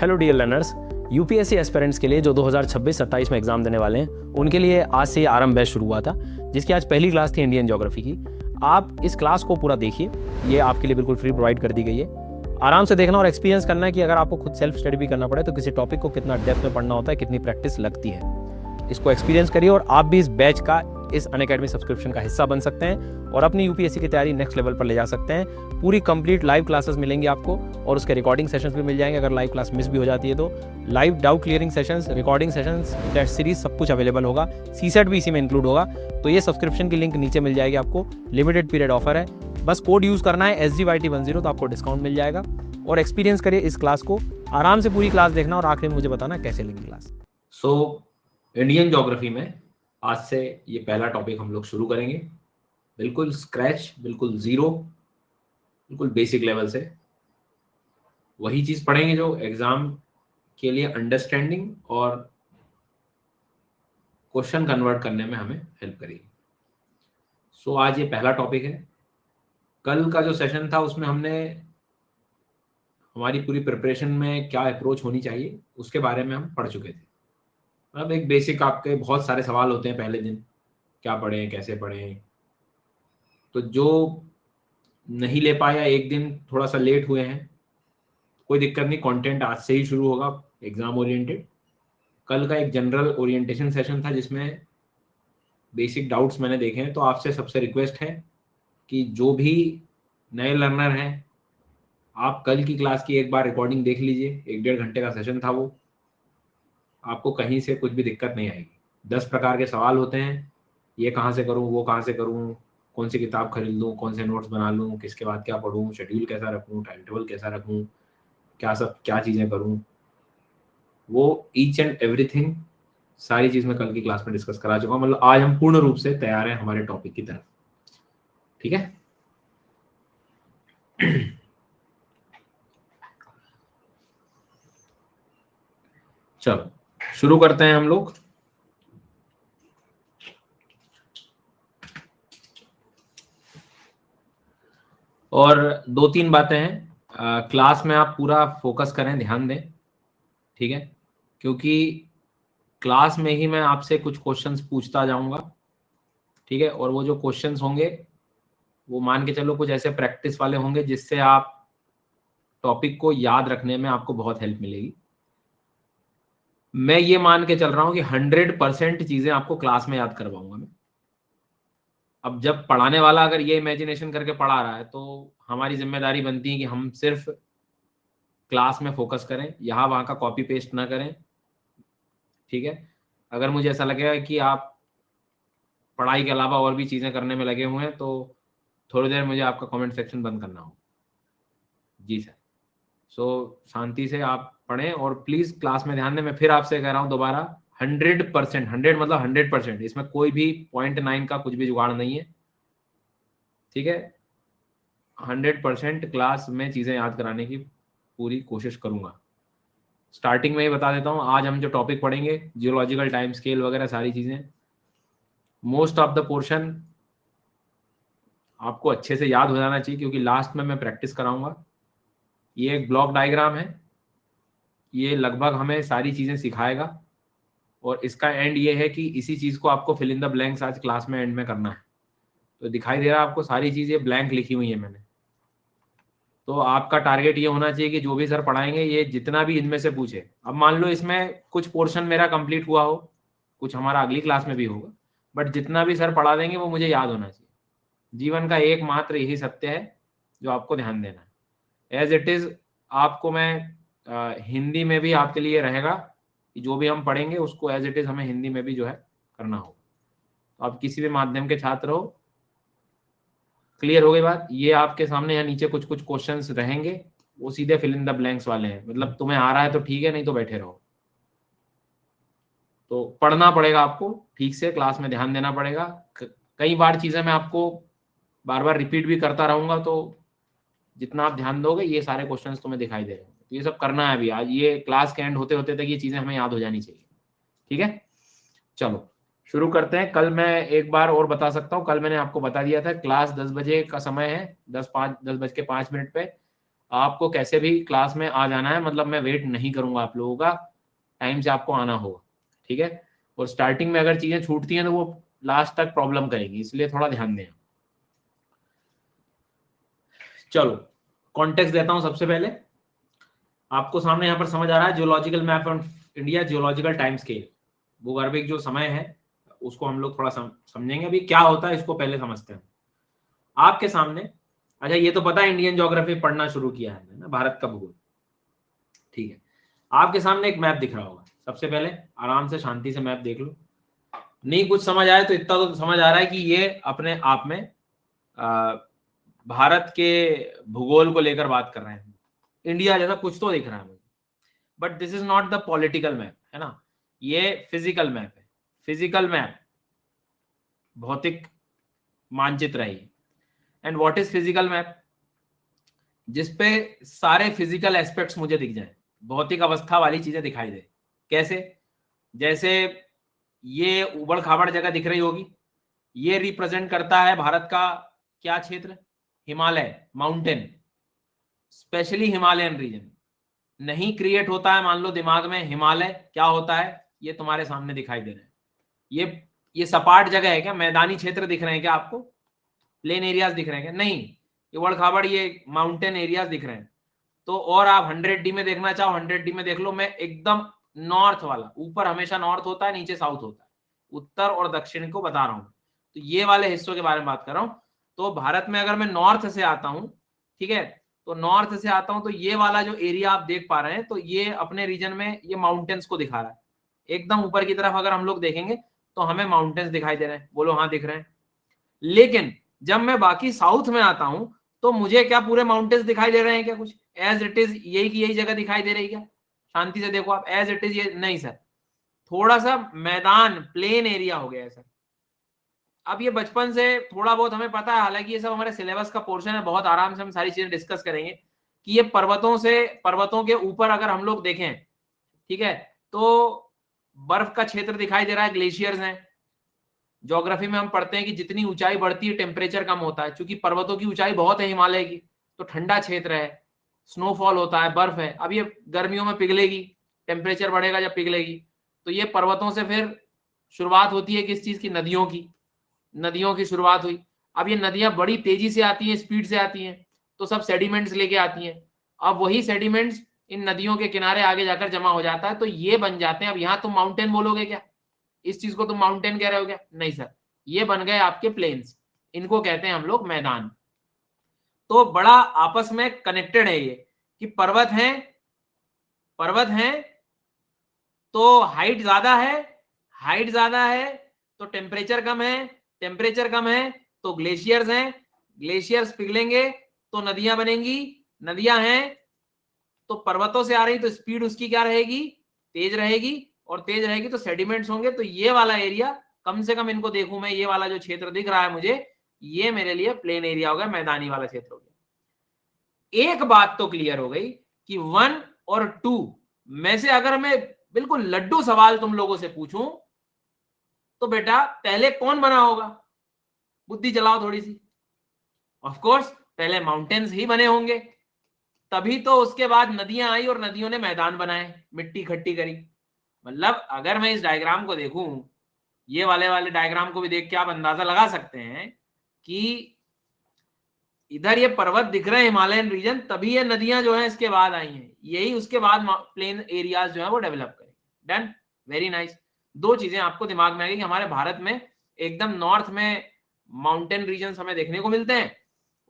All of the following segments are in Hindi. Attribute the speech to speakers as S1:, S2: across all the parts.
S1: Hello dear learners, UPSC aspirants के लिए जो 2026-27 में एग्जाम देने वाले हैं उनके लिए आज से आरंभ बैच शुरू हुआ था, जिसकी आज पहली क्लास थी इंडियन ज्योग्राफी की। आप इस क्लास को पूरा देखिए, ये आपके लिए बिल्कुल फ्री प्रोवाइड कर दी गई है। आराम से देखना और एक्सपीरियंस करना है कि अगर आपको खुद सेल्फ स्टडी भी करना पड़े तो किसी टॉपिक को कितना डेप्थ में पढ़ना होता है, कितनी प्रैक्टिस लगती है। इसको एक्सपीरियंस करिए और आप भी इस बैच का, इस अनअकैडमी सब्सक्रिप्शन का हिस्सा बन सकते हैं और अपनी यूपीएससी की तैयारी नेक्स्ट लेवल पर ले जा सकते हैं। पूरी कंप्लीट लाइव क्लासेस मिलेंगी आपको और उसके रिकॉर्डिंग सेशंस भी मिल जाएंगे। अगर लाइव क्लास मिस भी हो जाती है तो live doubt clearing sessions, recording sessions, test series सब कुछ अवेलेबल होगा। सीसेट भी इसी में इंक्लूड होगा। तो ये सब्सक्रिप्शन की लिंक नीचे मिल जाएगी आपको। लिमिटेड पीरियड ऑफर है, बस कोड यूज़ करना है SGYT10 तो आपको डिस्काउंट मिल जाएगा। और एक्सपीरियंस करिए इस क्लास को, आराम से पूरी क्लास देखना और आखिर में मुझे बताना कैसे लगी क्लास।
S2: इंडियन ज्योग्राफी में आज से ये पहला टॉपिक हम लोग शुरू करेंगे, बिल्कुल स्क्रैच, बिल्कुल जीरो, बिल्कुल बेसिक लेवल से। वही चीज पढ़ेंगे जो एग्जाम के लिए अंडरस्टैंडिंग और क्वेश्चन कन्वर्ट करने में हमें हेल्प करेगी। आज ये पहला टॉपिक है। कल का जो सेशन था उसमें हमने हमारी पूरी प्रिपरेशन में क्या अप्रोच होनी चाहिए उसके बारे में हम पढ़ चुके थे। मतलब एक बेसिक, आपके बहुत सारे सवाल होते हैं पहले दिन, क्या पढ़ें, कैसे पढ़ें। तो जो नहीं ले पाया, एक दिन थोड़ा सा लेट हुए हैं, कोई दिक्कत नहीं, कंटेंट आज से ही शुरू होगा एग्जाम ओरिएंटेड। कल का एक जनरल ओरिएंटेशन सेशन था जिसमें बेसिक डाउट्स मैंने देखे हैं। तो आपसे सबसे रिक्वेस्ट है कि जो भी नए लर्नर हैं, आप कल की क्लास की एक बार रिकॉर्डिंग देख लीजिए। 1-1.5 घंटे का सेशन था वो। आपको कहीं से कुछ भी दिक्कत नहीं आएगी। 10 प्रकार के सवाल होते हैं, ये कहाँ से करूँ, वो कहाँ से करूँ, कौन सी किताब खरीद लूँ, कौन से नोट्स बना लूँ, किसके बाद क्या पढ़ूँ, शेड्यूल कैसा रखूँ, टाइम टेबल कैसा रखूँ, क्या चीज़ें करूँ, वो ईच एंड एवरीथिंग सारी चीज़ मैं कल की क्लास में डिस्कस करा चुका हूँ। मतलब आज हम पूर्ण रूप से तैयार हैं हमारे टॉपिक की तरफ। ठीक है। चलो शुरू करते हैं हम लोग। और 2-3 बातें हैं, क्लास में आप पूरा फोकस करें, ध्यान दें, ठीक है, क्योंकि क्लास में ही मैं आपसे कुछ क्वेश्चंस पूछता जाऊंगा, ठीक है। और वो जो क्वेश्चंस होंगे वो मान के चलो कुछ ऐसे प्रैक्टिस वाले होंगे जिससे आप टॉपिक को याद रखने में आपको बहुत हेल्प मिलेगी। मैं ये मान के चल रहा हूं कि 100% चीजें आपको क्लास में याद करवाऊंगा मैं। अब जब पढ़ाने वाला अगर ये इमेजिनेशन करके पढ़ा रहा है तो हमारी जिम्मेदारी बनती है कि हम सिर्फ क्लास में फोकस करें, यहाँ वहाँ का कॉपी पेस्ट ना करें, ठीक है। अगर मुझे ऐसा लगेगा कि आप पढ़ाई के अलावा और भी चीज़ें करने में लगे हुए हैं तो थोड़ी देर मुझे आपका कमेंट सेक्शन बंद करना होगा। जी सर। शांति से आप पढ़ें और प्लीज़ क्लास में ध्यान दें। मैं फिर आपसे कह रहा हूँ दोबारा, 100%, 100 मतलब 100%, इसमें कोई भी 0.9 का कुछ भी जुगाड़ नहीं है, ठीक है। 100% क्लास में चीज़ें याद कराने की पूरी कोशिश करूँगा। स्टार्टिंग में ही बता देता हूँ, आज हम जो टॉपिक पढ़ेंगे, जियोलॉजिकल टाइम स्केल वगैरह सारी चीज़ें, मोस्ट ऑफ द पोर्शन आपको अच्छे से याद हो जाना चाहिए क्योंकि लास्ट में मैं प्रैक्टिस कराऊंगा। ये एक ब्लॉक डायग्राम है, ये लगभग हमें सारी चीज़ें सिखाएगा और इसका एंड ये है कि इसी चीज़ को आपको फिल इन द ब्लैंक्स आज क्लास में एंड में करना है। तो दिखाई दे रहा है आपको, सारी चीज़ें ब्लैंक लिखी हुई है मैंने। तो आपका टारगेट ये होना चाहिए कि जो भी सर पढ़ाएंगे ये जितना भी इनमें से पूछे। अब मान लो इसमें कुछ पोर्शन मेरा कंप्लीट हुआ हो, कुछ हमारा अगली क्लास में भी होगा, बट जितना भी सर पढ़ा देंगे वो मुझे याद होना चाहिए। जीवन का एकमात्र यही सत्य है जो आपको ध्यान देना है। एज इट इज आपको मैं हिंदी में भी आपके लिए रहेगा कि जो भी हम पढ़ेंगे उसको एज इट इज हमें हिंदी में भी जो है करना होगा। तो आप किसी भी माध्यम के छात्र हो, क्लियर हो गई बात। ये आपके सामने यहाँ नीचे कुछ कुछ क्वेश्चंस रहेंगे, वो सीधे फिल इन द ब्लैंक्स वाले हैं। मतलब तुम्हें आ रहा है तो ठीक है, नहीं तो बैठे रहो। तो पढ़ना पड़ेगा आपको ठीक से, क्लास में ध्यान देना पड़ेगा। कई बार चीजें मैं आपको बार बार रिपीट भी करता रहूंगा, तो जितना आप ध्यान दोगे ये सारे क्वेश्चंस तुम्हें दिखाई दे रहे हैं। तो ये सब करना है अभी आज, ये क्लास के एंड होते होते तक ये चीजें हमें याद हो जानी चाहिए, ठीक है। चलो शुरू करते हैं। कल मैं एक बार और बता सकता हूँ, कल मैंने आपको बता दिया था क्लास 10 बजे का समय है, 10 बज के 5 मिनट पे। आपको कैसे भी क्लास में आ जाना है, मतलब मैं वेट नहीं करूंगा आप लोगों का, टाइम से आपको आना होगा, ठीक है। और स्टार्टिंग में अगर चीजें छूटती हैं तो वो लास्ट तक प्रॉब्लम करेंगी, इसलिए थोड़ा ध्यान दें। चलो कॉन्टेक्स्ट देता हूं सबसे पहले। आपको सामने यहाँ पर समझ आ रहा है geological map of India, geological time scale, भूगर्भिक जो समय है उसको हम लोग थोड़ा समझेंगे। अभी क्या होता है इसको पहले समझते हैं आपके सामने। अच्छा ये तो पता है इंडियन ज्योग्राफी पढ़ना शुरू किया है ना, भारत का भूगोल, ठीक है। आपके सामने एक मैप दिख रहा होगा, सबसे पहले आराम से शांति से मैप देख लो। नहीं कुछ समझ आए तो इतना तो समझ आ रहा है कि ये अपने आप में भारत के भूगोल को लेकर बात कर रहे हैं, इंडिया जैसा कुछ तो दिख रहा है मुझे। But this is not the political map, है ना, ये फिजिकल मैप है। फिजिकल मैप, भौतिक मानचित्र है ये। And what is physical map? जिसपे सारे फिजिकल एस्पेक्ट्स मुझे दिख जाए, भौतिक अवस्था वाली चीजें दिखाई दे। कैसे? जैसे ये उबड़ खाबड़ जगह दिख रही होगी, ये रिप्रेजेंट करता है भारत का क्या क्षेत्र? Himalaya, mountain, specially Himalayan region. नहीं क्रिएट होता है मान लो दिमाग में हिमालय, क्या होता है? ये तुम्हारे सामने दिखाई दे रहा है। ये सपाट जगह है क्या? मैदानी क्षेत्र दिख रहे हैं क्या आपको? प्लेन एरियाज दिख रहे हैं क्या? नहीं, ये उबड़ खाबड़ ये माउंटेन एरियाज दिख रहे हैं। तो और आप 100D में देखना चाहो 100D में देख लो। मैं एकदम नॉर्थ वाला, ऊपर हमेशा नॉर्थ होता है, नीचे साउथ होता है, उत्तर और दक्षिण को बता रहा हूं। तो ये वाले हिस्सों के बारे में बात कर रहा हूं। तो भारत में अगर मैं नॉर्थ से आता हूं, ठीक है, तो नॉर्थ से आता हूं तो ये वाला जो एरिया आप देख पा रहे हैं, तो ये अपने रीजन में ये माउंटेन्स को दिखा रहा है। एकदम ऊपर की तरफ अगर हम लोग देखेंगे तो हमें माउंटेन्स दिखाई दे रहे हैं, बोलो हाँ दिख रहे हैं। लेकिन जब मैं बाकी साउथ में आता हूं तो मुझे क्या पूरे माउंटेन्स दिखाई दे रहे हैं क्या? कुछ एज इट इज यही की यही जगह दिखाई दे रही है क्या? शांति से देखो आप, एज इट इज ये नहीं सर, थोड़ा सा मैदान, प्लेन एरिया हो गया है सर। अब ये बचपन से थोड़ा बहुत हमें पता है, हालांकि ये सब हमारे सिलेबस का पोर्शन है, बहुत आराम से हम सारी चीजें डिस्कस करेंगे कि ये पर्वतों के ऊपर अगर हम लोग देखें, ठीक है, तो बर्फ का क्षेत्र दिखाई दे रहा है, ग्लेशियर्स हैं। ज्योग्राफी में हम पढ़ते हैं कि जितनी ऊंचाई बढ़ती है टेम्परेचर कम होता है, क्योंकि पर्वतों की ऊंचाई बहुत है हिमालय की, तो ठंडा क्षेत्र है, स्नोफॉल होता है, बर्फ है। अब ये गर्मियों में पिघलेगी, टेम्परेचर बढ़ेगा जब पिघलेगी, तो ये पर्वतों से फिर शुरुआत होती है किस चीज की? नदियों की। नदियों की शुरुआत हुई। अब ये नदियां बड़ी तेजी से आती हैं, स्पीड से आती हैं, तो सब सेडिमेंट्स लेके आती हैं। अब वही सेडिमेंट्स इन नदियों के किनारे आगे जाकर जमा हो जाता है, तो ये बन जाते हैं। अब यहाँ तुम माउंटेन बोलोगे क्या? इस चीज को तुम माउंटेन कह रहे हो क्या? नहीं सर, ये बन गए आपके प्लेन्स, इनको कहते हैं हम लोग मैदान। तो बड़ा आपस में कनेक्टेड है ये, कि पर्वत हैं तो हाइट ज्यादा है, हाइट ज्यादा है तो टेम्परेचर कम है, टेम्परेचर कम है तो ग्लेशियर्स हैं, ग्लेशियर्स पिघलेंगे तो नदियां बनेंगी, नदियां हैं तो पर्वतों से आ रही तो स्पीड उसकी क्या रहेगी? तेज रहेगी, और तेज रहेगी तो सेडिमेंट्स होंगे। तो ये वाला एरिया, कम से कम इनको देखूं मैं, ये वाला जो क्षेत्र दिख रहा है मुझे, ये मेरे लिए प्लेन एरिया हो गया, मैदानी वाला क्षेत्र हो गया। एक बात तो क्लियर हो गई कि 1 और 2 में से अगर मैं बिल्कुल लड्डू सवाल तुम लोगों से पूछूं तो बेटा पहले कौन बना होगा? बुद्धि चलाओ थोड़ी सी। ऑफ कोर्स पहले माउंटेन्स ही बने होंगे, तभी तो उसके बाद नदियां आई और नदियों ने मैदान बनाए, मिट्टी इकट्ठी करी। मतलब अगर मैं इस डायग्राम को देखूं, ये वाले डायग्राम को भी देख के आप अंदाजा लगा सकते हैं कि इधर ये पर्वत दिख रहे हैं हिमालयन रीजन, तभी ये नदियां जो है इसके बाद आई हैं, यही उसके बाद प्लेन एरियाज जो है वो डेवलप करें। Done, very nice. दो चीजें आपको दिमाग में आएगी कि हमारे भारत में एकदम नॉर्थ में माउंटेन रीजन हमें देखने को मिलते हैं,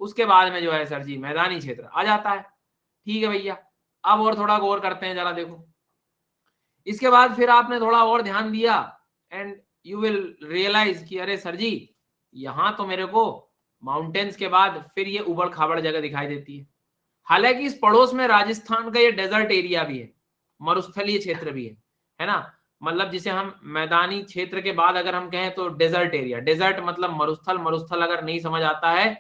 S2: उसके बाद में जो है सर जी मैदानी क्षेत्र आ जाता है। ठीक है भैया, अब और थोड़ा गौर करते हैं, जरा देखो। इसके बाद फिर आपने थोड़ा और ध्यान दिया एंड यू विल रियलाइज कि अरे सर जी, यहां तो मेरे को माउंटेन्स के बाद फिर ये उबड़ खाबड़ जगह दिखाई देती है। हालांकि इस पड़ोस में राजस्थान का ये डेजर्ट एरिया भी है, मरुस्थलीय क्षेत्र भी है ना। मतलब जिसे हम मैदानी क्षेत्र के बाद अगर हम कहें तो डेजर्ट एरिया, डेजर्ट मतलब मरुस्थल, मरुस्थल अगर नहीं समझ आता है,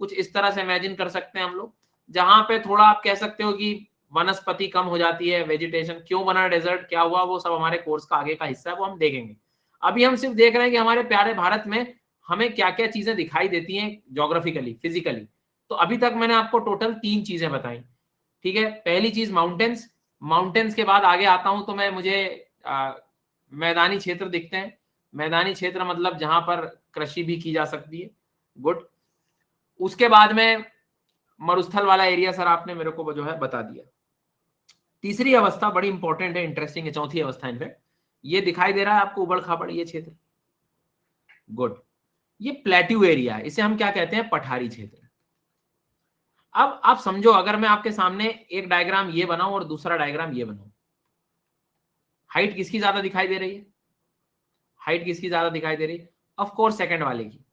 S2: कुछ इस तरह से इमेजिन कर सकते हैं हम लोग, जहां पे थोड़ा आप कह सकते हो कि वनस्पति कम हो जाती है, वेजिटेशन। क्यों बना डेजर्ट, क्या हुआ, वो सब हमारे कोर्स का आगे का हिस्सा है, वो हम देखेंगे। अभी हम सिर्फ देख रहे हैं कि हमारे प्यारे भारत में हमें क्या क्या चीजें दिखाई देती हैं ज्योग्राफिकली, फिजिकली। तो अभी तक मैंने आपको टोटल 3 चीजें बताई। ठीक है, पहली चीज माउंटेन्स, माउंटेन्स के बाद आगे आता हूं तो मुझे मैदानी क्षेत्र दिखते हैं। मैदानी क्षेत्र मतलब जहां पर कृषि भी की जा सकती है, गुड। उसके बाद में मरुस्थल वाला एरिया सर आपने मेरे को जो है बता दिया। तीसरी अवस्था बड़ी इंपॉर्टेंट है, इंटरेस्टिंग है, चौथी अवस्था इनफैक्ट, ये दिखाई दे रहा है आपको उबड़ खाबड़ ये क्षेत्र, गुड। ये प्लेट्यू एरिया है, इसे हम क्या कहते हैं, पठारी क्षेत्र। अब आप समझो, अगर मैं आपके सामने एक डायग्राम ये बनाऊं और दूसरा डायग्राम ये बनाऊं, हाइट किसकी ज्यादा दिखाई दे रही है, हाइट किसकी ज्यादा दिखाई दे रही है, ऑफ कोर्स सेकंड वाले की,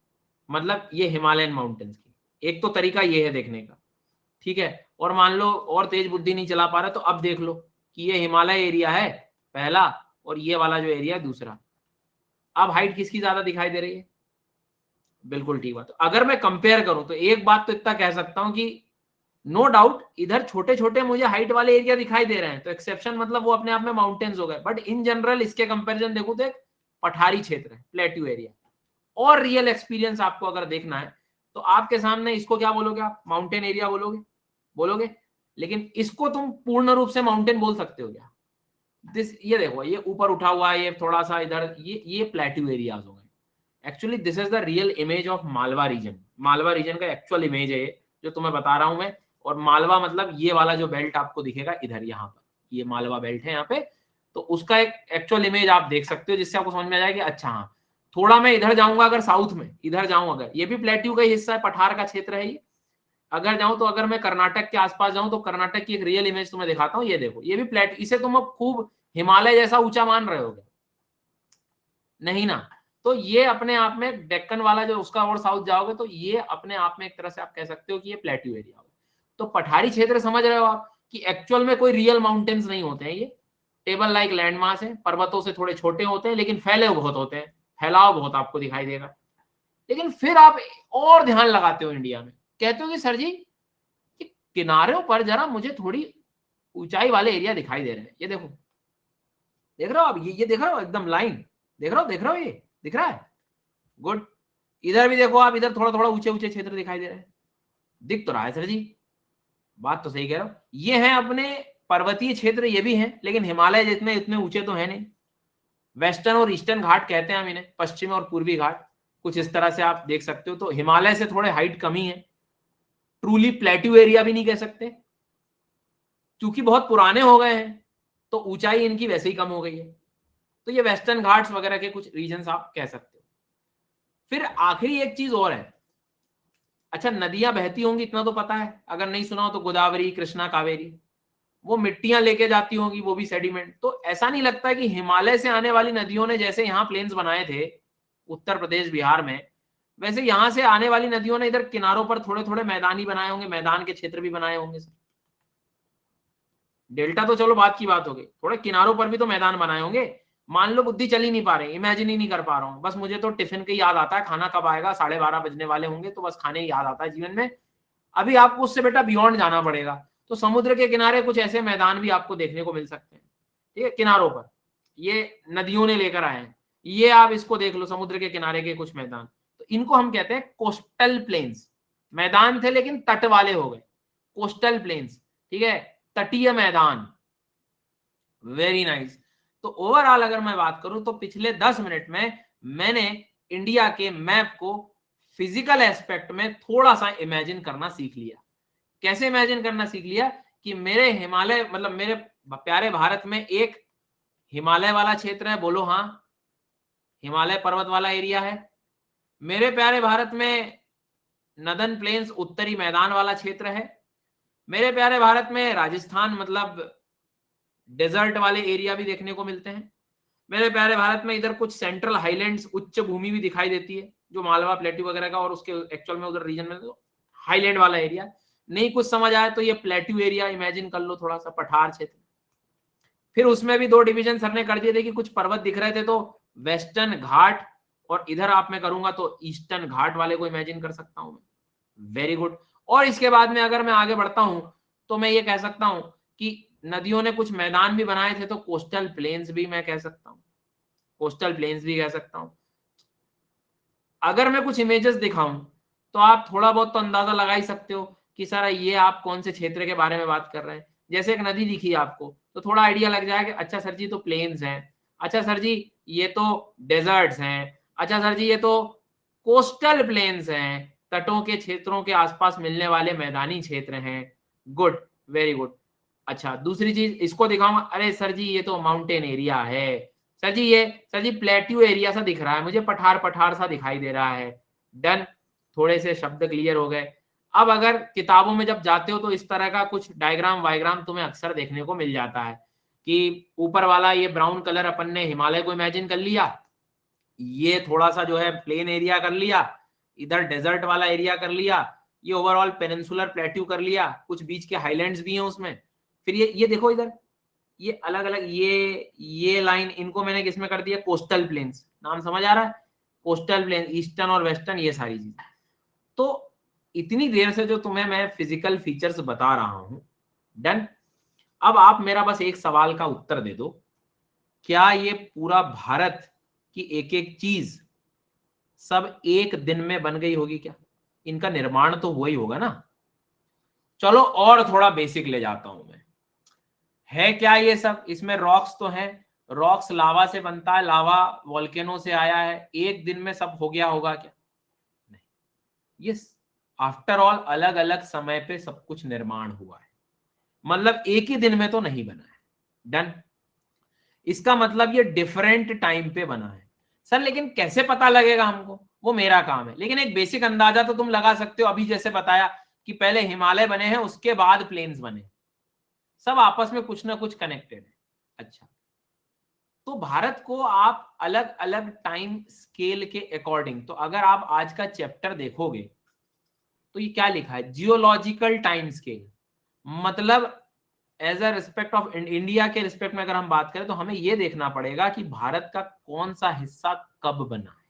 S2: मतलब ये हिमालयन माउंटेन्स की। एक तो तरीका ये है देखने का, ठीक है। और मान लो और तेज बुद्धि नहीं चला पा रहे तो अब देख लो कि ये हिमालय एरिया है पहला और ये वाला जो एरिया है दूसरा। अब हाइट किसकी ज्यादा दिखाई दे रही है, बिल्कुल ठीक बात। अगर मैं कंपेयर करूं तो एक बात तो इतना कह सकता हूं कि नो डाउट इधर छोटे छोटे मुझे हाइट वाले एरिया दिखाई दे रहे हैं, तो एक्सेप्शन मतलब वो अपने आप में माउंटेन्स हो गए, बट इन जनरल इसके कंपैरिजन देखो तो एक पठारी क्षेत्र है, प्लेट्यू एरिया। और रियल एक्सपीरियंस आपको अगर देखना है तो आपके सामने इसको क्या बोलोगे आप, माउंटेन एरिया बोलोगे, बोलोगे, लेकिन इसको तुम पूर्ण रूप से माउंटेन बोल सकते हो क्या, ये देखो ये ऊपर उठा हुआ है, ये थोड़ा सा इधर, ये प्लेट्यू एरियाज हो गए। Actually this is the real image of Malwa region, Malwa region का एक्चुअल इमेज है जो तुम्हें बता रहा हूं मैं। और मालवा मतलब ये वाला जो बेल्ट आपको दिखेगा इधर, यहाँ पर ये मालवा बेल्ट है यहाँ पे, तो उसका एक एक्चुअल इमेज आप देख सकते हो, जिससे आपको समझ में आ जाएगा कि अच्छा हाँ, थोड़ा मैं इधर जाऊंगा, अगर साउथ में इधर जाऊं, अगर ये भी प्लेट्यू का ही हिस्सा है, पठार का क्षेत्र है ये। अगर जाऊं तो अगर मैं कर्नाटक के आसपास जाऊं तो कर्नाटक की एक रियल इमेज तुम्हें दिखाता हूं, ये देखो ये भी प्लेट, इसे तुम अब खूब हिमालय जैसा ऊंचा मान रहे होगे, नहीं ना। तो ये अपने आप में डेक्कन वाला जो उसका और साउथ जाओगे तो ये अपने आप में एक तरह से आप कह सकते हो कि ये प्लेट्यू एरिया हो। तो पठारी क्षेत्र समझ रहे हो आप कि एक्चुअल में कोई रियल माउंटेन्स नहीं होते हैं, ये टेबल लाइक लैंड मास है, पर्वतों से थोड़े छोटे होते हैं लेकिन फैले बहुत होते हैं, फैलाव बहुत आपको दिखाई देगा। लेकिन फिर आप और ध्यान लगाते हो इंडिया में, कहते हो कि सर जी कि किनारों पर जरा मुझे थोड़ी ऊंचाई वाले एरिया दिखाई दे रहे हैं, ये देखो, देख रहे हो आप, ये देख रहे हो एकदम लाइन, देख रहे हो, देख रहे हो, ये दिख रहा है, गुड। इधर भी देखो आप, इधर थोड़ा थोड़ा ऊंचे ऊंचे क्षेत्र दिखाई दे रहे हैं, दिख तो रहा है सर जी, बात तो सही कह रहे हो। ये है अपने पर्वतीय क्षेत्र, ये भी है, लेकिन हिमालय जितने इतने ऊंचे तो है नहीं। वेस्टर्न और ईस्टर्न घाट कहते हैं हम इन्हें, पश्चिम और पूर्वी घाट, कुछ इस तरह से आप देख सकते हो। तो हिमालय से थोड़े हाइट कम ही है, ट्रूली प्लेट्यू एरिया भी नहीं कह सकते, क्योंकि बहुत पुराने हो गए हैं तो ऊंचाई इनकी वैसे ही कम हो गई है। तो ये वेस्टर्न घाट्स वगैरह के कुछ रीजन आप कह सकते हो। फिर आखिरी एक चीज और है, अच्छा नदियां बहती होंगी इतना तो पता है, अगर नहीं सुना हो तो गोदावरी, कृष्णा, कावेरी, वो मिट्टियां लेके जाती होंगी, वो भी सेडिमेंट। तो ऐसा नहीं लगता है कि हिमालय से आने वाली नदियों ने जैसे यहाँ प्लेन्स बनाए थे उत्तर प्रदेश बिहार में, वैसे यहां से आने वाली नदियों ने इधर किनारों पर थोड़े थोड़े मैदान ही बनाए होंगे, मैदान के क्षेत्र भी बनाए होंगे सर। डेल्टा तो चलो बात की बात हो गई, थोड़े किनारों पर भी तो मैदान बनाए होंगे। मान लो बुद्धि चल ही नहीं पा रही, इमेजिन ही नहीं कर पा रहा हूँ, बस मुझे तो टिफिन के याद आता है, खाना कब आएगा, 12:30 बजने वाले होंगे, तो बस खाने ही याद आता है जीवन में। अभी आपको उससे बेटा बियॉन्ड जाना पड़ेगा, तो समुद्र के किनारे कुछ ऐसे मैदान भी आपको देखने को मिल सकते हैं, ठीक है, किनारों पर ये नदियों ने लेकर आए हैं, ये आप इसको देख लो, समुद्र के किनारे के कुछ मैदान, तो इनको हम कहते हैं कोस्टल प्लेन्स। मैदान थे लेकिन तट वाले हो गए, कोस्टल प्लेन्स, ठीक है, तटीय मैदान, वेरी नाइस। तो ओवरऑल अगर मैं बात करूं तो पिछले 10 मिनट में मैंने इंडिया के मैप को फिजिकल एस्पेक्ट में थोड़ा सा इमेजिन करना सीख लिया। कैसे इमेजिन करना सीख लिया कि मेरे हिमालय मतलब मेरे प्यारे भारत में एक हिमालय वाला क्षेत्र है, बोलो हाँ, हिमालय पर्वत वाला एरिया है। मेरे प्यारे भारत में नदन प्लेन्स उत्तरी मैदान वाला क्षेत्र है। मेरे प्यारे भारत में राजस्थान मतलब डेजर्ट वाले एरिया भी देखने को मिलते हैं। मेरे प्यारे भारत में इधर कुछ सेंट्रल हाईलैंड्स उच्च भूमि भी दिखाई देती है, जो मालवा प्लेट्यू वगैरह का, और उसके एक्चुअल में उधर रीजन में तो हाईलैंड वाला एरिया। नहीं कुछ समझ आया तो ये प्लेट्यू एरिया इमेजिन कर लो, थोड़ा सा पठार क्षेत्र। फिर उसमें भी 2 डिवीजन सर ने कर दिए थे कि कुछ पर्वत दिख रहे थे तो वेस्टर्न घाट, और इधर आप में करूंगा तो ईस्टर्न घाट वाले को इमेजिन कर सकता हूं मैं, वेरी गुड। और इसके बाद में अगर मैं आगे बढ़ता हूं तो मैं ये कह सकता हूं कि नदियों ने कुछ मैदान भी बनाए थे, तो कोस्टल प्लेन्स भी मैं कह सकता हूं, कोस्टल प्लेन्स भी कह सकता हूं। अगर मैं कुछ इमेजेस दिखाऊं तो आप थोड़ा बहुत तो अंदाजा लगा ही सकते हो कि सर ये आप कौन से क्षेत्र के बारे में बात कर रहे हैं। जैसे एक नदी दिखी आपको तो थोड़ा आइडिया लग जाएगा, अच्छा सर जी तो प्लेन्स हैं, अच्छा सर जी ये तो डेजर्ट्स हैं, अच्छा सर जी ये तो कोस्टल प्लेन्स हैं, तटों के क्षेत्रों के आसपास मिलने वाले मैदानी क्षेत्र हैं। Good, very good. अच्छा दूसरी चीज इसको दिखाऊंगा, अरे सर जी ये तो माउंटेन एरिया है, सर जी प्लेट्यू एरिया सा दिख रहा है मुझे, पठार पठार सा दिखाई दे रहा है। डन, थोड़े से शब्द क्लियर हो गए। अब अगर किताबों में जब जाते हो तो इस तरह का कुछ डायग्राम वायग्राम तुम्हें अक्सर देखने को मिल जाता है कि ऊपर वाला ये ब्राउन कलर अपन ने हिमालय को इमेजिन कर लिया, ये थोड़ा सा जो है प्लेन एरिया कर लिया, इधर डेजर्ट वाला एरिया कर लिया, ये ओवरऑल पेनिनसुलर प्लेट्यू कर लिया, कुछ बीच के हाईलैंड्स भी हैं उसमें। फिर ये देखो इधर ये अलग अलग ये लाइन, इनको मैंने किसमें कर दिया, कोस्टल प्लेन्स। नाम समझ आ रहा है, कोस्टल प्लेन, ईस्टर्न और वेस्टर्न, ये सारी चीजें। तो इतनी देर से जो तुम्हें मैं फिजिकल फीचर्स बता रहा हूं, डन। अब आप मेरा बस एक सवाल का उत्तर दे दो, क्या ये पूरा भारत की एक एक चीज सब एक दिन में बन गई होगी क्या? इनका निर्माण तो हुआ ही होगा ना। चलो और थोड़ा बेसिक ले जाता हूं मैं, है क्या ये सब? इसमें रॉक्स तो हैं, रॉक्स लावा से बनता है, लावा वोल्केनो से आया है, एक दिन में सब हो गया होगा क्या? नहीं, ये आफ्टर ऑल अलग अलग समय पे सब कुछ निर्माण हुआ है, मतलब एक ही दिन में तो नहीं बना है। डन, इसका मतलब ये डिफरेंट टाइम पे बना है। सर लेकिन कैसे पता लगेगा हमको? वो मेरा काम है, लेकिन एक बेसिक अंदाजा तो तुम लगा सकते हो। अभी जैसे बताया कि पहले हिमालय बने हैं, उसके बाद प्लेन्स बने, सब आपस में कुछ ना कुछ कनेक्टेड है। अच्छा, तो भारत को आप अलग अलग टाइम स्केल के अकॉर्डिंग, तो अगर आप आज का चैप्टर देखोगे तो ये क्या लिखा है, जियोलॉजिकल टाइम स्केल, मतलब as a respect of India के रिस्पेक्ट में अगर हम बात करें तो हमें यह देखना पड़ेगा कि भारत का कौन सा हिस्सा कब बना है।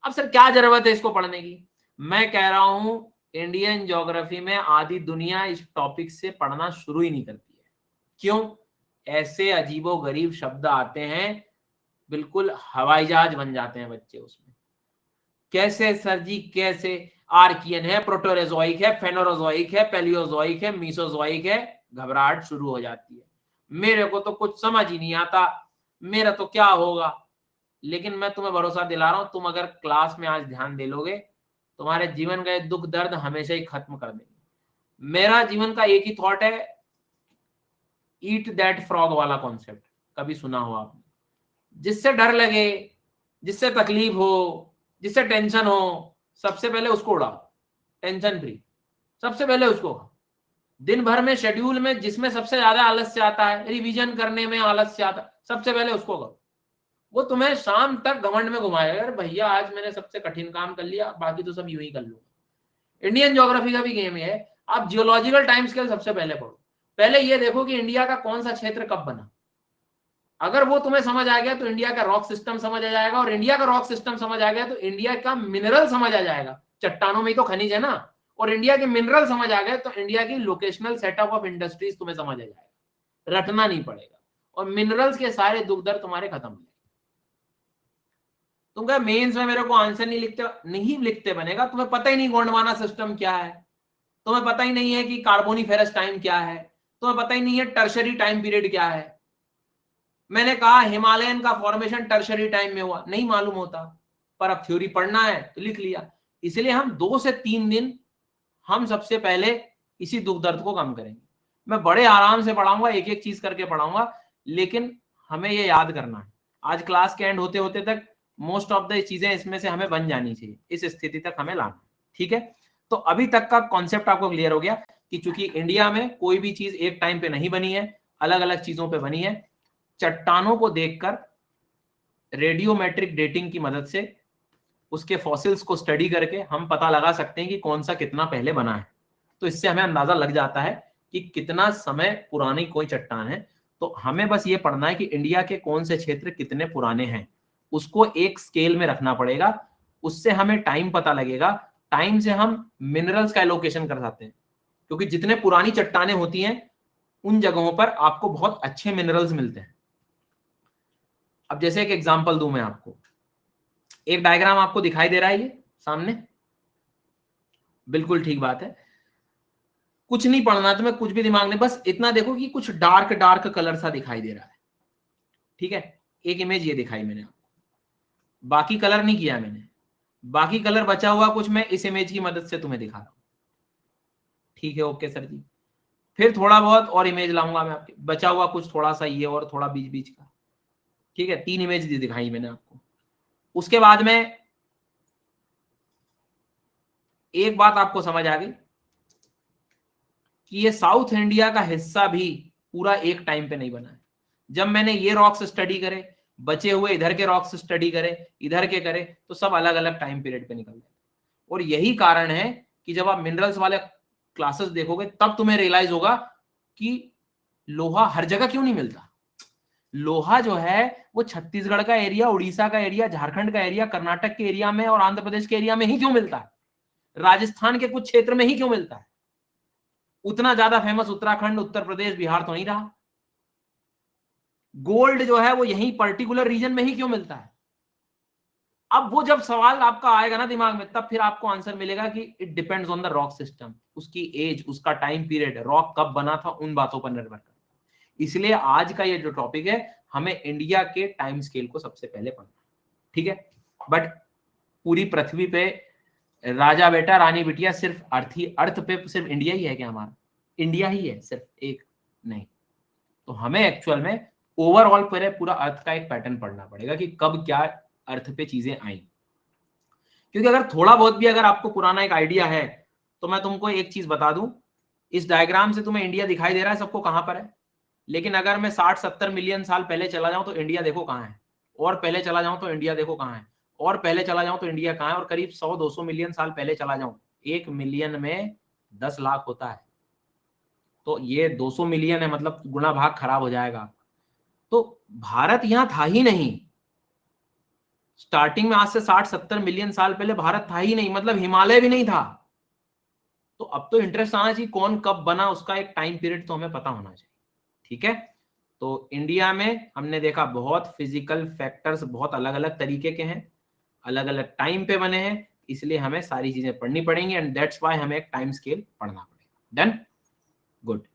S2: अब सर क्या जरूरत है इसको पढ़ने की? मैं कह रहा हूं इंडियन ज्योग्राफी में आधी दुनिया इस टॉपिक से पढ़ना शुरू ही नहीं करती है। क्यों? ऐसे अजीबो गरीब शब्द आते हैं, बिल्कुल हवाई जहाज बन जाते हैं बच्चे उसमें। कैसे सर जी, कैसे? आर्कियन है, प्रोटोरेजोइक है, फेनोरोजोइक है, पेलियोजोइक है, मीसोजोइक है, घबराहट शुरू हो जाती है। मेरे को तो कुछ समझ ही नहीं आता, मेरा तो क्या होगा। लेकिन मैं तुम्हें भरोसा दिला रहा हूं, तुम अगर क्लास में आज ध्यान दे लोगे, तुम्हारे जीवन का दुख दर्द हमेशा ही खत्म कर देंगे। मेरा जीवन का एक ही थॉट है, ईट दैट फ्रॉग वाला कॉन्सेप्ट, कभी सुना हो आपने? जिससे डर लगे, जिससे तकलीफ हो, जिससे टेंशन हो, सबसे पहले उसको उड़ाओ, टेंशन फ्री, सबसे पहले उसको खाओ। दिन भर में शेड्यूल में जिसमें सबसे ज्यादा आलस्य आता है, रिवीजन करने में आलस्य आता है, सबसे पहले उसको करो। वो तुम्हें शाम तक घमंड में घुमाएगा, यार भैया आज मैंने सबसे कठिन काम कर लिया, बाकी तो सब यूं ही कर लूंगा। इंडियन ज्योग्राफी का भी गेम है, आप जियोलॉजिकल टाइम स्केल सबसे पहले पढ़ो। पहले ये देखो कि इंडिया का कौन सा क्षेत्र कब बना। अगर वो तुम्हें समझ आ गया तो इंडिया का रॉक सिस्टम समझ आ जाएगा, और इंडिया का रॉक सिस्टम समझ आ गया तो इंडिया का मिनरल समझ आ जाएगा। चट्टानों में ही तो खनिज है ना, और इंडिया के मिनरल समझ आ गए तो इंडिया की लोकेशनल सेटअप ऑफ इंडस्ट्रीज तुम्हें समझ आ जाएगा, रटना नहीं पड़ेगा, और मिनरल्स के सारे दुख दर्द तुम्हारे खत्म हो जाएंगे। तुम कहे मेंस में मेरे को आंसर नहीं लिखते बनेगा, तुम्हें पता ही नहीं गोंडवाना सिस्टम क्या है, तुम्हें पता ही नहीं है कि कार्बोनिफेरस टाइम क्या है, तुम्हें पता ही नहीं है टर्शरी टाइम पीरियड क्या है। मैंने कहा हिमालयन का फॉर्मेशन टर्शरी टाइम में हुआ, नहीं मालूम होता, पर अब थ्योरी पढ़ना है तो लिख लिया। इसलिए हम 2 से 3 दिन हम सबसे पहले इसी दुख दर्द को कम करेंगे। मैं बड़े आराम से पढ़ाऊंगा, एक एक चीज करके पढ़ाऊंगा, लेकिन हमें ये याद करना है, आज क्लास के एंड होते होते तक मोस्ट ऑफ द चीजें इसमें से हमें बन जानी चाहिए, इस स्थिति तक हमें लाना। ठीक है, तो अभी तक का कॉन्सेप्ट आपको क्लियर हो गया कि चूंकि इंडिया में कोई भी चीज एक टाइम पे नहीं बनी है, अलग अलग चीजों पे बनी है। चट्टानों को देखकर, रेडियोमेट्रिक डेटिंग की मदद से, उसके फॉसिल्स को स्टडी करके हम पता लगा सकते हैं कि कौन सा कितना पहले बना है। तो इससे हमें अंदाजा लग जाता है कि कितना समय पुरानी कोई चट्टान है। तो हमें बस ये पढ़ना है कि इंडिया के कौन से क्षेत्र कितने पुराने हैं, उसको एक स्केल में रखना पड़ेगा, उससे हमें टाइम पता लगेगा। टाइम से हम मिनरल्स का एलोकेशन कर सकते हैं, क्योंकि जितने पुरानी चट्टानें होती हैं उन जगहों पर आपको बहुत अच्छे मिनरल्स मिलते हैं। अब जैसे एक एग्जांपल दूं मैं आपको, एक डायग्राम आपको दिखाई दे रहा है ये सामने, बिल्कुल ठीक बात है। कुछ नहीं पढ़ना तुम्हें, कुछ भी दिमाग में, बस इतना देखो कि कुछ डार्क डार्क कलर सा दिखाई दे रहा है, ठीक है। एक इमेज ये दिखाई मैंने आपको, बाकी कलर नहीं किया मैंने, बाकी कलर बचा हुआ कुछ मैं इस इमेज की मदद से तुम्हें दिखा रहा हूं, ठीक है। ओके सर जी। फिर थोड़ा बहुत और इमेज लाऊंगा मैं आपके, बचा हुआ कुछ थोड़ा सा ये और थोड़ा बीच बीच का, ठीक है। 3 इमेज दिखाई मैंने आपको। उसके बाद में एक बात आपको समझ आ गई कि ये साउथ इंडिया का हिस्सा भी पूरा एक टाइम पे नहीं बना है। जब मैंने ये रॉक्स स्टडी करे, बचे हुए इधर के रॉक्स स्टडी करे, इधर के करे, तो सब अलग अलग टाइम पीरियड पे निकल गए। और यही कारण है कि जब आप मिनरल्स वाले क्लासेस देखोगे तब तुम्हें रियलाइज होगा कि लोहा हर जगह क्यों नहीं मिलता। लोहा जो है वो छत्तीसगढ़ का एरिया, उड़ीसा का एरिया, झारखंड का एरिया, कर्नाटक के एरिया में और आंध्र प्रदेश के एरिया में ही क्यों मिलता है, राजस्थान के कुछ क्षेत्र में ही क्यों मिलता है। उतना ज्यादा फेमस उत्तराखंड, उत्तर प्रदेश, बिहार तो नहीं रहा। गोल्ड जो है वो यही पर्टिकुलर रीजन में ही क्यों मिलता है। अब वो जब सवाल आपका आएगा ना दिमाग में, तब फिर आपको आंसर मिलेगा कि it depends on the rock system, उसकी एज, उसका टाइम पीरियड, रॉक कब बना था, उन बातों पर निर्भर करता है। इसलिए आज का ये जो टॉपिक है, हमें इंडिया के टाइम स्केल को सबसे पहले पढ़ना, ठीक है। बट पूरी पृथ्वी पे राजा बेटा रानी बिटिया सिर्फ अर्थ पे सिर्फ इंडिया ही है क्या? हमारा इंडिया ही है सिर्फ, एक नहीं। तो हमें एक्चुअल में ओवरऑल पूरा अर्थ का एक पैटर्न पढ़ना पड़ेगा कि कब क्या अर्थ पे चीजें आई। क्योंकि अगर थोड़ा बहुत भी अगर आपको पुराना एक आइडिया है, तो मैं तुमको एक चीज बता दूं, इस डायग्राम से तुम्हें इंडिया दिखाई दे रहा है सबको कहां पर है, लेकिन अगर मैं 60-70 मिलियन साल पहले चला जाऊं तो इंडिया देखो कहां है, और पहले चला जाऊं तो इंडिया देखो कहां है, और पहले चला जाऊं तो इंडिया कहां है, और करीब 100-200 मिलियन साल पहले चला जाऊं, 1 मिलियन में 10 लाख होता है, तो ये 200 मिलियन है, मतलब गुणा भाग खराब हो जाएगा। तो भारत यहां था ही नहीं स्टार्टिंग में, आज से 60-70 मिलियन साल पहले भारत था ही नहीं, मतलब हिमालय भी नहीं था। तो अब तो इंटरेस्ट आना चाहिए कौन कब बना, उसका एक टाइम पीरियड तो हमें पता होना चाहिए, ठीक है। तो इंडिया में हमने देखा बहुत फिजिकल फैक्टर्स बहुत अलग अलग तरीके के हैं, अलग अलग टाइम पे बने हैं, इसलिए हमें सारी चीजें पढ़नी पड़ेंगी, एंड दैट्स व्हाई हमें एक टाइम स्केल पढ़ना पड़ेगा। Done, good.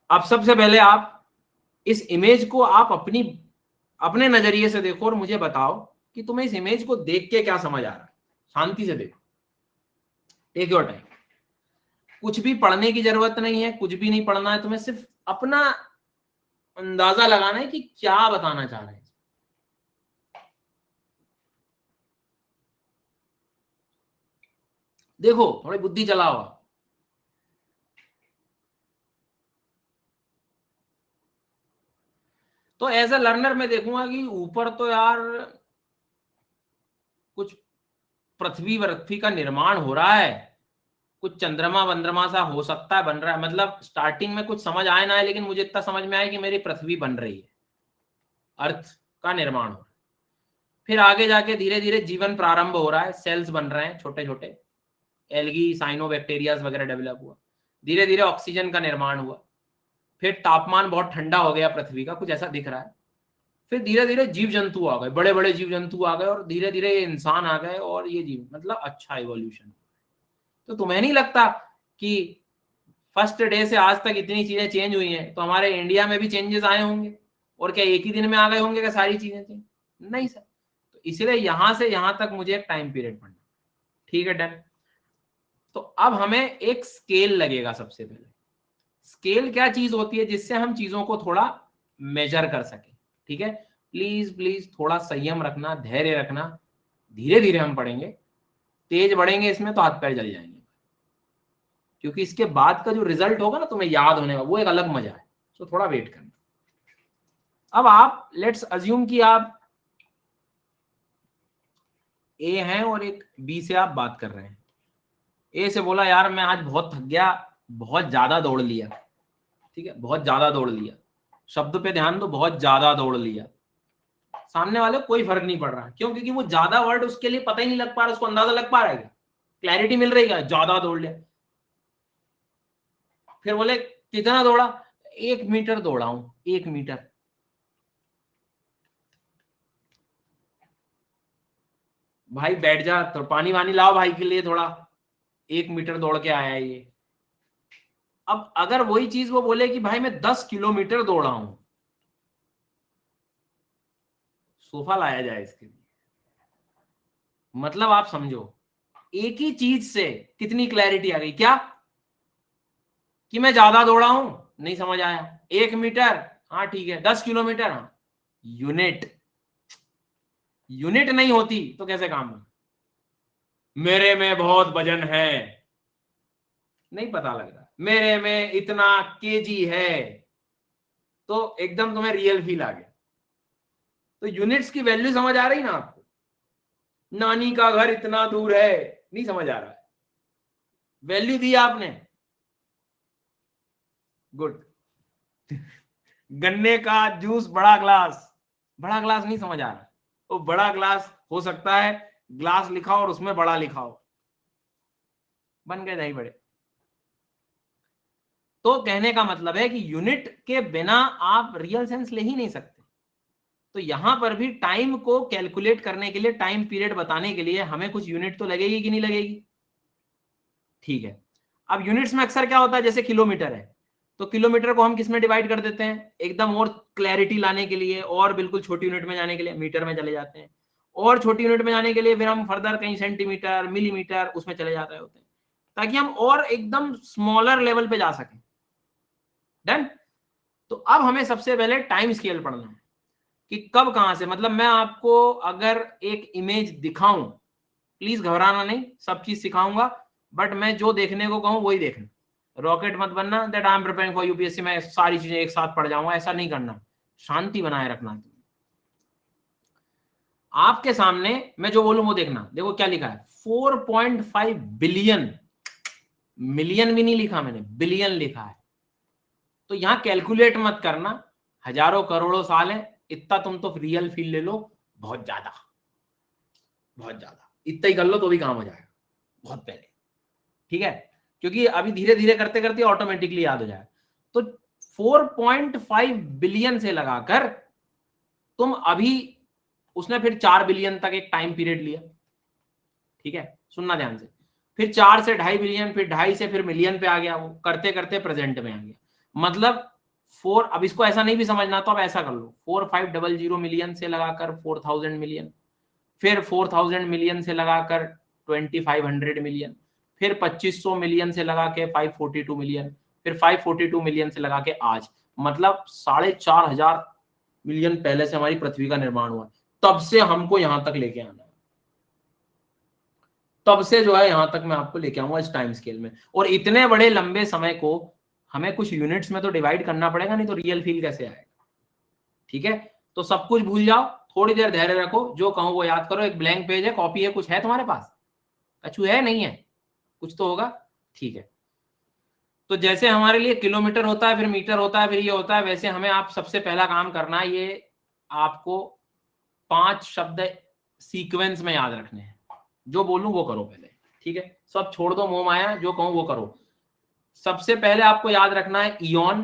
S2: अब सबसे पहले आप इस इमेज को आप अपने नजरिए से देखो और मुझे बताओ कि तुम्हें इस इमेज को देख के क्या समझ आ रहा है। शांति से देखो, टेक योर टाइम, कुछ भी पढ़ने की जरूरत नहीं है, कुछ भी नहीं पढ़ना है तुम्हें, सिर्फ अपना अंदाजा लगाना है कि क्या बताना चाह रहे हैं। देखो थोड़ी बुद्धि चलाओ। तो एज अ लर्नर मैं देखूंगा कि ऊपर तो यार कुछ पृथ्वी का निर्माण हो रहा है, कुछ चंद्रमा वंद्रमा सा हो सकता है बन रहा है, मतलब स्टार्टिंग में कुछ समझ आए ना आए, लेकिन मुझे इतना समझ में आया कि मेरी पृथ्वी बन रही है, अर्थ का निर्माण हो रहा है। फिर आगे जाके धीरे धीरे जीवन प्रारंभ हो रहा है, सेल्स बन रहे हैं छोटे छोटे, एल्गी साइनोबैक्टीरियाज वगैरह डेवलप हुआ, धीरे धीरे ऑक्सीजन का निर्माण हुआ, फिर तापमान बहुत ठंडा हो गया पृथ्वी का, कुछ ऐसा दिख रहा है। फिर धीरे धीरे जीव जंतु आ गए, बड़े बड़े जीव जंतु आ गए, और धीरे धीरे इंसान आ गए, और ये जीव मतलब अच्छा इवोल्यूशन। तो तुम्हें नहीं लगता कि फर्स्ट डे से आज तक इतनी चीजें चेंज हुई हैं, तो हमारे इंडिया में भी चेंजेस आए होंगे, और क्या एक ही दिन में आ गए होंगे क्या सारी चीजें चेंज? नहीं सर। तो इसलिए यहां से यहां तक मुझे एक टाइम पीरियड पढ़ना, ठीक है। डन। तो अब हमें एक स्केल लगेगा। सबसे पहले स्केल क्या चीज होती है जिससे हम चीजों को थोड़ा मेजर कर सके, ठीक है। प्लीज प्लीज थोड़ा संयम रखना, धैर्य रखना, धीरे धीरे हम पढ़ेंगे, तेज बढ़ेंगे इसमें तो हाथ पैर जल जाएंगे, क्योंकि इसके बाद का जो रिजल्ट होगा ना तुम्हें याद होने का, वो एक अलग मजा है। तो थोड़ा वेट करना। अब आप लेट्स अज्यूम कि आप ए हैं और एक बी से आप बात कर रहे हैं। ए से बोला यार मैं आज बहुत थक गया, बहुत ज्यादा दौड़ लिया, ठीक है, बहुत ज्यादा दौड़ लिया, शब्द पे ध्यान दो, बहुत ज्यादा दौड़ लिया। सामने वाले को कोई फर्क नहीं पड़ रहा, क्यों? क्योंकि वो ज्यादा वर्ड उसके लिए पता ही नहीं लग पा रहा, उसको अंदाजा लग पा रहा है क्या, क्लैरिटी मिल रही है, ज्यादा दौड़ लिया। फिर बोले कितना दौड़ा? 1 मीटर दौड़ा हूं, 1 मीटर। भाई बैठ जा, तो पानी वानी लाओ भाई के लिए थोड़ा, 1 मीटर दौड़ के आया ये। अब अगर वही चीज वो बोले कि भाई मैं 10 किलोमीटर दौड़ा हूं, सोफा लाया जाए इसके लिए। मतलब आप समझो, एक ही चीज से कितनी क्लैरिटी आ गई। क्या कि मैं ज्यादा दौड़ा हूं, नहीं समझ आया। 1 मीटर, हाँ ठीक है। 10 किलोमीटर, हाँ। यूनिट, यूनिट नहीं होती तो कैसे काम है। मेरे में बहुत वजन है, नहीं पता लग रहा। मेरे में इतना केजी है, तो एकदम तुम्हें रियल फील आ गया। तो यूनिट्स की वैल्यू समझ आ रही ना आपको। नानी का घर इतना दूर है, नहीं समझ आ रहा है, वैल्यू दी आपने, गुड। गन्ने का जूस बड़ा ग्लास, बड़ा ग्लास नहीं समझ आ रहा। वो बड़ा ग्लास हो सकता है ग्लास लिखा और उसमें बड़ा लिखा हो, बन गए दही बड़े। तो कहने का मतलब है कि यूनिट के बिना आप रियल सेंस ले ही नहीं सकते। तो यहां पर भी टाइम को कैलकुलेट करने के लिए, टाइम पीरियड बताने के लिए हमें कुछ यूनिट तो लगेगी कि नहीं लगेगी। ठीक है। अब यूनिट्स में अक्सर क्या होता है, जैसे किलोमीटर है, तो किलोमीटर को हम किस में डिवाइड कर देते हैं, एकदम और क्लैरिटी लाने के लिए और बिल्कुल छोटी यूनिट में जाने के लिए मीटर में चले जाते हैं, और छोटी यूनिट में जाने के लिए फिर हम फर्दर कहीं सेंटीमीटर, मिलीमीटर उसमें चले जाते होते हैं, ताकि हम और एकदम स्मॉलर लेवल पे जा सकें। डन। तो अब हमें सबसे पहले टाइम स्केल पढ़ना है कि कब कहां से, मतलब मैं आपको अगर एक इमेज दिखाऊं, प्लीज घबराना नहीं, सब चीज सिखाऊंगा, बट मैं जो देखने को कहूं वही देखना। रॉकेट मत बनना that I am preparing for UPSC, मैं सारी चीजें एक साथ पढ़ जाऊंगा, ऐसा नहीं करना। शांति बनाए रखना। आपके सामने मैं जो बोलूं वो देखना। देखो क्या लिखा है, 4.5 बिलियन, मिलियन भी नहीं लिखा मैंने, बिलियन लिखा है। तो यहां कैलकुलेट मत करना, हजारों करोड़ों साल है, इतना तुम तो रियल फील ले लो, बहुत ज्यादा, बहुत ज्यादा, इतना ही कर लो तो भी काम हो जाएगा बहुत पहले। ठीक है, क्योंकि अभी धीरे धीरे करते करते ऑटोमेटिकली याद हो जाए। तो 4.5 बिलियन से लगाकर तुम अभी, उसने फिर 4 बिलियन तक एक टाइम पीरियड लिया। ठीक है, सुनना ध्यान से। फिर 4 से 2.5 बिलियन, फिर 2.5 से फिर मिलियन पे आ गया, वो करते करते प्रेजेंट में आ गया। मतलब 4, अब इसको ऐसा नहीं भी समझना तो अब ऐसा कर लो, 4500 मिलियन से लगाकर 4000 मिलियन, फिर 4000 मिलियन से लगाकर 2500 मिलियन, फिर 2500 मिलियन से लगा के 542 मिलियन, फिर 542 मिलियन से लगा के आज, मतलब 4500 मिलियन पहले से हमारी पृथ्वी का निर्माण हुआ। तब से हमको यहां तक लेके आना है, तब से जो है यहां तक मैं आपको लेके आऊंगा इस टाइम स्केल में। और इतने बड़े लंबे समय को हमें कुछ यूनिट्स में तो डिवाइड करना पड़ेगा, नहीं तो रियल फील कैसे आएगा। ठीक है, तो सब कुछ भूल जाओ, थोड़ी देर धैर्य रखो, जो कहूं वो याद करो। एक ब्लैंक पेज है, कॉपी है, कुछ है तुम्हारे पास, कछु है नहीं है, कुछ तो होगा। ठीक है, तो जैसे हमारे लिए किलोमीटर होता है, फिर मीटर होता है, फिर ये होता है, वैसे हमें आप सबसे पहला काम करना है, ये आपको 5 शब्द सीक्वेंस में याद रखने हैं। जो बोलूं वो करो पहले। ठीक है, सब छोड़ दो मोह माया, जो कहूं वो करो। सबसे पहले आपको याद रखना है इयॉन,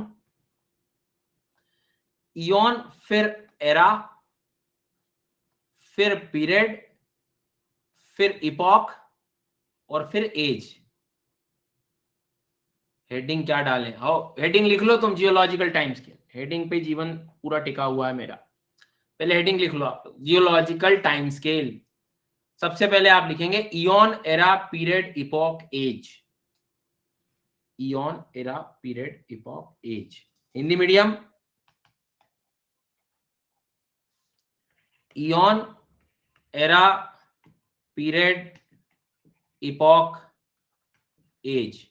S2: इयॉन, फिर एरा, फिर पीरियड, फिर इपॉक, और फिर एज। हेडिंग क्या डालें, आओ हेडिंग लिख लो तुम, जियोलॉजिकल टाइम स्केल, हेडिंग पे जीवन पूरा टिका हुआ है मेरा। पहले हेडिंग लिख लो आप, जियोलॉजिकल टाइम स्केल। सबसे पहले आप लिखेंगे aeon, era, period, epoch, age. Aeon, era, period, epoch, age. Hindi medium, aeon, era, period, epoch, age.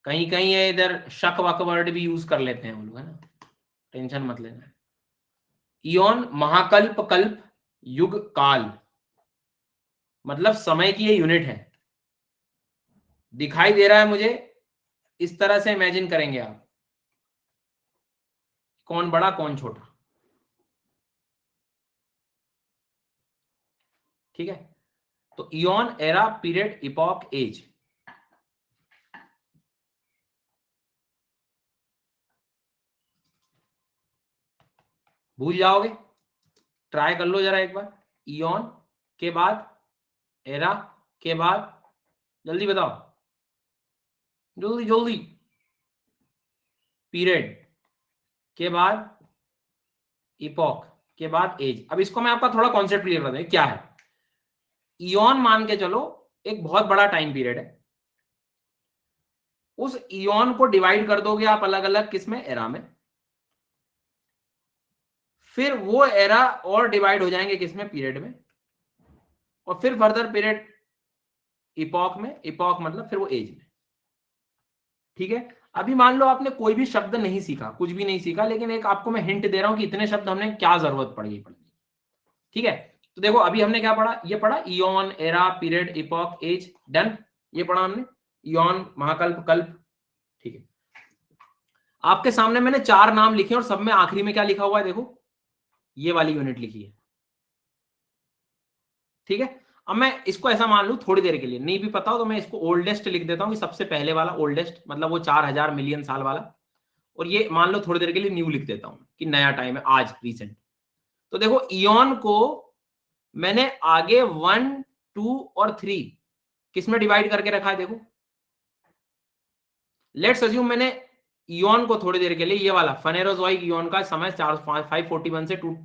S2: कहीं कहीं है इधर शक वक वर्ड भी यूज कर लेते हैं वो लोग, है ना, टेंशन मत लेना। इयॉन महाकल्प, कल्प, युग, काल, मतलब समय की ये यूनिट है। दिखाई दे रहा है मुझे, इस तरह से इमेजिन करेंगे आप, कौन बड़ा कौन छोटा। ठीक है, तो aeon, era, period, epoch, age. भूल जाओगे, ट्राई कर लो जरा एक बार। इयॉन के बाद एरा के बाद जल्दी बताओ, जल्दी जल्दी। पीरियड के बाद इपॉक के बाद एज। अब इसको मैं आपका थोड़ा कॉन्सेप्ट क्लियर कर दूं क्या है। इयॉन मान के चलो एक बहुत बड़ा टाइम पीरियड है, उस इयॉन को डिवाइड कर दोगे आप अलग अलग किसमें, एरा में, फिर वो एरा और डिवाइड हो जाएंगे किसमें, पीरियड में, और फिर फर्दर पीरियड इपॉक में, इपॉक मतलब फिर वो एज में। ठीक है, अभी मान लो आपने कोई भी शब्द नहीं सीखा, कुछ भी नहीं सीखा, लेकिन एक आपको मैं हिंट दे रहा हूं कि इतने शब्द हमने क्या जरूरत पड़ेगी पढ़ने की। ठीक है, तो देखो अभी हमने क्या पढ़ा, ये पढ़ा aeon, era, period, epoch, age, done, ये पढ़ा हमने, इयॉन, महाकल्प, कल्प। ठीक है, आपके सामने मैंने 4 नाम लिखे और सब में आखिरी में क्या लिखा हुआ है, देखो ये वाली यूनिट लिखी है। ठीक है, अब मैं इसको ऐसा मान लू थोड़ी देर के लिए, नहीं भी पता हो तो मैं इसको ओल्डेस्ट लिख देता हूं कि सबसे पहले वाला ओल्डेस्ट, मतलब वो 4000 मिलियन साल वाला, और ये मान लो थोड़ी देर के लिए न्यू लिख देता हूं कि नया टाइम है, आज रिसेंट। तो देखो इयॉन को मैंने आगे 1, 2 और 3 किसमें डिवाइड करके रखा है, देखो लेट्स अज्यूम मैंने इयॉन को थोड़ी देर के लिए ये वाला फेनेरोजोइक इयॉन का समय 541 से 2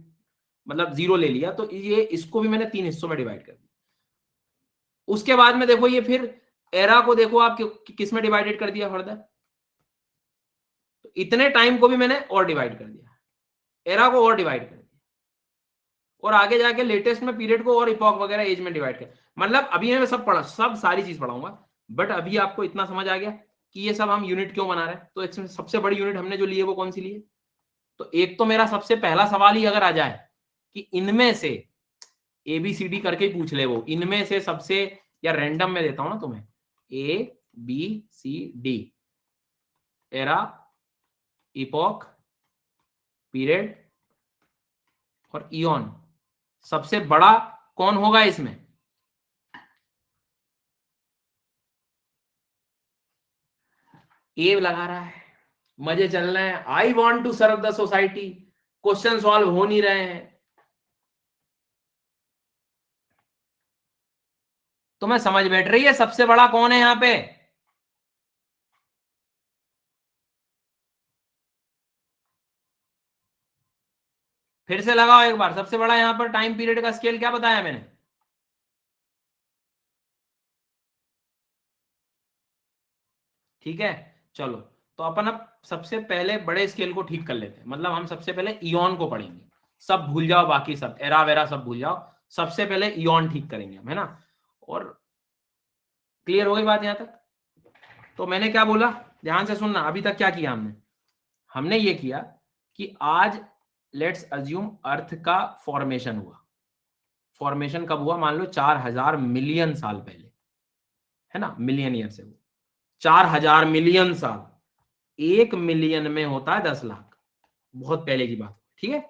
S2: मतलब 0 ले लिया, तो ये इसको भी मैंने 3 हिस्सों में डिवाइड कर दिया। उसके बाद में देखो ये फिर एरा को देखो आप किस में डिवाइडेड कर दिया फर्दर, तो इतने टाइम को भी मैंने और डिवाइड कर दिया, एरा को और डिवाइड कर दिया, और आगे जाके लेटेस्ट में पीरियड को और इपॉक वगैरह एज में डिवाइड कर, मतलब अभी मैं सब पढ़ा, सब सारी चीज पढ़ाऊंगा, बट अभी आपको इतना समझ आ गया कि ये सब हम यूनिट क्यों बना रहे हैं। तो इसमें सबसे बड़ी यूनिट हमने जो ली है वो कौन सी ली है, तो एक तो मेरा सबसे पहला सवाल ही अगर आ जाए कि इनमें से ABCD करके ही पूछ ले वो, इनमें से सबसे, या रैंडम में देता हूं ना तुम्हें, ABCD, एरा, इपॉक, पीरियड और इयॉन, सबसे बड़ा कौन होगा इसमें, ए लगा रहा है, मजे चल रहे हैं, I want to serve the society, question solve हो नहीं रहे हैं, तो मैं समझ बैठ रही है सबसे बड़ा कौन है यहां पे, फिर से लगाओ एक बार, सबसे बड़ा यहां पर टाइम पीरियड का स्केल क्या बताया मैंने, ठीक है। चलो, तो अपन अब सबसे पहले बड़े स्केल को ठीक कर लेते हैं, मतलब हम सबसे पहले इयॉन को पढ़ेंगे, सब भूल जाओ, बाकी सब एरा वेरा सब भूल जाओ, सबसे पहले इयॉन ठीक करेंगे हम, है ना। और क्लियर हो गई बात यहां तक। तो मैंने क्या बोला, ध्यान से सुनना, अभी तक क्या किया हमने, हमने ये किया कि आज लेट्स अज्यूम अर्थ का फॉर्मेशन हुआ, फॉर्मेशन कब हुआ, मान लो 4000 मिलियन साल पहले, है ना, मिलियन ईयर से, वो 4000 मिलियन साल, 1 मिलियन में होता है 10 लाख, बहुत पहले की बात, ठीक है।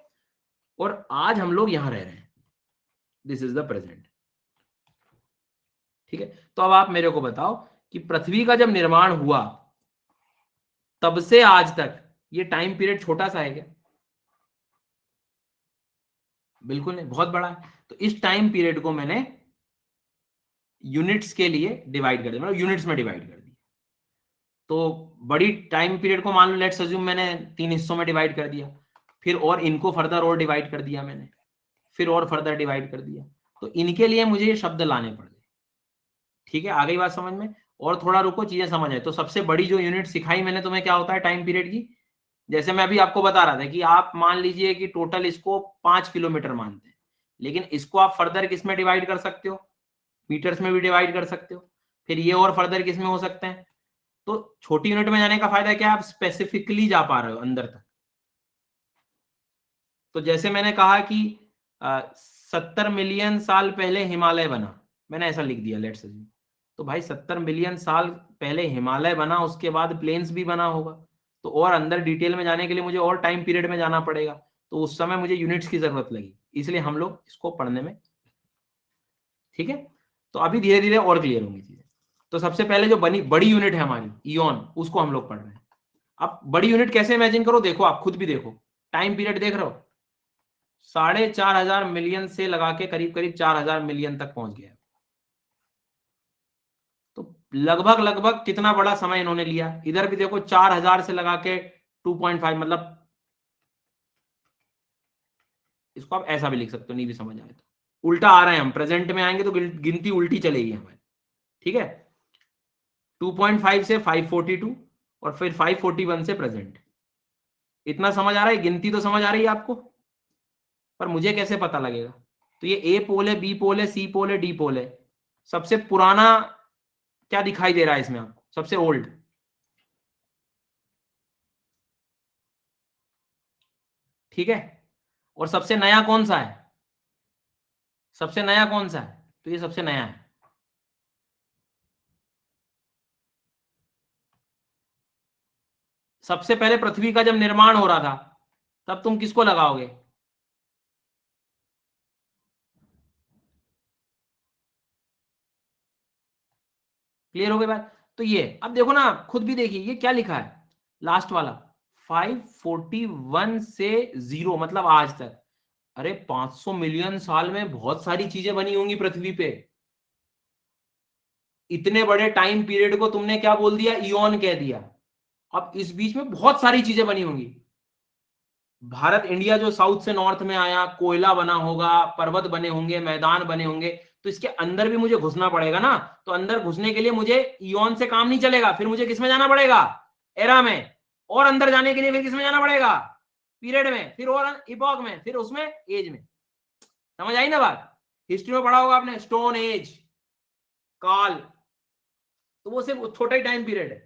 S2: और आज हम लोग यहां रह रहे हैं, दिस इज द प्रेजेंट, ठीक है। तो अब आप मेरे को बताओ कि पृथ्वी का जब निर्माण हुआ तब से आज तक ये टाइम पीरियड छोटा सा है क्या, बिल्कुल नहीं, बहुत बड़ा है। तो इस टाइम पीरियड को मैंने यूनिट्स के लिए डिवाइड कर दिया, मतलब यूनिट्स में डिवाइड कर दिया। तो बड़ी टाइम पीरियड को मान लो लेट्स अज्यूम मैंने 3 हिस्सों में डिवाइड कर दिया, फिर और इनको फर्दर और डिवाइड कर दिया मैंने, फिर और फर्दर डिवाइड कर दिया, तो इनके लिए मुझे ये शब्द लाने पड़ गए, ठीक है। आ गई बात समझ में, और थोड़ा रुको चीजें समझ आए। तो सबसे बड़ी जो यूनिट सिखाई मैंने तुम्हें क्या होता है टाइम पीरियड की, जैसे मैं अभी आपको बता रहा था कि आप मान लीजिए कि टोटल इसको 5 किलोमीटर मानते हैं, लेकिन इसको आप फर्दर किस में डिवाइड कर सकते हो, मीटर्स में भी डिवाइड कर सकते हो, फिर ये और फर्दर किस में हो सकते हैं। तो छोटी यूनिट में जाने का फायदा क्या है, आप स्पेसिफिकली जा पा रहे हो अंदर तक। तो जैसे मैंने कहा कि 70 मिलियन साल पहले हिमालय बना, मैंने ऐसा लिख दिया लेट्स अज्यूम, तो भाई 70 मिलियन साल पहले हिमालय बना, उसके बाद प्लेन्स भी बना होगा, तो और अंदर डिटेल में जाने के लिए मुझे और टाइम पीरियड में जाना पड़ेगा, तो उस समय मुझे यूनिट्स की जरूरत लगी, इसलिए हम लोग इसको पढ़ने में, ठीक है। तो अभी धीरे धीरे और क्लियर होंगी चीजें। तो सबसे पहले जो बनी बड़ी यूनिट है हमारी इयॉन, उसको हम लोग पढ़ रहे हैं। अब बड़ी यूनिट कैसे इमेजिन करो, देखो आप खुद भी देखो, टाइम पीरियड देख रहे हो, 4500 मिलियन से लगा के करीब करीब 4000 मिलियन तक पहुंच गया। तो लगभग लगभग कितना बड़ा समय इन्होंने लिया, इधर भी देखो 4000 से लगा के 2.5, मतलब इसको आप ऐसा भी लिख सकते हो, नहीं भी समझ आए तो उल्टा आ रहे हैं हम, प्रेजेंट में आएंगे तो गिनती उल्टी चलेगी हमारी, ठीक है। 2.5 से 542 और फिर 541 से प्रेजेंट। इतना समझ आ रहा है, गिनती तो समझ आ रही है आपको, पर मुझे कैसे पता लगेगा? तो ये ए पोल है, बी पोल है, सी पोल है, डी पोल है। सबसे पुराना क्या दिखाई दे रहा है इसमें आपको? सबसे ओल्ड, ठीक है। और सबसे नया कौन सा है? सबसे नया कौन सा है? तो ये सबसे नया है। सबसे पहले पृथ्वी का जब निर्माण हो रहा था तब तुम किसको लगाओगे? क्लियर हो गई बात? तो ये अब देखो ना, खुद भी देखिए ये क्या लिखा है लास्ट वाला, 541 से 0, मतलब आज तक। अरे 500 मिलियन साल में बहुत सारी चीजें बनी होंगी पृथ्वी पे। इतने बड़े टाइम पीरियड को तुमने क्या बोल दिया? इयॉन कह दिया। अब इस बीच में बहुत सारी चीजें बनी होंगी। भारत, इंडिया जो साउथ से नॉर्थ में आया, कोयला बना होगा, पर्वत बने होंगे, मैदान बने होंगे, तो इसके अंदर भी मुझे घुसना पड़ेगा ना। तो अंदर घुसने के लिए मुझे इयॉन से काम नहीं चलेगा, फिर मुझे किसमें जाना पड़ेगा? एरा में। और अंदर जाने के लिए फिर किसमें जाना पड़ेगा? पीरियड में, फिर और इपॉक में, फिर उसमें एज में। समझ आई ना बात? हिस्ट्री में पढ़ा होगा आपने, स्टोन एज, काल, तो वो सिर्फ छोटा ही टाइम पीरियड है।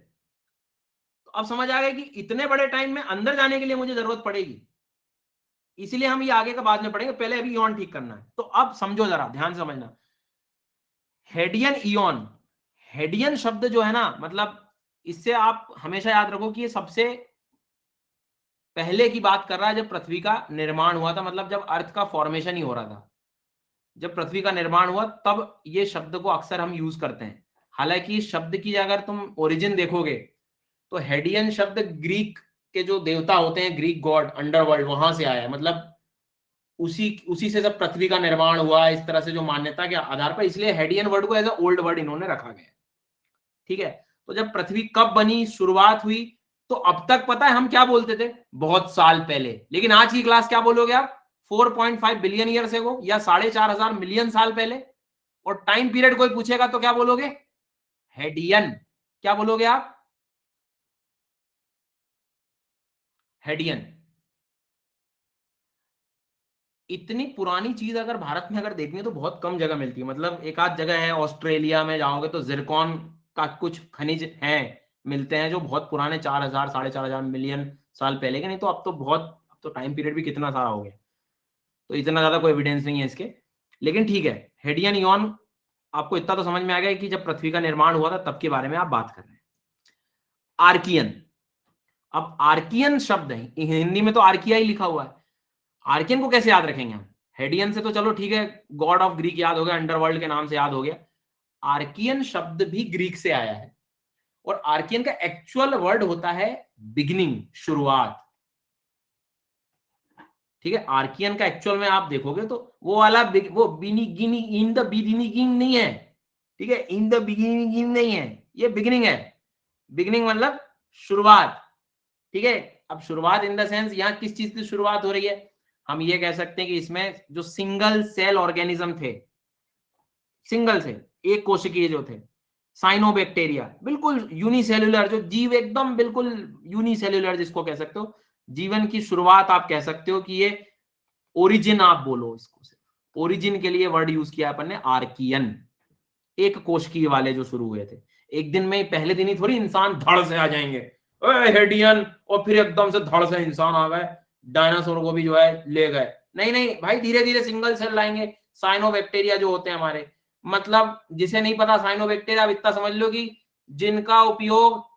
S2: तो अब समझ आ गया कि इतने बड़े टाइम में अंदर जाने के लिए मुझे जरूरत पड़ेगी, इसीलिए हम ये आगे का बाद में पढ़ेंगे, पहले अभी इयॉन ठीक करना है। तो अब समझो, जरा ध्यान से समझना, हेडियन इयॉन। हेडियन शब्द जो है ना, मतलब इससे आप हमेशा याद रखो कि ये सबसे पहले की बात कर रहा है, जब पृथ्वी का निर्माण हुआ था, मतलब जब अर्थ का फॉर्मेशन ही हो रहा था, जब पृथ्वी का निर्माण हुआ तब ये शब्द को अक्सर हम यूज करते हैं। हालांकि इस शब्द की अगर तुम ओरिजिन देखोगे तो हेडियन शब्द ग्रीक के जो देवता होते हैं, ग्रीक गॉड, अंडरवर्ल्ड, वहां से आया है। मतलब उसी उसी से जब पृथ्वी का निर्माण हुआ, इस तरह से जो मान्यता के आधार पर, इसलिए हेडियन वर्ड को एज अ ओल्ड वर्ड इन्होंने रखा गया, ठीक है। तो जब पृथ्वी कब बनी, शुरुआत हुई, तो अब तक पता है हम क्या बोलते थे? बहुत साल पहले। लेकिन आज की क्लास क्या बोलोगे आप? 4.5 बिलियन ईयर से को, या 4,500 मिलियन साल पहले। और टाइम पीरियड कोई पूछेगा तो क्या बोलोगे? हेडियन। क्या बोलोगे आप? हेडियन। इतनी पुरानी चीज अगर भारत में अगर देखनी है तो बहुत कम जगह मिलती है। मतलब एक आध जगह है, ऑस्ट्रेलिया में जाओगे तो जिरकॉन का कुछ खनिज हैं, मिलते हैं, जो बहुत पुराने 4,000 4,500 मिलियन साल पहले के। नहीं तो अब तो बहुत, अब तो टाइम पीरियड भी कितना सारा हो गया, तो इतना ज्यादा कोई एविडेंस नहीं है इसके। लेकिन ठीक है, हेडियन इयॉन, आपको इतना तो समझ में आ गया कि जब पृथ्वी का निर्माण हुआ था तब के बारे में आप बात कर रहे हैं। आर्कियन। अब आर्कियन शब्द है, हिंदी में तो आर्किया ही लिखा हुआ है। आर्कियन को कैसे याद रखेंगे हम? हेडियन से तो चलो ठीक है, गॉड ऑफ ग्रीक याद हो गया, अंडरवर्ल्ड के नाम से याद हो गया। आर्कियन शब्द भी ग्रीक से आया है, और आर्कियन का एक्चुअल वर्ड होता है बिगिनिंग, शुरुआत, ठीक है। आर्कियन का एक्चुअल में आप देखोगे तो वो वाला वो बिगिनिंग, इन द बिगिनिंग नहीं है, ठीक है, इन द बिगिनिंग नहीं है, ये बिगिनिंग है। बिगिनिंग मतलब शुरुआत, ठीक है। अब शुरुआत इन द सेंस, यहां किस चीज की शुरुआत हो रही है? हम ये कह सकते हैं कि इसमें जो सिंगल सेल ऑर्गेनिज्म थे, सिंगल सेल, एक कोशिकीय जो थे, साइनोबैक्टीरिया, बिल्कुल यूनिसेल्युलर, जो जीव एकदम बिल्कुल यूनिसेल्युलर जिसको कह सकते हो, जीवन की शुरुआत आप कह सकते हो कि ये ओरिजिन आप बोलो इसको, ओरिजिन के लिए वर्ड यूज किया अपन ने, आर्कियन। एक कोशिकीय वाले जो शुरू हुए थे, एक दिन में, पहले दिन ही थोड़ी इंसान धड़ से आ जाएंगे, हेडियन, और फिर एकदम से धड़ से इंसान आ गए, डायनासोर को भी जो है ले गए। नहीं नहीं भाई, धीरे धीरे सिंगल सेल लाएंगे। साइनोबैक्टीरिया जो होते हैं हमारे, मतलब जिसे नहीं पता साइनोबैक्टीरिया, आप इतना समझ लो कि जिनका उपयोग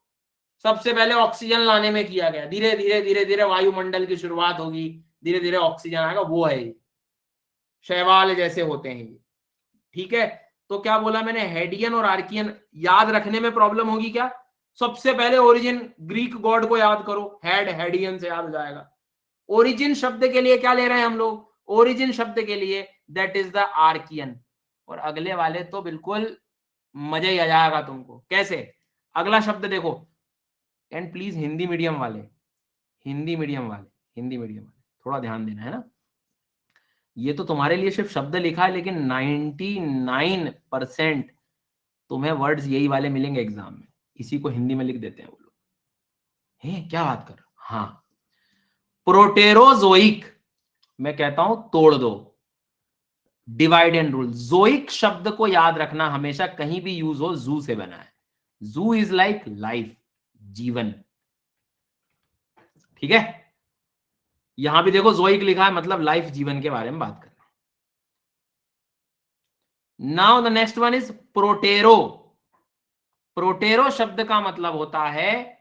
S2: सबसे पहले ऑक्सीजन लाने में किया गया, धीरे धीरे धीरे धीरे वायुमंडल की शुरुआत होगी, धीरे धीरे ऑक्सीजन आएगा, वो है शैवाल जैसे होते हैं ये, ठीक है। तो क्या बोला मैंने? हेडियन और आर्कियन याद रखने में प्रॉब्लम होगी क्या? सबसे पहले ओरिजिन ग्रीक गॉड को याद करो, हेडियन से याद हो जाएगा। ओरिजिन शब्द के लिए क्या ले रहे हैं हम लोग? ओरिजिन शब्द के लिए दैट इज द आर्कियन। और अगले वाले तो बिल्कुल मजा ही आ जाएगा तुमको। कैसे? अगला शब्द देखो, एंड प्लीज हिंदी मीडियम वाले, हिंदी मीडियम वाले, हिंदी मीडियम वाले थोड़ा ध्यान देना है ना। ये तो तुम्हारे लिए सिर्फ शब्द लिखा है, लेकिन 99% तुम्हें वर्ड्स यही वाले मिलेंगे एग्जाम में। इसी को हिंदी में लिख देते हैं वो लोग। है क्या बात कर? हाँ, प्रोटेरोजोइक, मैं कहता हूं तोड़ दो, डिवाइड एंड रूल। जोइक शब्द को याद रखना, हमेशा कहीं भी यूज हो, जू से बना है। जू इज लाइक लाइफ, जीवन, ठीक है। यहां भी देखो जोइक लिखा है, मतलब लाइफ, जीवन के बारे में बात कर रहे हैं। Now the next one is protero. Protero शब्द का मतलब होता है,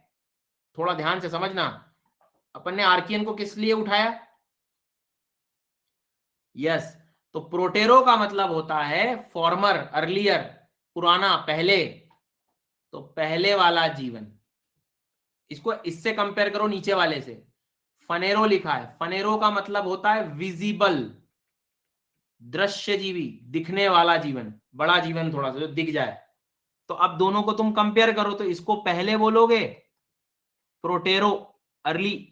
S2: थोड़ा ध्यान से समझना, अपन ने आर्कियन को किस लिए उठाया? यस, तो प्रोटेरो का मतलब होता है फॉर्मर, अर्लियर, पुराना, पहले। तो पहले वाला जीवन, इसको इससे कंपेयर करो नीचे वाले से। फनेरो लिखा है, फनेरो का मतलब होता है विजिबल, दृश्य जीवी, दिखने वाला जीवन, बड़ा जीवन थोड़ा सा जो दिख जाए। तो अब दोनों को तुम कंपेयर करो, तो इसको पहले बोलोगे प्रोटेरो, अर्ली,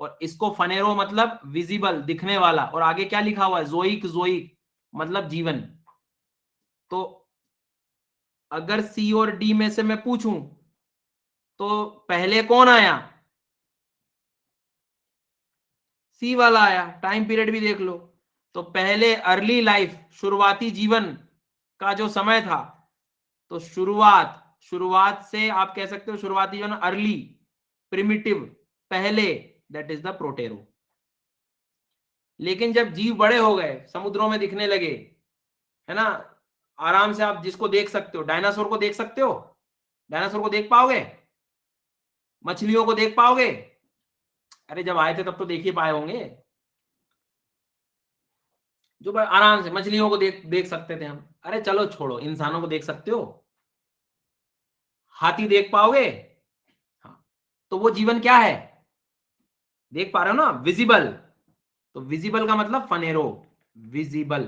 S2: और इसको फनेरो मतलब विजिबल, दिखने वाला। और आगे क्या लिखा हुआ है? जोइक, जोइक मतलब जीवन। तो अगर सी और डी में से मैं पूछूं तो पहले कौन आया? सी वाला आया। टाइम पीरियड भी देख लो, तो पहले अर्ली लाइफ, शुरुआती जीवन का जो समय था, तो शुरुआत, शुरुआत से आप कह सकते हो शुरुआती जीवन, अर्ली, प्रिमिटिव, पहले, दैट इज द प्रोटेरो। लेकिन जब जीव बड़े हो गए, समुद्रों में दिखने लगे, है ना, आराम से आप जिसको देख सकते हो, डायनासोर को देख सकते हो, डायनासोर को देख पाओगे, मछलियों को देख पाओगे? अरे जब आए थे तब तो देख ही पाए होंगे। जो आराम से मछलियों को देख देख सकते थे हम। अरे चलो छोड़ो, इंसानों को देख सकते हो, हाथी देख पाओगे? हाँ, तो वो जीवन क्या है? देख पा रहे हो ना, विजिबल। तो विजिबल का मतलब फनेरो, विजिबल।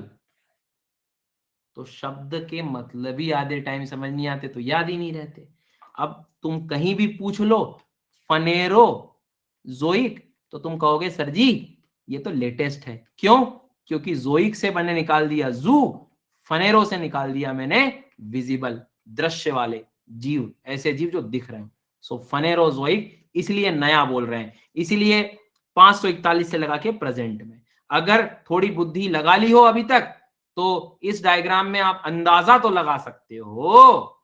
S2: तो शब्द के मतलब ही आधे टाइम समझ नहीं आते तो याद ही नहीं रहते। अब तुम कहीं भी पूछ लो फनेरो जोइक, तो तुम कहोगे सर जी ये तो लेटेस्ट है। क्यों? क्योंकि जोइक से मैंने निकाल दिया जू, फनेरो से निकाल दिया मैंने विजिबल, दृश्य वाले जीव, ऐसे जीव जो दिख रहे हैं। सो फनेरो जोइक इसलिए नया बोल रहे हैं, इसीलिए 541 से लगा के प्रेजेंट में। अगर थोड़ी बुद्धि लगा ली हो अभी तक, तो इस डायग्राम में आप अंदाजा तो लगा सकते हो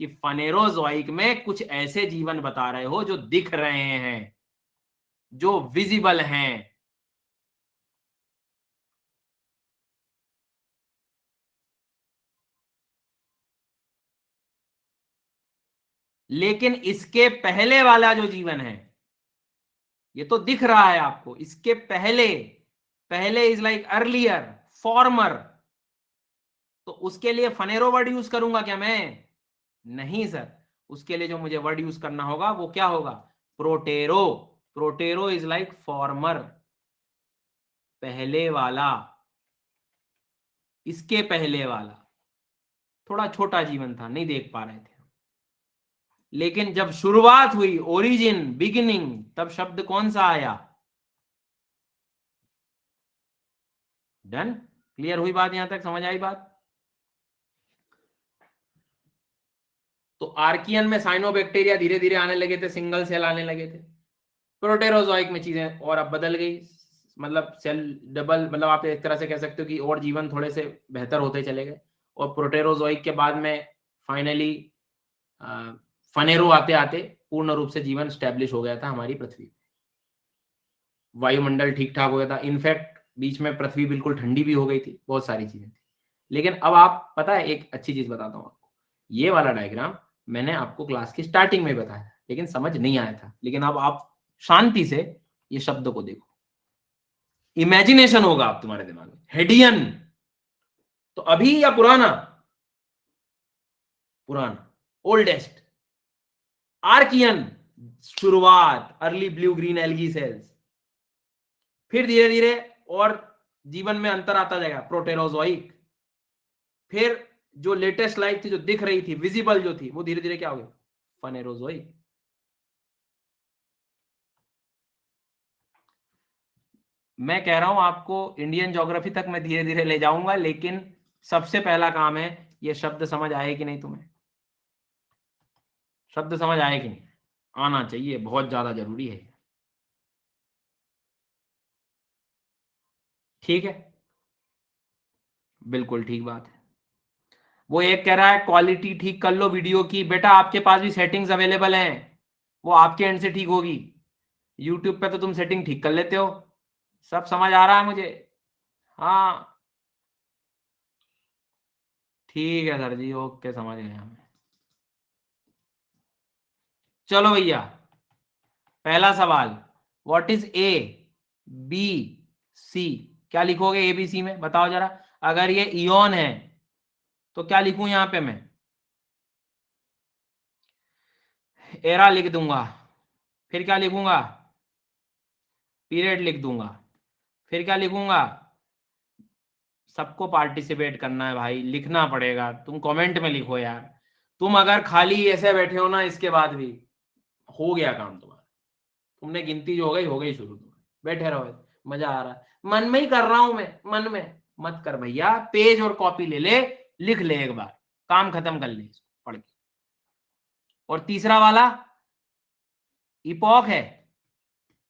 S2: कि फनेरोजोइक में कुछ ऐसे जीवन बता रहे हो जो दिख रहे हैं, जो विजिबल हैं। लेकिन इसके पहले वाला जो जीवन है, ये तो दिख रहा है आपको, इसके पहले, पहले इज लाइक अर्लियर, फॉर्मर। तो उसके लिए फनेरो वर्ड यूज करूंगा क्या मैं? नहीं सर, उसके लिए जो मुझे वर्ड यूज करना होगा वो क्या होगा? प्रोटेरो। प्रोटेरो इज लाइक फॉर्मर, पहले वाला, इसके पहले वाला। थोड़ा छोटा जीवन था, नहीं देख पा रहे थे। लेकिन जब शुरुआत हुई, ओरिजिन, बिगिनिंग, तब शब्द कौन सा आया? डन? क्लियर हुई बात? यहां तक समझ आई बात? तो आर्कियन में साइनोबैक्टीरिया धीरे धीरे आने लगे थे, सिंगल सेल आने लगे थे। प्रोटेरोजोइक में चीजें और अब बदल गई, मतलब सेल डबल, मतलब आप एक तरह से कह सकते हो कि और जीवन थोड़े से बेहतर होते चले गए। और प्रोटेरोजोइक के बाद में फाइनली फनेरो आते आते पूर्ण रूप से जीवन स्टैब्लिश हो गया था हमारी पृथ्वी। वायुमंडल ठीक ठाक हो गया था, इनफैक्ट बीच में पृथ्वी बिल्कुल ठंडी भी हो गई थी, बहुत सारी चीजें थी। लेकिन अब आप, पता है एक अच्छी चीज बताता हूँ आपको, ये वाला डायग्राम मैंने आपको क्लास की स्टार्टिंग में बताया, लेकिन समझ नहीं आया था। लेकिन अब आप शांति से ये शब्द को देखो, इमेजिनेशन होगा आप तुम्हारे दिमाग में। हेडियन, तो अभी या पुराना? पुराना, ओल्डेस्ट। आर्कियन, शुरुआत, early blue green algae cells. फिर धीरे धीरे और जीवन में अंतर आता जाएगा, प्रोटेरोजोइक। फिर जो लेटेस्ट लाइट थी, जो दिख रही थी, विजिबल जो थी, वो धीरे धीरे क्या हो गई, फनेरोजोइक। मैं कह रहा हूं आपको इंडियन ज्योग्राफी तक मैं धीरे धीरे ले जाऊंगा, लेकिन सबसे पहला काम है ये शब्द समझ आए कि नहीं तुम्हें, शब्द समझ आए कि नहीं, आना चाहिए, बहुत ज्यादा जरूरी है। ठीक है, बिल्कुल ठीक बात है। वो एक कह रहा है क्वालिटी ठीक कर लो वीडियो की, बेटा आपके पास भी सेटिंग्स अवेलेबल हैं, वो आपके एंड से ठीक होगी। यूट्यूब पे तो तुम सेटिंग ठीक कर लेते हो। सब समझ आ रहा है मुझे? हाँ ठीक है सर जी, ओके, समझ गए हमें। चलो भैया, पहला सवाल, what is A B C? क्या लिखोगे ए बी सी में, बताओ जरा। अगर ये इयन है तो क्या लिखूं यहां पे मैं? एरा लिख दूंगा, फिर क्या लिखूंगा? पीरियड लिख दूंगा, फिर क्या लिखूंगा? सबको पार्टिसिपेट करना है भाई, लिखना पड़ेगा, तुम कमेंट में लिखो यार। तुम अगर खाली ऐसे बैठे हो ना, इसके बाद भी हो गया काम तुम्हारा, तुमने गिनती जो हो गई शुरू, तुम बैठे रहो, मजा आ रहा है, मन में ही कर रहा हूं मैं, मन में मत कर भैया, पेज और कॉपी ले ले, लिख ले एक बार, काम खत्म कर ले इसको पढ़ के। और तीसरा वाला इपॉक है,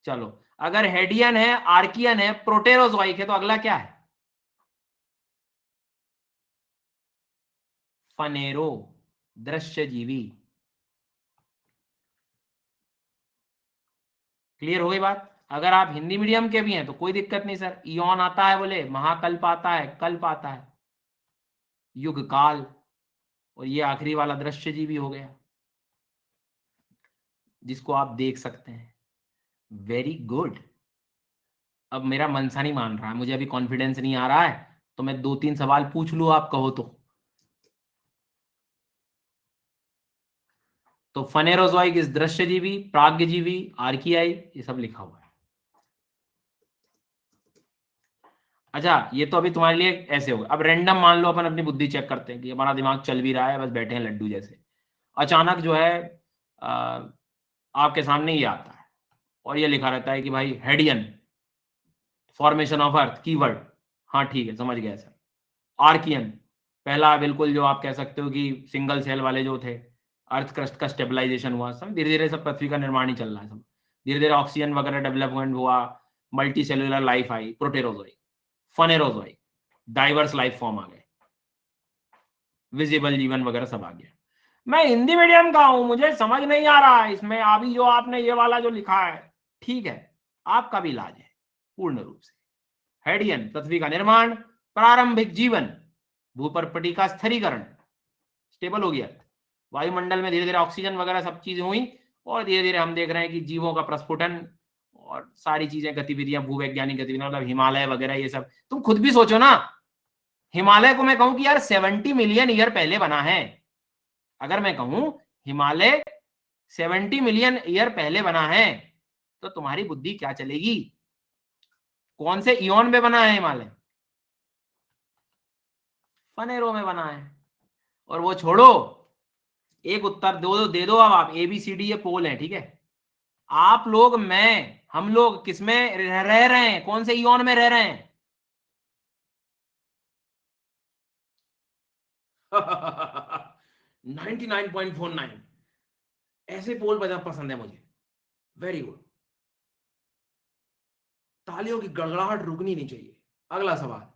S2: चलो, अगर हेडियन है, आर्कियन है, प्रोटेरोजोइक है, तो अगला क्या है? फनेरो, दृश्य जीवी। क्लियर हो गई बात? अगर आप हिंदी मीडियम के भी हैं तो कोई दिक्कत नहीं सर, इयन आता है बोले, महाकल्प आता है, कल्प आता है, युग काल, और ये आखिरी वाला दृश्य जीवी हो गया, जिसको आप देख सकते हैं। Very good. अब मेरा मन सा नहीं मान रहा है, मुझे अभी कॉन्फिडेंस नहीं आ रहा है, तो मैं 2-3 सवाल पूछ लूं, आप कहो तो फनेरोजोइक इस दृश्यजीवी, प्राग्ञजीवी, आर्कियाई, ये सब लिखा हुआ है। अच्छा, ये तो अभी तुम्हारे लिए ऐसे होगा। अब रैंडम मान लो, अपन अपनी बुद्धि चेक करते हैं कि हमारा दिमाग चल भी रहा है, बस बैठे हैं लड्डू जैसे, अचानक जो है आ, आपके सामने ये आता है और ये लिखा रहता है कि भाई Hadean, formation of earth, keyword, हाँ ठीक है समझ गया सर। आर्कियन, पहला बिल्कुल जो आप कह सकते हो कि सिंगल सेल वाले जो थे, अर्थ क्रस्ट का स्टेबलाइजेशन हुआ, सब धीरे धीरे सब पृथ्वी का निर्माण ही चल रहा है, सब धीरे धीरे ऑक्सीजन वगैरह डेवलपमेंट हुआ, मल्टी सेलुलर लाइफ आई, Proterozoic, Phanerozoic, diverse life form आ गए, विजिबल जीवन वगैरह सब आ गया। मैं हिंदी मीडियम का हूं, मुझे समझ नहीं आ रहा है इसमें अभी जो आपने ये वाला जो लिखा है, ठीक है, आपका भी इलाज है पूर्ण रूप से। हेडियन, पृथ्वी का निर्माण, प्रारंभिक जीवन, भूपर्पटी का स्थिरीकरण, स्टेबल हो गया, वायुमंडल में धीरे धीरे ऑक्सीजन वगैरह सब चीजें हुई, और धीरे धीरे हम देख रहे हैं कि जीवों का प्रस्फुटन और सारी चीजें, गतिविधियां, भूवैज्ञानिक गतिविधियां, मतलब हिमालय वगैरह ये सब। तुम खुद भी सोचो ना, हिमालय को मैं कहूं कि यार 70 मिलियन ईयर पहले बना है, अगर मैं कहूं हिमालय 70 मिलियन ईयर पहले बना है, तो तुम्हारी बुद्धि क्या चलेगी? कौन से इयन में बना है हिमालय? फनेरो में बना है। और वो छोड़ो, एक उत्तर दे दो अब आप, ए बी सी डी ये पोल है, ठीक है, आप लोग, मैं, हम लोग किस में रह रहे हैं, कौन से इयन में रह रहे हैं? 99.49, ऐसे पोल बजा पसंद है मुझे, वेरी गुड, तालियों की गड़गड़ाहट रुकनी नहीं चाहिए। अगला सवाल,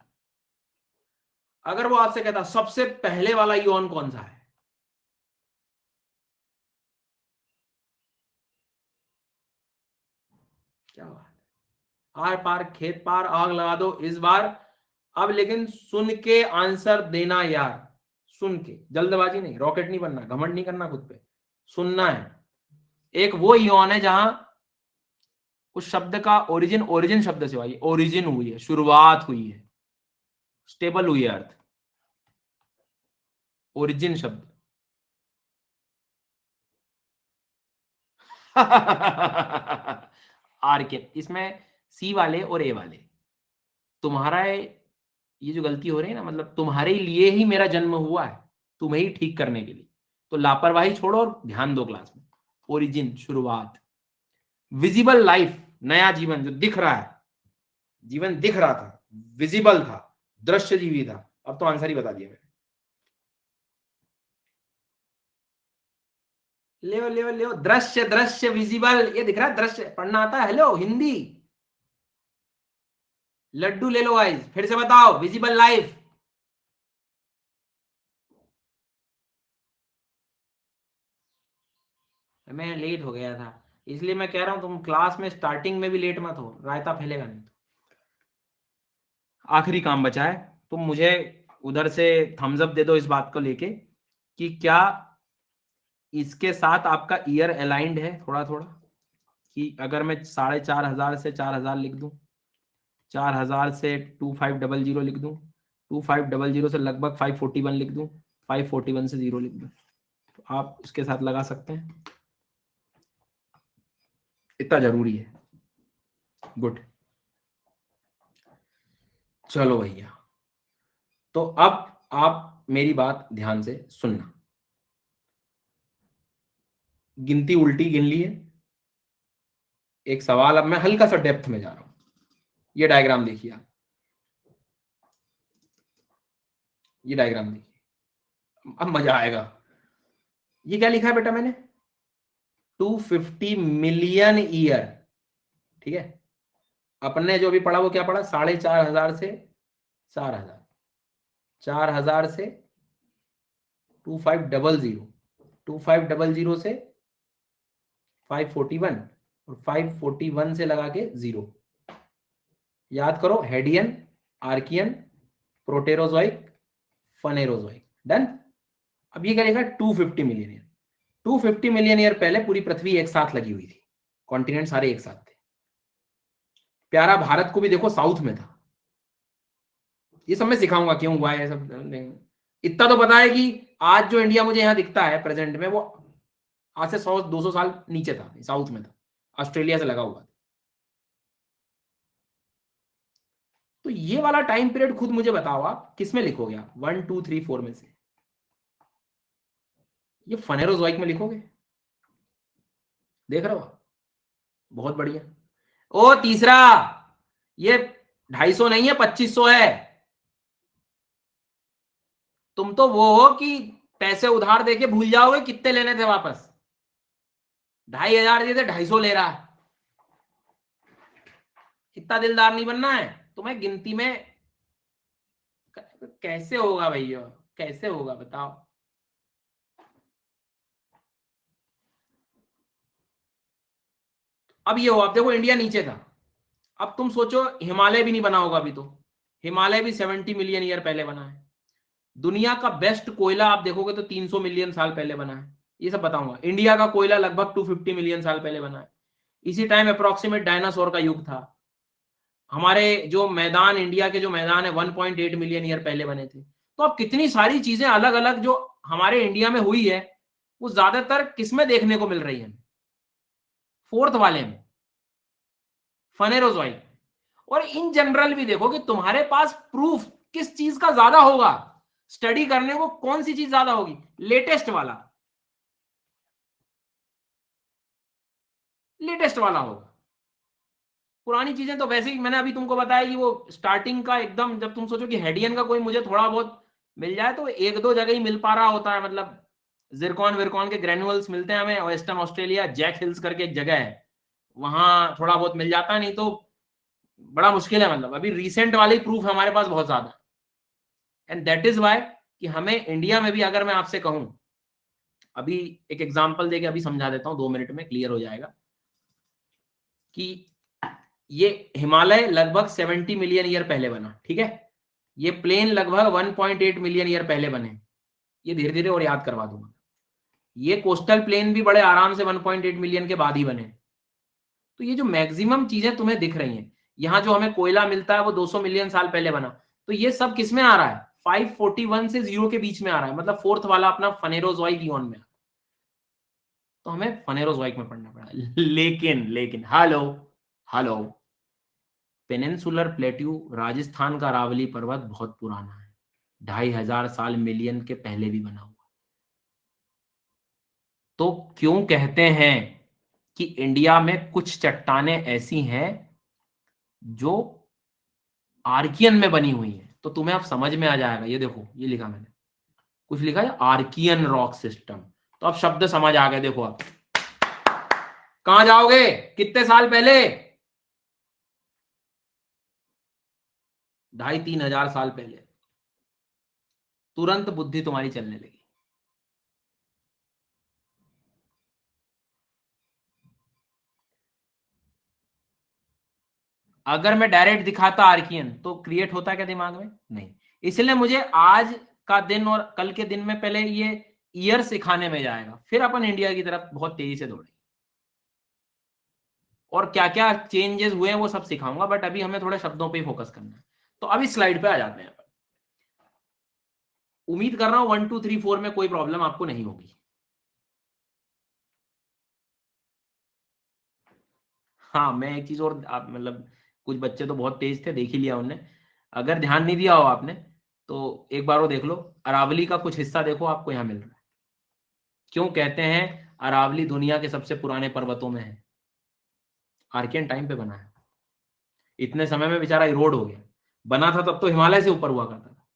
S2: अगर वो आपसे कहता सबसे पहले वाला इयन कौन सा है? क्या बात, आर पार खेत पार, आग लगा दो इस बार। अब लेकिन सुन के आंसर देना यार, सुन के, जल्दबाजी नहीं, रॉकेट नहीं बनना, घमंड नहीं करना खुद पे, सुनना है। एक वो इयन है जहां उस शब्द का ओरिजिन, ओरिजिन शब्द से हुआ, ओरिजिन हुई है, शुरुआत हुई है, स्टेबल हुई है अर्थ, ओरिजिन शब्द। आर के, इसमें सी वाले और ए वाले, तुम्हारा ये जो गलती हो रही है ना, मतलब तुम्हारे लिए ही मेरा जन्म हुआ है, तुम्हें ही ठीक करने के लिए। तो लापरवाही छोड़ो और ध्यान दो क्लास में। ओरिजिन, शुरुआत, विजिबल लाइफ, नया जीवन जो दिख रहा है, जीवन दिख रहा था, विजिबल था, दृश्य जीवी था। अब तो आंसर ही बता दिया मैंने। ले ले ले, दृश्य दृश्य विजिबल, ये दिख रहा है दृश्य। पढ़ना आता है? हेलो हिंदी। लड्डू ले लो गाइस, फिर से बताओ, विजिबल लाइफ। मैं लेट हो गया था, इसलिए मैं कह रहा हूं तुम क्लास में स्टार्टिंग में भी लेट मत हो, रायता फैलेगा नहीं। आखिरी काम बचा है, तुम मुझे उधर से थम्स अप दे दो इस बात को लेके कि क्या इसके साथ आपका ईयर अलाइंड है थोड़ा थोड़ा, कि अगर मैं 4,500 से 4,000 लिख दूं, 4,000 से 2500 लिख दूं, 2500 से लगभग 541 लिख दूं, 541 से 0 लिख दूं, तो आप उसके साथ लगा सकते हैं। इतना जरूरी है। गुड, चलो भैया, तो अब आप मेरी बात ध्यान से सुनना। गिनती उल्टी गिन ली है। एक सवाल, अब मैं हल्का सा डेप्थ में जा रहा हूं। ये डायग्राम देखिए आप, ये डायग्राम देखिए, अब मजा आएगा। ये क्या लिखा है बेटा मैंने? 250 मिलियन ईयर, ठीक है। अपने जो भी पढ़ा वो क्या पढ़ा? 4,500 से 4,000, 4,000 से 2500, 2500 से 541, और 541 से लगा के 0। याद करो, हेडियन, आर्कियन, प्रोटेरोजोइक, फनेरोजोइक। डन। अब ये क्या लिखा? 250 मिलियन ईयर। 250 मिलियन ईयर पहले पूरी पृथ्वी एक साथ लगी हुई थी, कॉन्टिनेंट सारे एक साथ थे। प्यारा भारत को भी देखो साउथ में था। ये सब मैं सिखाऊंगा क्यों हुआ है सब। इतना तो पता है कि आज जो इंडिया मुझे यहां दिखता है प्रेजेंट में, वो आज से 100-200 साल नीचे था, साउथ में था, ऑस्ट्रेलिया से लगा हुआ था। तो ये वाला टाइम पीरियड खुद मुझे बताओ आप किस में लिखोगे? आप 1 2 3 4 में से ये फनेरोजोइक में लिखोगे। देख रहे हो? बहुत बढ़िया। ओ तीसरा, ये 250 नहीं है, 2500 है। तुम तो वो हो कि पैसे उधार देके भूल जाओगे कितने लेने थे वापस। 2,500 दिए थे, 250 ले रहा है। इतना दिलदार नहीं बनना है तुम्हें गिनती में। कैसे होगा भैया, कैसे होगा बताओ? अब ये हो, आप देखो इंडिया नीचे था। अब तुम सोचो, हिमालय भी नहीं बना होगा अभी तो। हिमालय भी 70 मिलियन ईयर पहले बना है। दुनिया का बेस्ट कोयला आप देखोगे तो 300 मिलियन साल पहले बना है। ये सब बताऊंगा। इंडिया का कोयला लगभग 250 मिलियन साल पहले बना है। इसी टाइम अप्रोक्सीमेट डायनासोर का युग था। हमारे जो मैदान, इंडिया के जो मैदान है 1.8 मिलियन ईयर पहले बने थे। तो अब कितनी सारी चीजें अलग अलग जो हमारे इंडिया में हुई है, वो ज्यादातर किसमें देखने को मिल रही है? फोर्थ वाले में, फनेरोजोइक। और इन जनरल भी देखो कि तुम्हारे पास प्रूफ किस चीज का ज्यादा होगा, स्टडी करने को कौन सी चीज ज्यादा होगी? लेटेस्ट वाला, लेटेस्ट वाला होगा। पुरानी चीजें तो वैसे ही मैंने अभी तुमको बताया कि वो स्टार्टिंग का एकदम, जब तुम सोचो कि हेडियन का कोई मुझे थोड़ा बहुत मिल जाए तो एक दो जगह ही मिल पा रहा होता है। मतलब जिरकॉन विरकॉन के ग्रेनुअल्स मिलते हैं हमें वेस्टर्न ऑस्ट्रेलिया, जैक हिल्स करके एक जगह है, वहां थोड़ा बहुत मिल जाता है, नहीं तो बड़ा मुश्किल है। मतलब अभी रिसेंट वाले प्रूफ हमारे पास बहुत ज्यादा। एंड दैट इज वाई कि हमें इंडिया में भी, अगर मैं आपसे कहूं, अभी एक एग्जांपल देके अभी समझा देता हूं, 2 मिनट में क्लियर हो जाएगा कि ये हिमालय लगभग 70 मिलियन ईयर पहले बना, ठीक है। ये प्लेन लगभग 1.8 मिलियन ईयर पहले बने। ये धीरे धीरे और याद करवा दूंगा। ये कोस्टल प्लेन भी बड़े आराम से 1.8 मिलियन के बाद ही बने। तो ये जो मैक्सिमम चीजें तुम्हें दिख रही हैं, यहाँ जो हमें कोयला मिलता है वो 200 मिलियन साल पहले बना। तो ये सब किस में आ रहा है? 541 से 0 के बीच में आ रहा है, मतलब फोर्थ वाला अपना फनेरोजोइक ईओन में। तो हमें फनेरोजोइक में पढ़ना पड़ा। लेकिन hello hello, peninsular plateau, Rajasthan का अरावली पर्वत बहुत पुराना है, 2500 साल मिलियन के पहले भी बना हुआ। तो क्यों कहते हैं कि इंडिया में कुछ चट्टानें ऐसी हैं जो आर्कियन में बनी हुई हैं? तो तुम्हें अब समझ में आ जाएगा। ये देखो, ये लिखा मैंने, कुछ लिखा है आर्कियन रॉक सिस्टम। तो अब शब्द समझ आ गए। देखो आप कहां जाओगे, कितने साल पहले, 2500-3000 साल पहले। तुरंत बुद्धि तुम्हारी चलने लगी। अगर मैं डायरेक्ट दिखाता आर्कियन तो क्रिएट होता क्या दिमाग में? नहीं। इसलिए मुझे आज का दिन और कल के दिन में पहले ये ईयर सिखाने में जाएगा, फिर अपन इंडिया की तरफ बहुत तेजी से दौड़ेंगे और क्या क्या चेंजेस हुए हैं वो सब सिखाऊंगा। बट अभी हमें थोड़े शब्दों पे ही फोकस करना है। तो अभी स्लाइड पे आ जाते हैं। उम्मीद कर रहा हूं 1 2 3 4 में कोई प्रॉब्लम आपको नहीं होगी। हाँ, मैं एक चीज और, आप मतलब कुछ बच्चे तो बहुत तेज थे, देख ही लिया उनने। अगर ध्यान नहीं दिया हो आपने तो एक बार वो देख लो। अरावली का कुछ हिस्सा देखो, आपको यहां मिल रहा है। क्यों कहते हैं अरावली दुनिया के सबसे पुराने पर्वतों में है? आर्कियन टाइम पे बना है। इतने समय में बेचारा इरोड हो गया। बना था तब तो हिमालय से ऊपर हुआ करता था।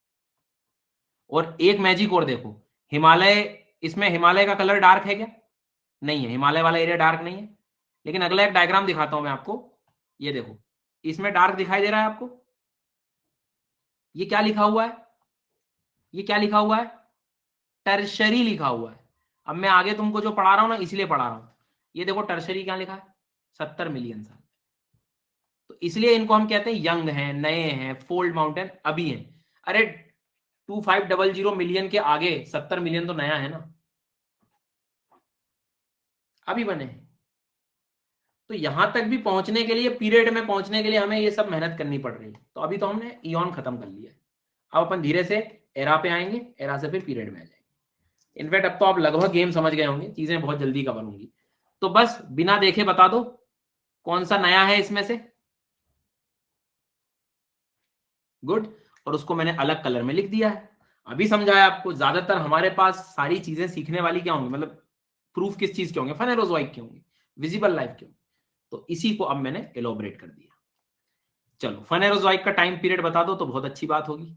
S2: और एक मैजिक और देखो, हिमालय, इसमें हिमालय का कलर डार्क है क्या? नहीं है, हिमालय वाला एरिया डार्क नहीं है। लेकिन अगला एक डायग्राम दिखाता हूं मैं आपको। ये देखो, इसमें डार्क दिखाई दे रहा है आपको? ये क्या लिखा हुआ है? ये क्या लिखा हुआ है? टर्शरी लिखा हुआ है। अब मैं आगे तुमको जो पढ़ा रहा हूं ना, इसलिए पढ़ा रहा हूं। ये देखो टर्शरी क्या लिखा है, 70 मिलियन साल। तो इसलिए इनको हम कहते हैं यंग हैं, नए हैं, फोल्ड माउंटेन अभी हैं। अरे 2500 मिलियन के आगे 70 मिलियन तो नया है ना, अभी बने हैं। तो यहां तक भी पहुंचने के लिए, पीरियड में पहुंचने के लिए हमें ये सब मेहनत करनी पड़ रही है। तो अभी तो हमने ईऑन खत्म कर लिया है। अब अपन धीरे से एरा पे आएंगे, एरा से फिर पीरियड में आ जाएंगे। इनफैक्ट अब तो आप लगभग गेम समझ गए होंगे, चीजें बहुत जल्दी कवर होंगी। तो बस बिना देखे बता दो कौन सा नया है इसमें से। गुड। और उसको मैंने अलग कलर में लिख दिया है। अभी समझाया आपको। ज्यादातर हमारे पास सारी चीजें सीखने वाली क्या होंगी, मतलब प्रूफ किस चीज के होंगे? फेनेरोजोइक के होंगे, विजिबल लाइफ के होंगे। तो इसी को अब मैंने एलोबरेट कर दिया। चलो, फेनेरोजोइक का टाइम पीरियड बता दो तो बहुत अच्छी बात होगी।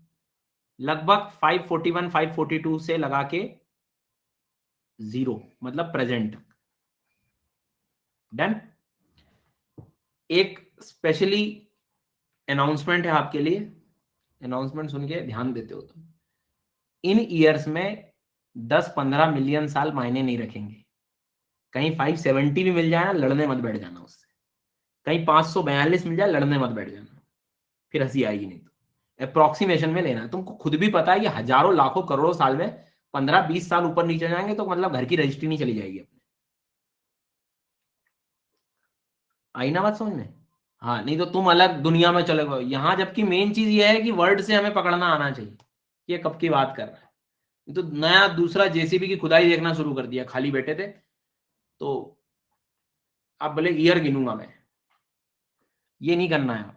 S2: लगभग 541 542 से लगा के 0, मतलब प्रेजेंट तक। डन। एक स्पेशली अनाउंसमेंट है आपके लिए। अनाउंसमेंट सुन के ध्यान देते हो तुम। इन ईयर्स में 10-15 मिलियन साल मायने नहीं रखेंगे। कहीं 570 भी मिल जाए ना, लड़ने मत बैठ जाना उससे। कहीं 542 मिल जाए, लड़ने मत बैठ जाना, फिर हंसी आएगी। नहीं तो अप्रोक्सीमेशन में लेना है। तुमको खुद भी पता है कि हजारों लाखों करोड़ों साल में 15-20 साल ऊपर नीचे जाएंगे तो मतलब घर की रजिस्ट्री नहीं चली जाएगी अपने। आई ना बात समझ में? हाँ, नहीं तो तुम अलग दुनिया में चले गए यहाँ। जबकि मेन चीज ये है कि वर्ड से हमें पकड़ना आना चाहिए ये कब की बात कर रहा है। तो नया दूसरा जेसीबी की खुदाई देखना शुरू कर दिया, खाली बैठे थे तो। अब भले ईयर गिनूंगा मैं, ये नहीं करना है।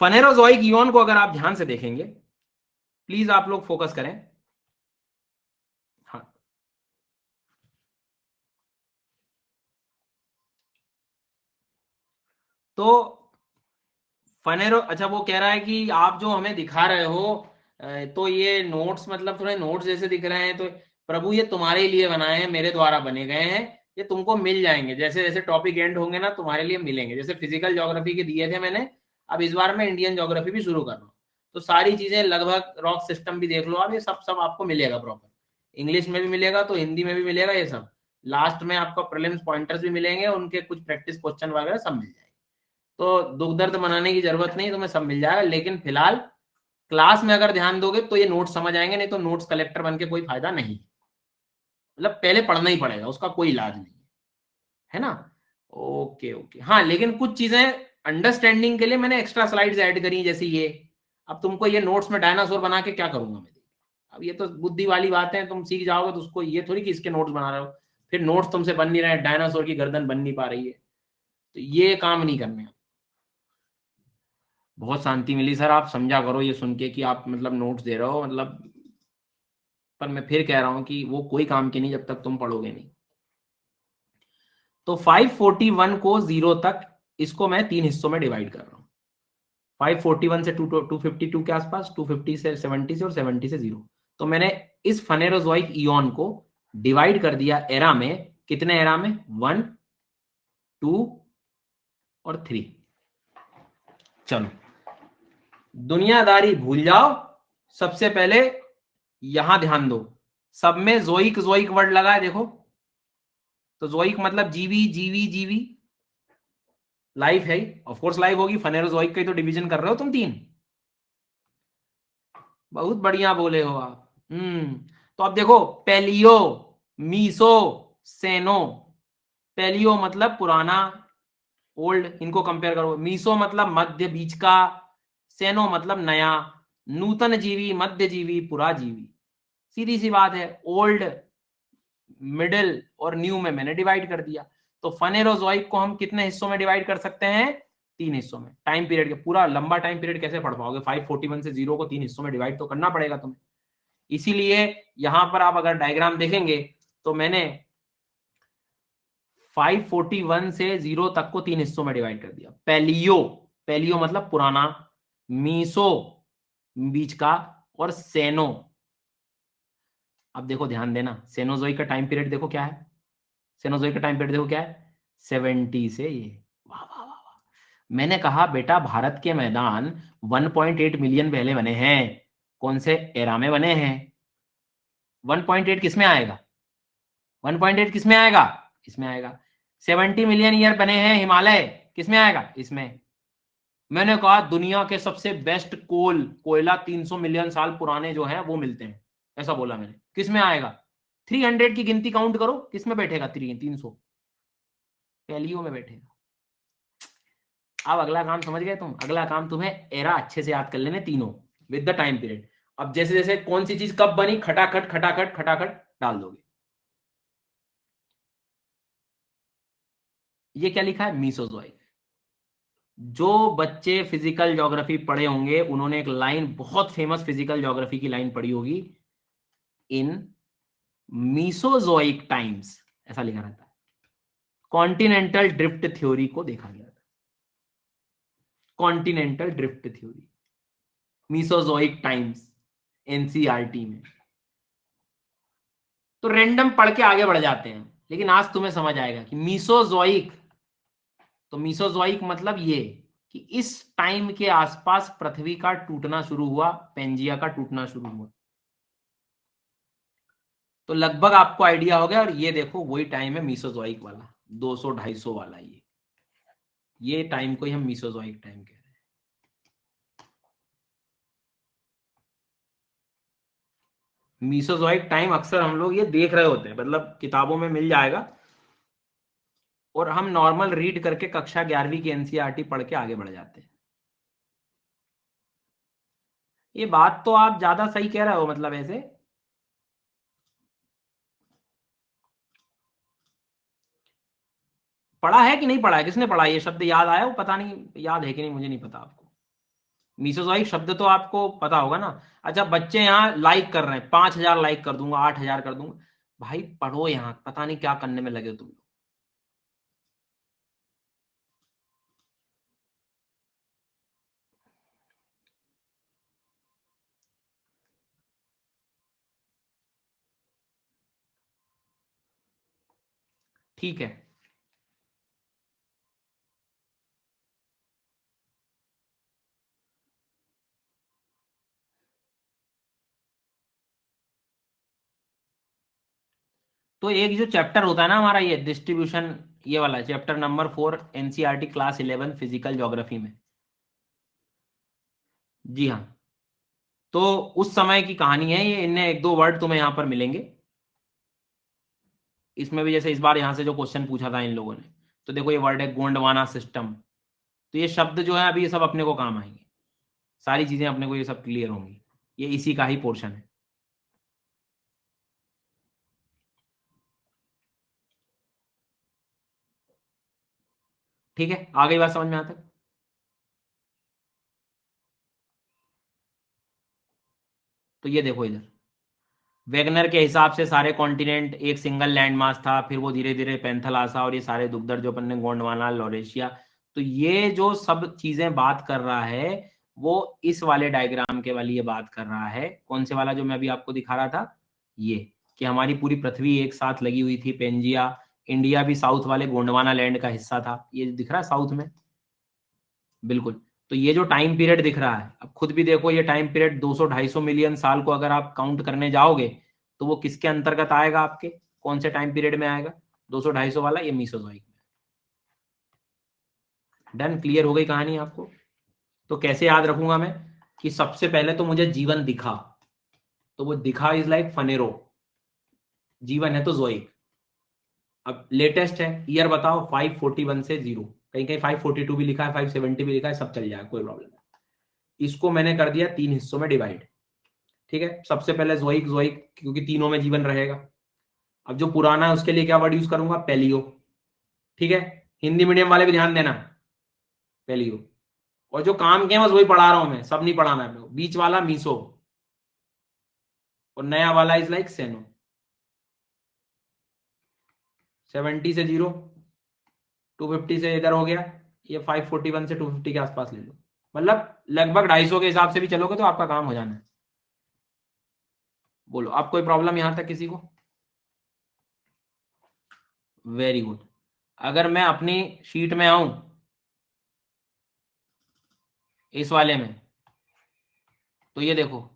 S2: फनेरोजोइक इयॉन को अगर आप ध्यान से देखेंगे, प्लीज आप लोग फोकस करें। हाँ, तो फनेरो, अच्छा वो कह रहा है कि आप जो हमें दिखा रहे हो तो ये नोट्स, मतलब थोड़े नोट्स जैसे दिख रहे हैं। तो प्रभु ये तुम्हारे लिए बनाए हैं, मेरे द्वारा बने गए हैं। ये तुमको मिल जाएंगे जैसे जैसे टॉपिक एंड होंगे ना, तुम्हारे लिए मिलेंगे। जैसे फिजिकल ज्योग्राफी के दिए थे मैंने, अब इस बार मैं इंडियन ज्योग्राफी भी शुरू कर रहा हूँ। तो सारी चीजें लगभग, रॉक सिस्टम भी देख लो आप, ये सब सब आपको मिलेगा प्रॉपर। इंग्लिश में भी मिलेगा तो हिंदी में भी मिलेगा ये सब। लास्ट में आपको प्रीलिम्स पॉइंटर्स भी मिलेंगे, उनके कुछ प्रैक्टिस क्वेश्चन वगैरह सब मिल जाएंगे। तो दुख दर्द मनाने की जरूरत नहीं, तुम्हें सब मिल जाएगा। लेकिन फिलहाल क्लास में अगर ध्यान दोगे तो ये नोट्स समझ आएंगे, नहीं तो नोट्स कलेक्टर बन के कोई फायदा नहीं। मतलब पहले पढ़ना ही पड़ेगा, उसका कोई इलाज नहीं है ना। ओके ओके, हाँ। लेकिन कुछ चीजें अंडरस्टैंडिंग के लिए मैंने एक्स्ट्रा स्लाइड्स ऐड करी, जैसे ये। अब तुमको ये नोट्स में डायनासोर बना के क्या करूंगा मैं? अब ये तो बुद्धि वाली बात है, तुम सीख जाओगे तो उसको ये थोड़ी कि इसके नोट्स बना रहे हो। फिर नोट्स तुमसे बन नहीं रहे, डायनासोर की गर्दन बन नहीं पा रही है, तो ये काम नहीं करने। बहुत शांति मिली सर, आप समझा करो ये सुन के कि आप मतलब नोट्स दे रहे हो मतलब, पर मैं फिर कह रहा हूं कि वो कोई काम की नहीं जब तक तुम पढ़ोगे नहीं। तो 541 को जीरो तक, इसको मैं 3 हिस्सों में डिवाइड कर रहा हूं। 541 से 252 के आसपास, 250 से 70 से, और 70 से जीरो। तो मैंने इस फनेरोजोइक इयन को डिवाइड कर दिया एरा में। कितने एरा में? 1, 2 और 3। चलो दुनियादारी भूल जाओ, सबसे पहले यहां ध्यान दो। सब में जोइक जोइक वर्ड लगा है देखो। तो जोइक मतलब जीवी जीवी जीवी, लाइफ है, ऑफ कोर्स लाइफ होगी, फनेरोजोइक का ही तो डिवीजन कर रहे हो तुम 3। बहुत बढ़िया बोले हो आप। तो अब देखो, पेलियो, मीसो, सेनो। पेलियो मतलब पुराना, ओल्ड, इनको कंपेयर करो। मीसो मतलब मध्य बीच का, सेनो मतलब नया, नूतन जीवी, मध्य जीवी, पुरा जीवी। सीधी सी बात है, ओल्ड, मिडिल और न्यू में मैंने डिवाइड कर दिया। तो फनेरोजोइक को हम कितने हिस्सों में डिवाइड कर सकते हैं? 3 हिस्सों में। टाइम पीरियड के पूरा लंबा टाइम पीरियड कैसे पढ़ पाओगे? 541 से जीरो को 3 हिस्सों में डिवाइड तो करना पड़ेगा तुम्हें। इसीलिए यहां पर आप अगर डायग्राम देखेंगे तो मैंने 541 से जीरो तक को 3 हिस्सों में डिवाइड कर दिया। पेलियो, पेलियो मतलब पुराना, मीसो बीच का, और सेनो। अब देखो ध्यान देना, सेनोजोइक का टाइम पीरियड देखो क्या है। सेनोजोइक का टाइम पीरियड देखो क्या है, 70 से ये। वाह वाह वाह वाह। मैंने कहा बेटा भारत के मैदान 1.8 मिलियन पहले बने हैं। कौन से एरा में बने हैं? 1.8 किस में आएगा? 1.8 किस में आएगा? इसमें आएगा। 70 मिलियन ईयर बने हैं हिमालय, किस में आएगा? इसमें। मैंने कहा दुनिया के सबसे बेस्ट कोयला 300 मिलियन साल पुराने जो है वो मिलते हैं, ऐसा बोला मैंने। किस में आएगा? 300 की गिनती काउंट करो, किस में बैठेगा? 300 पैलियो में बैठेगा। अब अगला काम समझ गए तुम? अगला काम तुम्हें एरा अच्छे से याद कर लेने तीनों विद द टाइम पीरियड। अब जैसे जैसे कौन सी चीज कब बनी, खटाखट खटाखट खटाखट डाल दोगे। ये क्या लिखा है? मीसोजोइक। जो बच्चे फिजिकल ज्योग्राफी पढ़े होंगे उन्होंने एक लाइन, बहुत फेमस फिजिकल ज्योग्राफी की लाइन पढ़ी होगी, इन मीसोजोइक टाइम्स, ऐसा लिखा रहता है। कॉन्टिनेंटल ड्रिफ्ट थ्योरी को देखा गया था। Continental drift theory, Mesozoic times, NCERT में। तो रैंडम पढ़ के आगे बढ़ जाते हैं, लेकिन आज तुम्हें समझ आएगा कि मीसोजोइक, तो मीसोजोइक मतलब ये कि इस टाइम के आसपास पृथ्वी का टूटना शुरू हुआ, पेंजिया का टूटना शुरू हुआ। तो लगभग आपको आइडिया हो गया। और ये देखो वही टाइम है मीसोजोइक वाला, 200-250 वाला। ये टाइम को ही हम मीसोजोइक टाइम कह रहे हैं। मीसोजोइक टाइम अक्सर हम लोग ये देख रहे होते हैं, मतलब किताबों में मिल जाएगा, और हम नॉर्मल रीड करके कक्षा 11वीं की एनसीईआरटी पढ़ के आगे बढ़ जाते हैं। ये बात तो आप ज्यादा सही कह रहे हो, मतलब ऐसे पढ़ा है कि नहीं पढ़ा है? किसने पढ़ा? ये शब्द याद आया? वो पता नहीं याद है कि नहीं, मुझे नहीं पता। आपको मीसोजोइक शब्द तो आपको पता होगा ना। अच्छा, बच्चे यहाँ लाइक कर रहे हैं, 5,000 लाइक कर दूंगा, 8,000 कर दूंगा। भाई पढ़ो, यहाँ पता नहीं क्या करने में लगे हो तुम लोग। ठीक है, तो एक जो चैप्टर होता है ना हमारा, ये डिस्ट्रीब्यूशन, ये वाला chapter number 4 NCERT class 11 physical geography में। जी हाँ। तो उस समय की कहानी है ये, इनने एक दो वर्ड तुम्हें यहाँ पर मिलेंगे। इसमें भी जैसे इस बार यहाँ से जो क्वेश्चन पूछा था इन लोगों ने, तो देखो ये वर्ड है गोंडवाना सिस्टम। तो ये शब्द जो है अभी ये सब अपने को काम आएंगे, सारी चीजें अपने को ये सब क्लियर होंगी। ये इसी का ही पोर्शन है। ठीक है, आ गई बात समझ में? आता है? तो ये देखो इधर, वेगनर के हिसाब से सारे कॉन्टिनेंट एक सिंगल लैंड मास था, फिर वो धीरे धीरे पेंथलासा और ये सारे दुग्धर जो अपन ने गोंडवाना, लॉरेशिया, तो ये जो सब चीजें बात कर रहा है वो इस वाले डायग्राम के वाली ये बात कर रहा है। कौन से वाला जो मैं अभी आपको दिखा रहा था, ये कि हमारी पूरी पृथ्वी एक साथ लगी हुई थी, पेंजिया, इंडिया भी साउथ वाले गोंडवाना लैंड का हिस्सा था, ये दिख रहा है साउथ में, बिल्कुल। तो ये जो टाइम पीरियड दिख रहा है, अब खुद भी देखो, ये टाइम पीरियड 200-250 मिलियन साल को अगर आप काउंट करने जाओगे तो वो किसके अंतर्गत आएगा, आपके कौन से टाइम पीरियड में आएगा, 200-250 वाला, ये मीसोजोइक में। डन, क्लियर हो गई कहानी आपको। तो कैसे याद रखूंगा मैं, कि सबसे पहले तो मुझे जीवन दिखा, तो वो दिखा इज लाइक फनेरो, जीवन है तो जोइक। अब लेटेस्ट है, ईयर बताओ, 541 से 0, कहीं कहीं 542 भी लिखा है, 570 भी लिखा है, सब चल जाएगा, कोई प्रॉब्लम नहीं। इसको मैंने कर दिया 3 हिस्सों में डिवाइड, ठीक है। सबसे पहले जोइक, जोइक क्योंकि तीनों में जीवन रहेगा। अब जो पुराना है उसके लिए क्या वर्ड यूज करूंगा, पेलियो, ठीक है। हिंदी मीडियम वाले भी ध्यान देना, पेलियो। और जो काम के हैं बस वही पढ़ा रहा हूं मैं, सब नहीं पढ़ाना है। बीच वाला मीसो, और नया वाला इज लाइक सेनो। 70 से 0, 250 से इधर हो गया, ये 541 से 250 के आसपास ले लो, मतलब लगभग 250 के हिसाब से भी चलोगे तो आपका काम हो जाना है। बोलो, आप कोई प्रॉब्लम यहां तक किसी को? Very good. अगर मैं अपनी शीट में आऊं इस वाले में, तो ये देखो,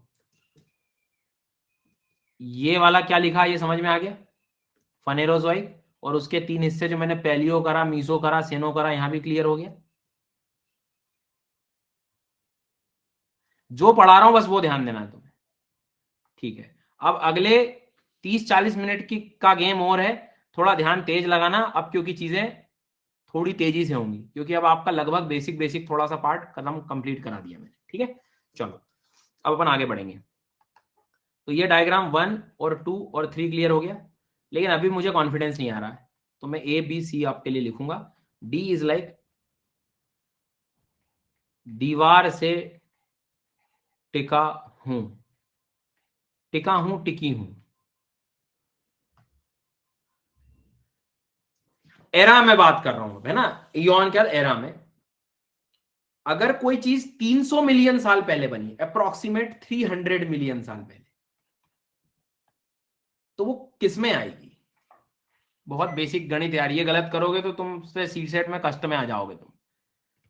S2: ये वाला क्या लिखा, ये समझ में आ गया, फनेरोजोइक। और उसके 3 हिस्से जो मैंने पेलियो करा, मीसो करा, सेनो करा, यहां भी क्लियर हो गया। जो पढ़ा रहा हूं बस वो ध्यान देना है तुम्हें, ठीक है। अब अगले 30-40 मिनट की का गेम और है, थोड़ा ध्यान तेज लगाना अब, क्योंकि चीजें थोड़ी तेजी से होंगी, क्योंकि अब आपका लगभग बेसिक बेसिक थोड़ा सा पार्ट कदम कंप्लीट करा दिया मैंने, ठीक है। चलो अब अपन आगे बढ़ेंगे। तो ये डायग्राम 1 और 2 और 3 क्लियर हो गया, लेकिन अभी मुझे कॉन्फिडेंस नहीं आ रहा है, तो मैं ABC आपके लिए लिखूंगा। डी इज लाइक दीवार से टिका हूं, टिका हूं, टिकी हूं। एरा में बात कर रहा हूं, है ना, इयॉन क्या एरा में। अगर कोई चीज 300 मिलियन साल पहले बनी, अप्रोक्सीमेट 300 मिलियन साल पहले, तो वो किसमें आएगी? बहुत बेसिक गणित यार, ये गलत करोगे तो तुम से सी सेट में कष्ट में आ जाओगे तुम।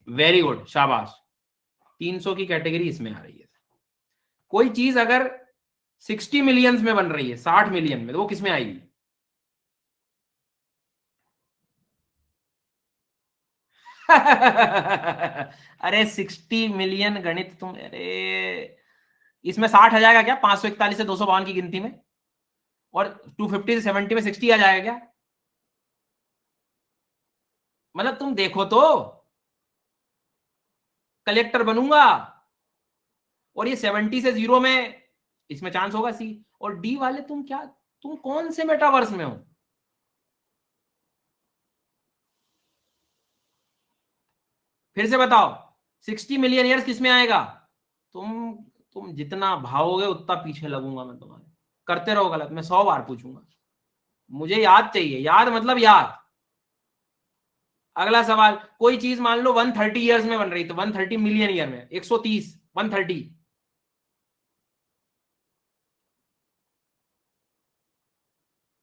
S2: वेरी गुड, शाबाश। 300 की कैटेगरी इसमें आ रही है। कोई चीज अगर 60 मिलियंस में बन रही है, 60 मिलियन में, तो वो किसमें आएगी? अरे 60 मिलियन गणित तुम, अरे इसमें 60 आ जाएगा क्या, 541 से 252 की गिनती में? और 250 से 70 में 60 आ जाएगा क्या? मतलब तुम देखो तो, कलेक्टर बनूंगा। और ये 70 से 0 में, इसमें चांस होगा सी। और डी वाले तुम क्या, तुम कौन से मेटावर्स में हो? फिर से बताओ, 60 मिलियन ईयर्स किस में आएगा? तुम तुम जितना भागोगे उतना पीछे लगूंगा मैं तुम्हारे। करते रहो गलत, मैं 100 बार पूछूंगा। मुझे याद चाहिए, याद मतलब याद। अगला सवाल, कोई चीज मान लो 130 ईयर्स में बन रही, तो 130 मिलियन ईयर में 130, 130।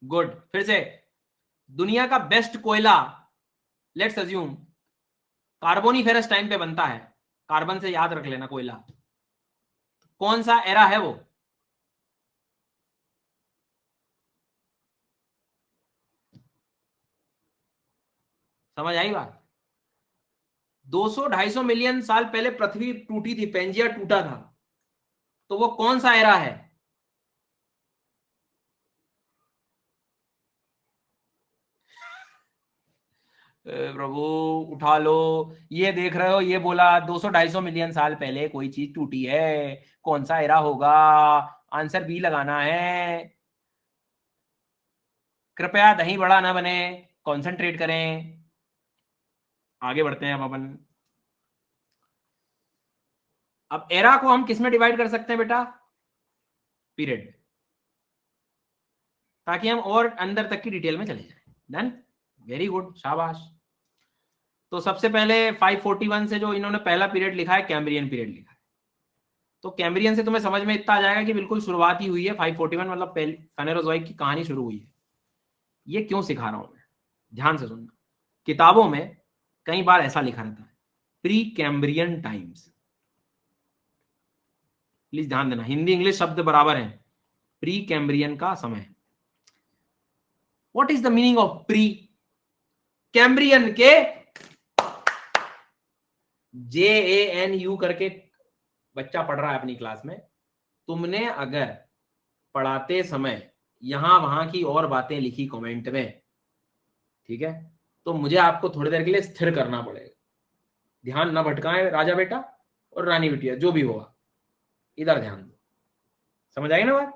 S2: गुड, फिर से, दुनिया का बेस्ट कोयला, लेट्स अज्यूम कार्बोनिफेरस टाइम पे बनता है, कार्बन से याद रख लेना कोयला। कौन सा एरा है वो? समझ आई बात? 200-250 मिलियन साल पहले पृथ्वी टूटी थी, पेंजिया टूटा था, तो वो कौन सा एरा है? प्रभु, उठा लो। ये देख रहे हो, ये बोला 200-250 मिलियन साल पहले कोई चीज टूटी है, कौन सा एरा होगा? आंसर बी लगाना है। कृपया दही बड़ा ना बने, कंसंट्रेट करें। आगे बढ़ते हैं अब अपन। अब एरा को हम किस में डिवाइड कर सकते हैं बेटा? पीरियड में, ताकि हम और अंदर तक की डिटेल में चले जाएं। डन, वेरी गुड, शाबाश। तो सबसे पहले 541 से जो इन्होंने पहला पीरियड लिखा है, कैम्ब्रियन पीरियड लिखा है। तो कैम्ब्रियन से तुम्हें समझ में इतना आ जाएगा कि बिल्कुल शुरुआत ही हुई है 541, मतलब फेनेरोजोइक की कहानी शुरू हुई है। ये क्यों सिखा रहा हूं मैं, ध्यान से सुनना। किताबों में कई बार ऐसा लिखा रहता है, प्री कैम्ब्रियन टाइम्स। प्लीज ध्यान देना, हिंदी इंग्लिश शब्द बराबर है। प्री कैम्ब्रियन का समय। What is the meaning of pre Cambrian के? JANU करके बच्चा पढ़ रहा है अपनी क्लास में। तुमने अगर पढ़ाते समय यहां वहां की और बातें लिखी कमेंट में, ठीक है, तो मुझे आपको थोड़ी देर के लिए स्थिर करना पड़ेगा। ध्यान ना भटकाएं राजा बेटा और रानी बिटिया, जो भी होगा इधर ध्यान दो। समझ आई ना बात?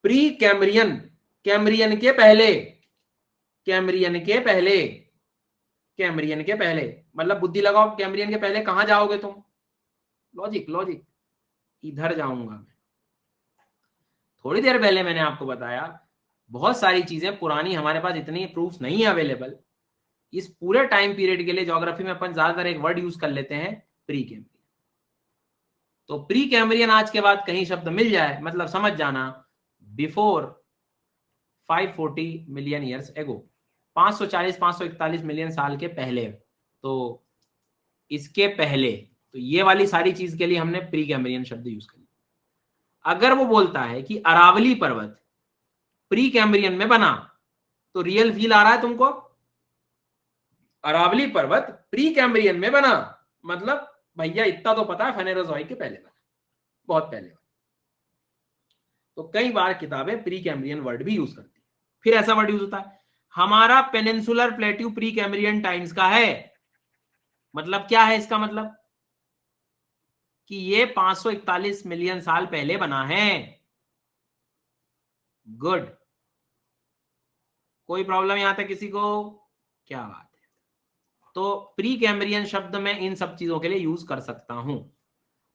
S2: प्री कैम्ब्रियन, कैम्ब्रियन के पहले, कैम्ब्रियन के पहले, कैम्ब्रियन के पहले, मतलब बुद्धि लगाओ, कैम्ब्रियन के पहले कहां जाओगे तुम? लॉजिक, लॉजिक, इधर जाऊंगा मैं। थोड़ी देर पहले मैंने आपको बताया बहुत सारी चीजें पुरानी, हमारे पास इतनी प्रूफ नहीं है अवेलेबल। इस पूरे टाइम पीरियड के लिए ज्योग्राफी में अपन ज्यादातर एक वर्ड यूज कर लेते हैं, प्री कैम्ब्रियन। तो प्री कैम्ब्रियन आज के बाद कहीं शब्द मिल जाए, मतलब समझ जाना before 540 million years ago, 540-541 million साल के पहले। तो इसके पहले, तो ये वाली सारी चीज के लिए हमने प्री कैम्ब्रियन शब्द यूज कर लिया। अगर वो बोलता है कि अरावली पर्वत प्री कैम्ब्रियन में बना, तो रियल फील आ रहा है तुमको? अरावली पर्वत प्री कैम्ब्रियन में बना, मतलब भैया इतना तो पता है फेनेरोजोइक के पहले बना, बहुत पहले बना। तो कई बार किताबें प्री कैम्ब्रियन वर्ड भी यूज करती है। फिर ऐसा वर्ड यूज होता है, हमारा peninsular plateau pre Cambrian times का है। मतलब क्या है इसका मतलब? कि ये 541 मिलियन साल पहले बना है। गुड, कोई प्रॉब्लम यहां तक किसी को? क्या बात है। तो प्री कैम्ब्रियन शब्द मैं इन सब चीजों के लिए यूज कर सकता हूं।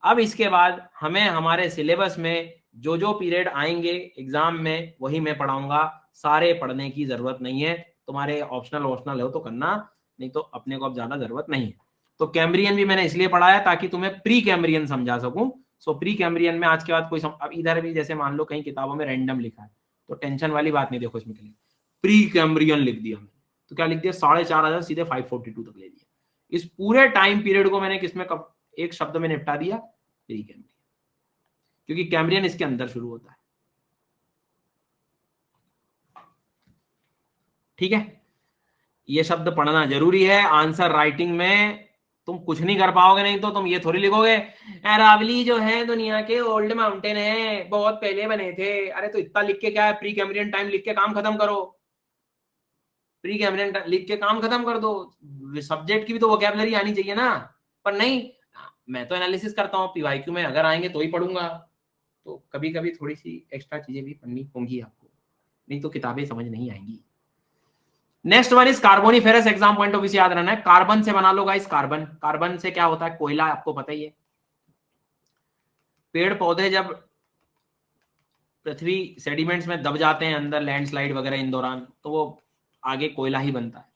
S2: अब इसके बाद हमें हमारे सिलेबस में जो जो पीरियड आएंगे एग्जाम में वही मैं पढ़ाऊंगा। सारे पढ़ने की जरूरत नहीं है, तुम्हारे ऑप्शनल हो तो करना, नहीं तो अपने को अब ज्यादा जरूरत नहीं है। तो कैम्ब्रियन भी मैंने इसलिए पढ़ाया ताकि तुम्हें प्री कैम्ब्रियन समझा सकूं। सो प्री कैम्ब्रियन में आज के बाद कोई अब इधर भी जैसे मान लो कहीं किताबों में रैंडम लिखा है, तो टेंशन वाली बात नहीं। देखो इसमें प्री कैम्ब्रियन लिख दिया मैंने, तो क्या लिख दिया? 4,500 सीधे 542 तक ले दिया। इस पूरे टाइम पीरियड को मैंने किसमें एक शब्द में निपटा दिया, प्री कैम्ब्रियन, क्योंकि कैम्ब्रियन इसके अंदर शुरू होता है। ठीक है, ये शब्द पढ़ना जरूरी है। आंसर राइटिंग में तुम कुछ नहीं कर पाओगे, नहीं तो तुम ये थोड़ी लिखोगे अरावली जो है दुनिया के ओल्ड माउंटेन है, बहुत पहले बने थे। अरे तो इतना लिख के क्या है, प्री कैम्ब्रियन टाइम लिख के काम खत्म करो। प्री कैम्ब्रियन लिख के काम खत्म कर दो। सब्जेक्ट की भी तो वोकैबुलरी आनी चाहिए ना। पर नहीं, मैं तो एनालिसिस करता हूँ, पीवाईक्यू में अगर आएंगे तो ही पढ़ूंगा। तो कभी कभी थोड़ी सी एक्स्ट्रा चीजें भी पढ़नी होंगी आपको, नहीं तो किताबें समझ नहीं आएंगी। Next one is Carboniferous. Exam point of view से याद रहना है, कार्बन से बना लो गाइस। कार्बन, कार्बन से क्या होता है? कोयला, आपको पता ही है। पेड़ पौधे जब पृथ्वी सेडिमेंट्स में दब जाते हैं अंदर, लैंडस्लाइड वगैरह इन दौरान, तो वो आगे कोयला ही बनता है।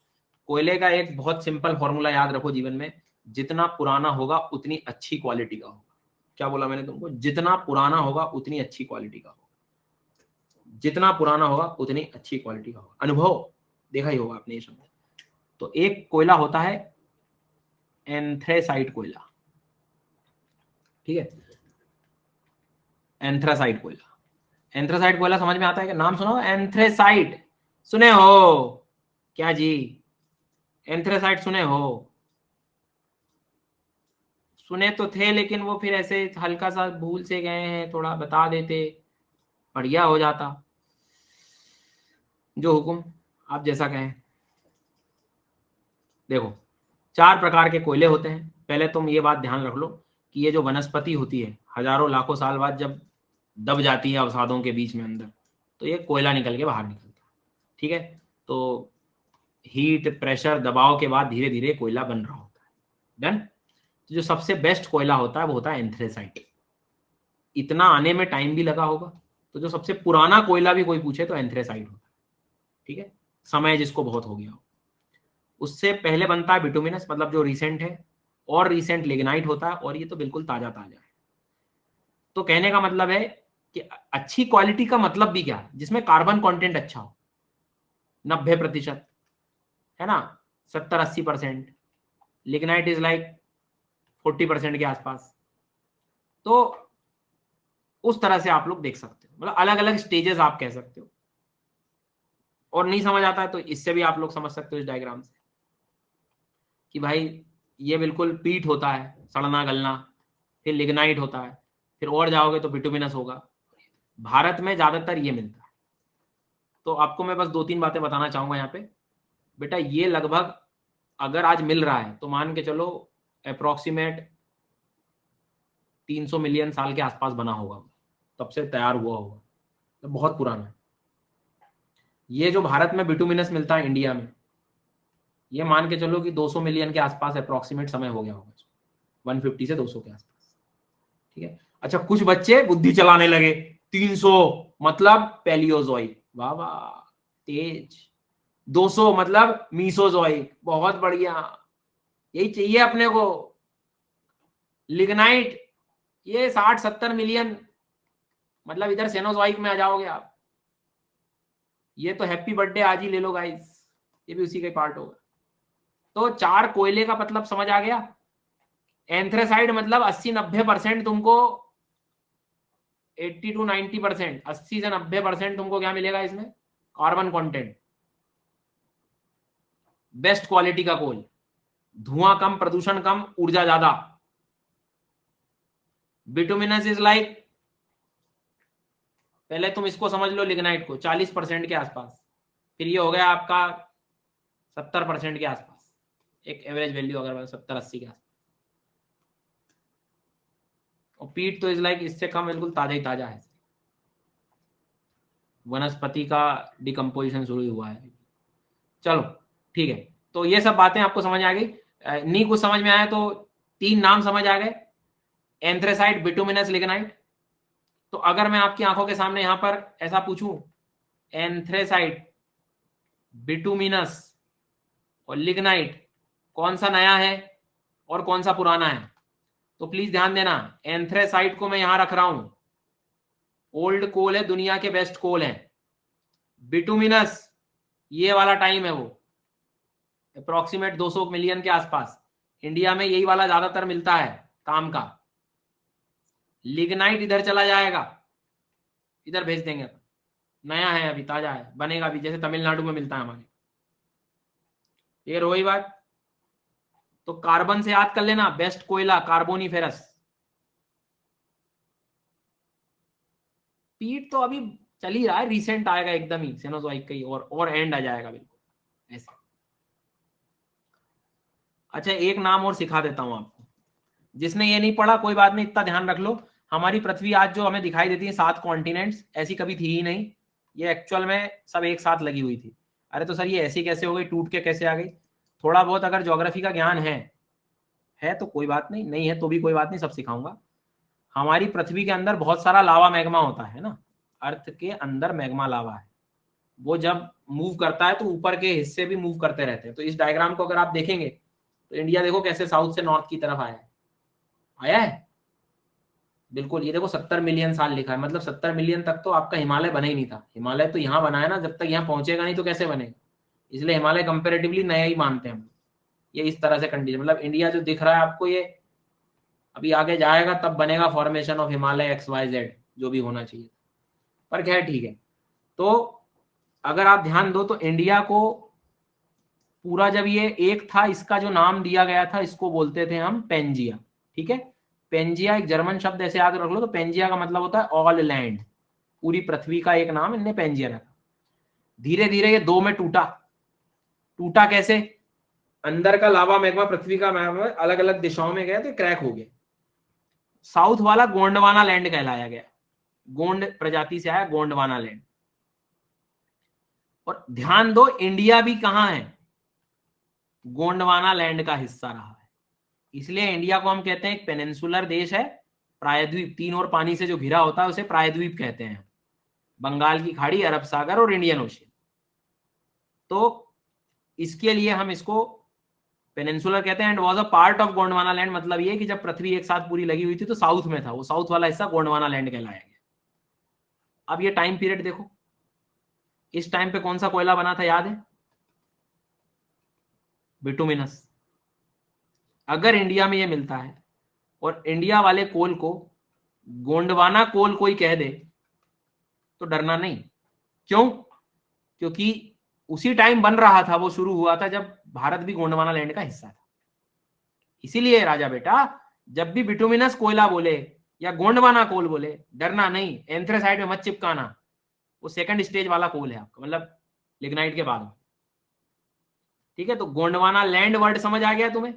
S2: कोयले का एक बहुत सिंपल फॉर्मूला याद रखो जीवन में, जितना पुराना होगा उतनी अच्छी क्वालिटी का होगा। क्या बोला मैंने तुमको? जितना पुराना होगा उतनी अच्छी क्वालिटी का होगा। जितना पुराना होगा उतनी अच्छी क्वालिटी का होगा। अनुभव देखा ही होगा आपने ये शब्द। तो एक कोयला होता है एंथ्रेसाइट कोयला, ठीक है, एंथ्रासाइट कोयला। एंथ्रासाइट कोयला समझ में आता है? कि नाम सुनो, एंथ्रेसाइट सुने हो क्या जी? एंथ्रेसाइट सुने हो? सुने तो थे, लेकिन वो फिर ऐसे हल्का सा भूल से गए हैं, थोड़ा बता देते बढ़िया हो जाता। जो हुकुम आप जैसा कहें। देखो, 4 प्रकार के कोयले होते हैं। पहले तुम ये बात ध्यान रख लो कि ये जो वनस्पति होती है हजारों लाखों साल बाद जब दब जाती है अवसादों के बीच में अंदर, तो ये कोयला निकल के बाहर निकलता है। ठीक है, तो हीट, प्रेशर, दबाव के बाद धीरे धीरे कोयला बन रहा होता है। डन। तो जो सबसे बेस्ट कोयला होता है वो होता है एंथ्रेसाइट। इतना आने में टाइम भी लगा होगा। तो जो सबसे पुराना कोयला भी कोई पूछे तो एंथ्रेसाइट होता है, ठीक है, समय जिसको बहुत हो गया हो। उससे पहले बनता है बिटुमिनस, मतलब जो रिसेंट है, और रिसेंट लिग्नाइट होता है, और ये तो बिल्कुल ताजा ताजा है। तो कहने का मतलब है कि अच्छी क्वालिटी का मतलब भी क्या है, जिसमें कार्बन कंटेंट अच्छा हो, 90%, है ना, 70-80%। लिग्नाइट इज लाइक 40% के आसपास। तो उस तरह से आप लोग देख सकते हो, मतलब अलग अलग स्टेजेस आप कह सकते हो। और नहीं समझ आता है तो इससे भी आप लोग समझ सकते हो इस डायग्राम से, कि भाई ये बिल्कुल पीट होता है, सड़ना गलना, फिर लिग्नाइट होता है, फिर और जाओगे तो बिटुमिनस होगा। भारत में ज्यादातर ये मिलता है। तो आपको मैं बस 2-3 बातें बताना चाहूंगा यहाँ पे। बेटा ये लगभग अगर आज मिल रहा है तो मान के चलो अप्रोक्सीमेट 300 मिलियन साल के आसपास बना होगा, तब से तैयार हुआ होगा, तो बहुत पुराना है। ये जो भारत में बिटुमिनस मिलता है इंडिया में, ये मान के चलो कि 200 मिलियन के आसपास अप्रोक्सीमेट समय हो गया होगा, 150 से 200 के आसपास, ठीक है। अच्छा, कुछ बच्चे बुद्धि चलाने लगे, 300 मतलब पैलियोजोइक, वाह वाह, तेज। 200 मतलब मीसोजोइक, बहुत बढ़िया, यही चाहिए अपने को। लिग्नाइट ये 60-70 मिलियन, मतलब इधर सेनोजोइक में आ जाओगे आप। ये तो हैप्पी बर्थडे आज ही ले लो गाइस, ये भी उसी का पार्ट होगा। तो 4 कोयले का मतलब समझ आ गया। एंथ्रेसाइड मतलब 80-90% तुमको, 80-90%, 80 से 90% तुमको क्या मिलेगा इसमें, कार्बन कंटेंट। बेस्ट क्वालिटी का कोल, धुआं कम, प्रदूषण कम, ऊर्जा ज्यादा। बिटुमिनस इज लाइक, पहले तुम इसको समझ लो लिग्नाइट को 40% के आसपास, फिर ये हो गया आपका 70% के आसपास, एक एवरेज वैल्यू अगर 70-80 के आसपास। और पीट तो इज लाइक इससे कम, बिल्कुल ताजा ही ताजा है, वनस्पति का डिकम्पोजिशन शुरू हुआ है। चलो ठीक है, तो ये सब बातें आपको समझ आ गई। नहीं कुछ समझ में आया तो 3 नाम समझ आ गए, एंथ्रेसाइट, बिटुमिनस, लिग्नाइट। तो अगर मैं आपकी आंखों के सामने यहां पर ऐसा पूछूं, एंथ्रेसाइट, बिटुमिनस और लिग्नाइट कौन सा नया है और कौन सा पुराना है, तो प्लीज ध्यान देना, एंथ्रेसाइट को मैं यहां रख रहा हूं, ओल्ड कोल है, दुनिया के बेस्ट कोल है। बिटुमिनस ये वाला टाइम है, वो अप्रोक्सीमेट 200 मिलियन के आसपास, इंडिया में यही वाला ज्यादातर मिलता है काम का। लिग्नाइट इधर चला जाएगा, इधर भेज देंगे, नया है अभी, ताजा है, बनेगा भी, जैसे तमिलनाडु में मिलता है हमारे। ये वही बात। तो कार्बन से याद कर लेना, बेस्ट कोयला कार्बोनिफेरस। पीट तो अभी चल ही रहा है, रिसेंट आएगा एकदम ही सेनोजोइक का ही, और एंड आ जाएगा बिल्कुल ऐसे। अच्छा एक नाम और सिखा देता हूं आपको, जिसने ये नहीं पढ़ा कोई बात नहीं, इतना ध्यान रख लो, हमारी पृथ्वी आज जो हमें दिखाई देती है 7 कॉन्टिनेंट्स, ऐसी कभी थी ही नहीं, ये एक्चुअल में सब एक साथ लगी हुई थी। अरे तो सर ये ऐसी कैसे हो गई, टूट के कैसे आ गई? थोड़ा बहुत अगर ज्योग्राफी का ज्ञान है तो कोई बात नहीं, नहीं है तो भी कोई बात नहीं, सब सिखाऊंगा। हमारी पृथ्वी के अंदर बहुत सारा लावा मैग्मा होता है ना, अर्थ के अंदर मैग्मा लावा है, वो जब मूव करता है तो ऊपर के हिस्से भी मूव करते रहते हैं। तो इस डायग्राम को अगर आप देखेंगे तो इंडिया देखो कैसे साउथ से नॉर्थ की तरफ आया है बिल्कुल। ये देखो 70 मिलियन साल लिखा है, मतलब 70 मिलियन तक तो आपका हिमालय बना ही नहीं था। हिमालय तो यहाँ बना है ना, जब तक यहाँ पहुंचेगा नहीं तो कैसे बनेगा, इसलिए हिमालय कंपेरेटिवली नया ही मानते हैं हम। ये इस तरह से कंडीशन, मतलब इंडिया जो दिख रहा है आपको, ये अभी आगे जाएगा तब बनेगा फॉर्मेशन ऑफ हिमालय XYZ, जो भी होना चाहिए, पर खैर ठीक है। तो अगर आप ध्यान दो तो इंडिया को पूरा जब ये एक था, इसका जो नाम दिया गया था इसको बोलते थे हम पेंजिया, ठीक है। पेंजिया एक जर्मन शब्द, ऐसे याद रख लो। तो पेंजिया का मतलब होता है ऑल लैंड, पूरी पृथ्वी का एक नाम इनने पेंजिया रखा। धीरे धीरे ये 2 में टूटा। टूटा कैसे? अंदर का लावा मैग्मा, पृथ्वी का मैग्मा अलग अलग दिशाओं में गया तो क्रैक हो गया। साउथ वाला गोंडवाना लैंड कहलाया गया, गोंड प्रजाति से आया गोंडवाना लैंड। और ध्यान दो इंडिया भी कहां है, गोंडवाना लैंड का हिस्सा रहा है, इसलिए इंडिया को हम कहते हैं एक पेनिनसुलर देश है प्रायद्वीप, तीन और पानी से जो घिरा होता है उसे प्रायद्वीप कहते हैं। बंगाल की खाड़ी, अरब सागर और इंडियन ओशियन। तो इसके लिए हम इसको पेनिनसुलर कहते हैं। And was a part of Gondwana land, मतलब ये कि जब पृथ्वी एक साथ पूरी लगी हुई थी तो साउथ में था, वो साउथ वाला हिस्सा गोंडवाना लैंड कहलाया गया। अब ये टाइम पीरियड देखो, इस टाइम पे कौन सा कोयला बना था याद है? बिटुमिनस। अगर इंडिया में ये मिलता है और इंडिया वाले कोल को गोंडवाना कोल कोई कह दे तो डरना नहीं। क्यों? क्योंकि उसी टाइम बन रहा था, वो शुरू हुआ था जब भारत भी गोंडवाना लैंड का हिस्सा था। इसीलिए राजा बेटा, जब भी बिटुमिनस कोयला बोले या गोंडवाना कोल बोले, डरना नहीं, एंथ्रेसाइट में मत चिपकाना, वो सेकंड स्टेज वाला कोल है आपका, मतलब लिग्नाइट के बाद। ठीक है, तो गोंडवाना लैंड वर्ड समझ आ गया तुम्हें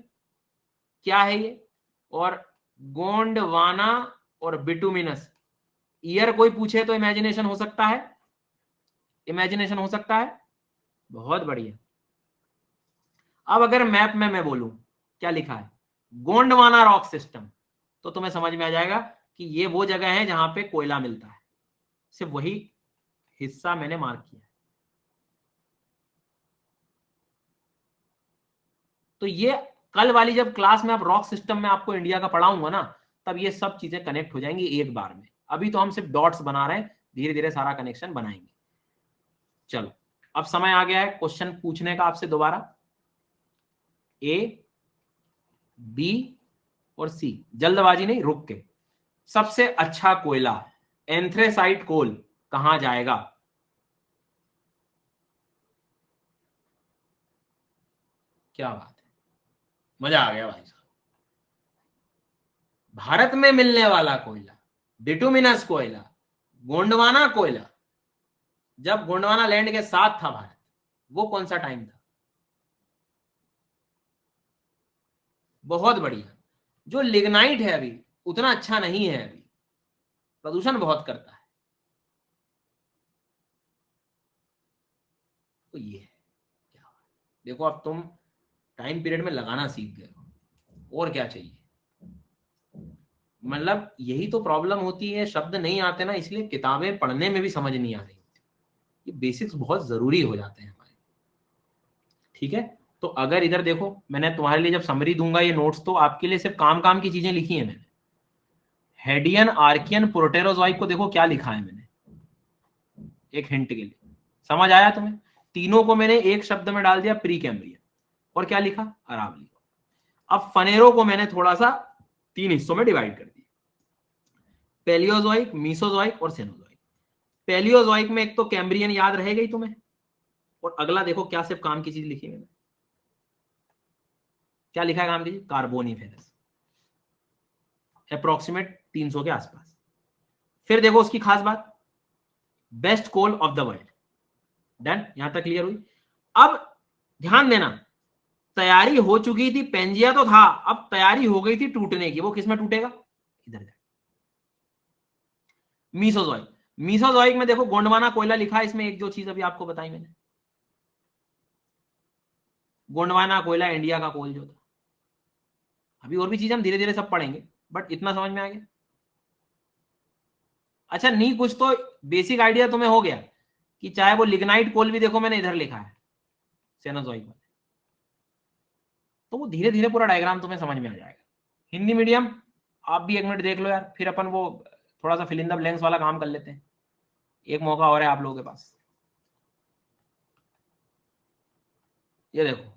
S2: क्या है ये? और गोंडवाना और बिटुमिनस, ईयर कोई पूछे तो इमेजिनेशन हो सकता है, इमेजिनेशन हो सकता है। बहुत बढ़िया। अब अगर मैप में मैं बोलूं क्या लिखा है, गोंडवाना रॉक सिस्टम, तो तुम्हें समझ में आ जाएगा कि ये वो जगह है जहां पे कोयला मिलता है। सिर्फ वही हिस्सा मैंने मार्क किया। तो ये कल वाली जब क्लास में आप रॉक सिस्टम में आपको इंडिया का पढ़ाऊंगा ना, तब ये सब चीजें कनेक्ट हो जाएंगी एक बार में। अभी तो हम सिर्फ डॉट्स बना रहे हैं, धीरे धीरे सारा कनेक्शन बनाएंगे। चलो, अब समय आ गया है क्वेश्चन पूछने का आपसे दोबारा। ए, बी और सी, जल्दबाजी नहीं, रुक के। सबसे अच्छा कोयला एंथ्रेसाइट कोल कहां जाएगा? क्या बात है, मजा आ गया भाई साहब। भारत में मिलने वाला कोयला, बिटुमिनस कोयला, गोंडवाना कोयला, जब गोंडवाना लैंड के साथ था भारत, वो कौन सा टाइम था? बहुत बढ़िया। जो लिग्नाइट है अभी उतना अच्छा नहीं है, अभी प्रदूषण बहुत करता है। तो ये है क्या? देखो, अब तुम टाइम पीरियड में लगाना सीख गए हो, और क्या चाहिए? मतलब यही तो प्रॉब्लम होती है, शब्द नहीं आते ना, इसलिए किताबें पढ़ने में भी समझ नहीं आ रही। ये बेसिक्स बहुत जरूरी हो जाते हैं हमारे। ठीक है, तो अगर इधर देखो, मैंने तुम्हारे लिए जब समरी दूंगा ये नोट्स, तो आपके लिए सिर्फ काम काम की चीजें लिखी है मैंने। हेडियन, आर्कियन, प्रोटेरोजोइक को देखो क्या लिखा है मैंने, एक हिंट के लिए। समझ आया तुम्हें? तीनों को मैंने एक शब्द में डाल दिया, प्री कैम्ब्रियन। और क्या लिखा? अरावली। अब फनेरो को मैंने थोड़ा सा तीन हिस्सों में डिवाइड कर दिया, पेलियोजोइक, मीसोजोइक और सेनोजोइक। पेलियोजोइक में एक तो कैम्ब्रियन याद रहेगा ही तुम्हें, और अगला देखो क्या सिर्फ काम की चीज लिखी मैंने। क्या लिखा है काम की चीज? कार्बोनिफेरस, अप्रोक्सीमेट 300 के आसपास। फिर देखो उसकी खास बात, best coal of the world. Done, यहां तक क्लियर हुई? अब ध्यान देना, तैयारी हो चुकी थी, पेंजिया तो था, अब तैयारी हो गई थी टूटने की। वो किसमें टूटेगा? इधर जाए, मीसोजोइक। मीसोजोइक में देखो गोंडवाना कोयला लिखा है, इसमें एक जो चीज अभी आपको बताई मैंने, गोंडवाना कोयला इंडिया का कोल जो था। अभी और भी चीजें हम धीरे धीरे सब पढ़ेंगे, बट इतना समझ में आ गया। अच्छा, नहीं कुछ तो बेसिक आइडिया तुम्हें हो गया कि चाहे वो लिग्नाइट कोल भी देखो मैंने इधर लिखा है सेनोजोइक में, तो वो धीरे धीरे पूरा डायग्राम तुम्हें समझ में आ जाएगा। हिंदी मीडियम, आप भी एक मिनट देख लो यार, फिर अपन वो थोड़ा सा फिल इन द ब्लैंक्स वाला काम कर लेते हैं। एक मौका और है आप लोगों के पास। ये देखो,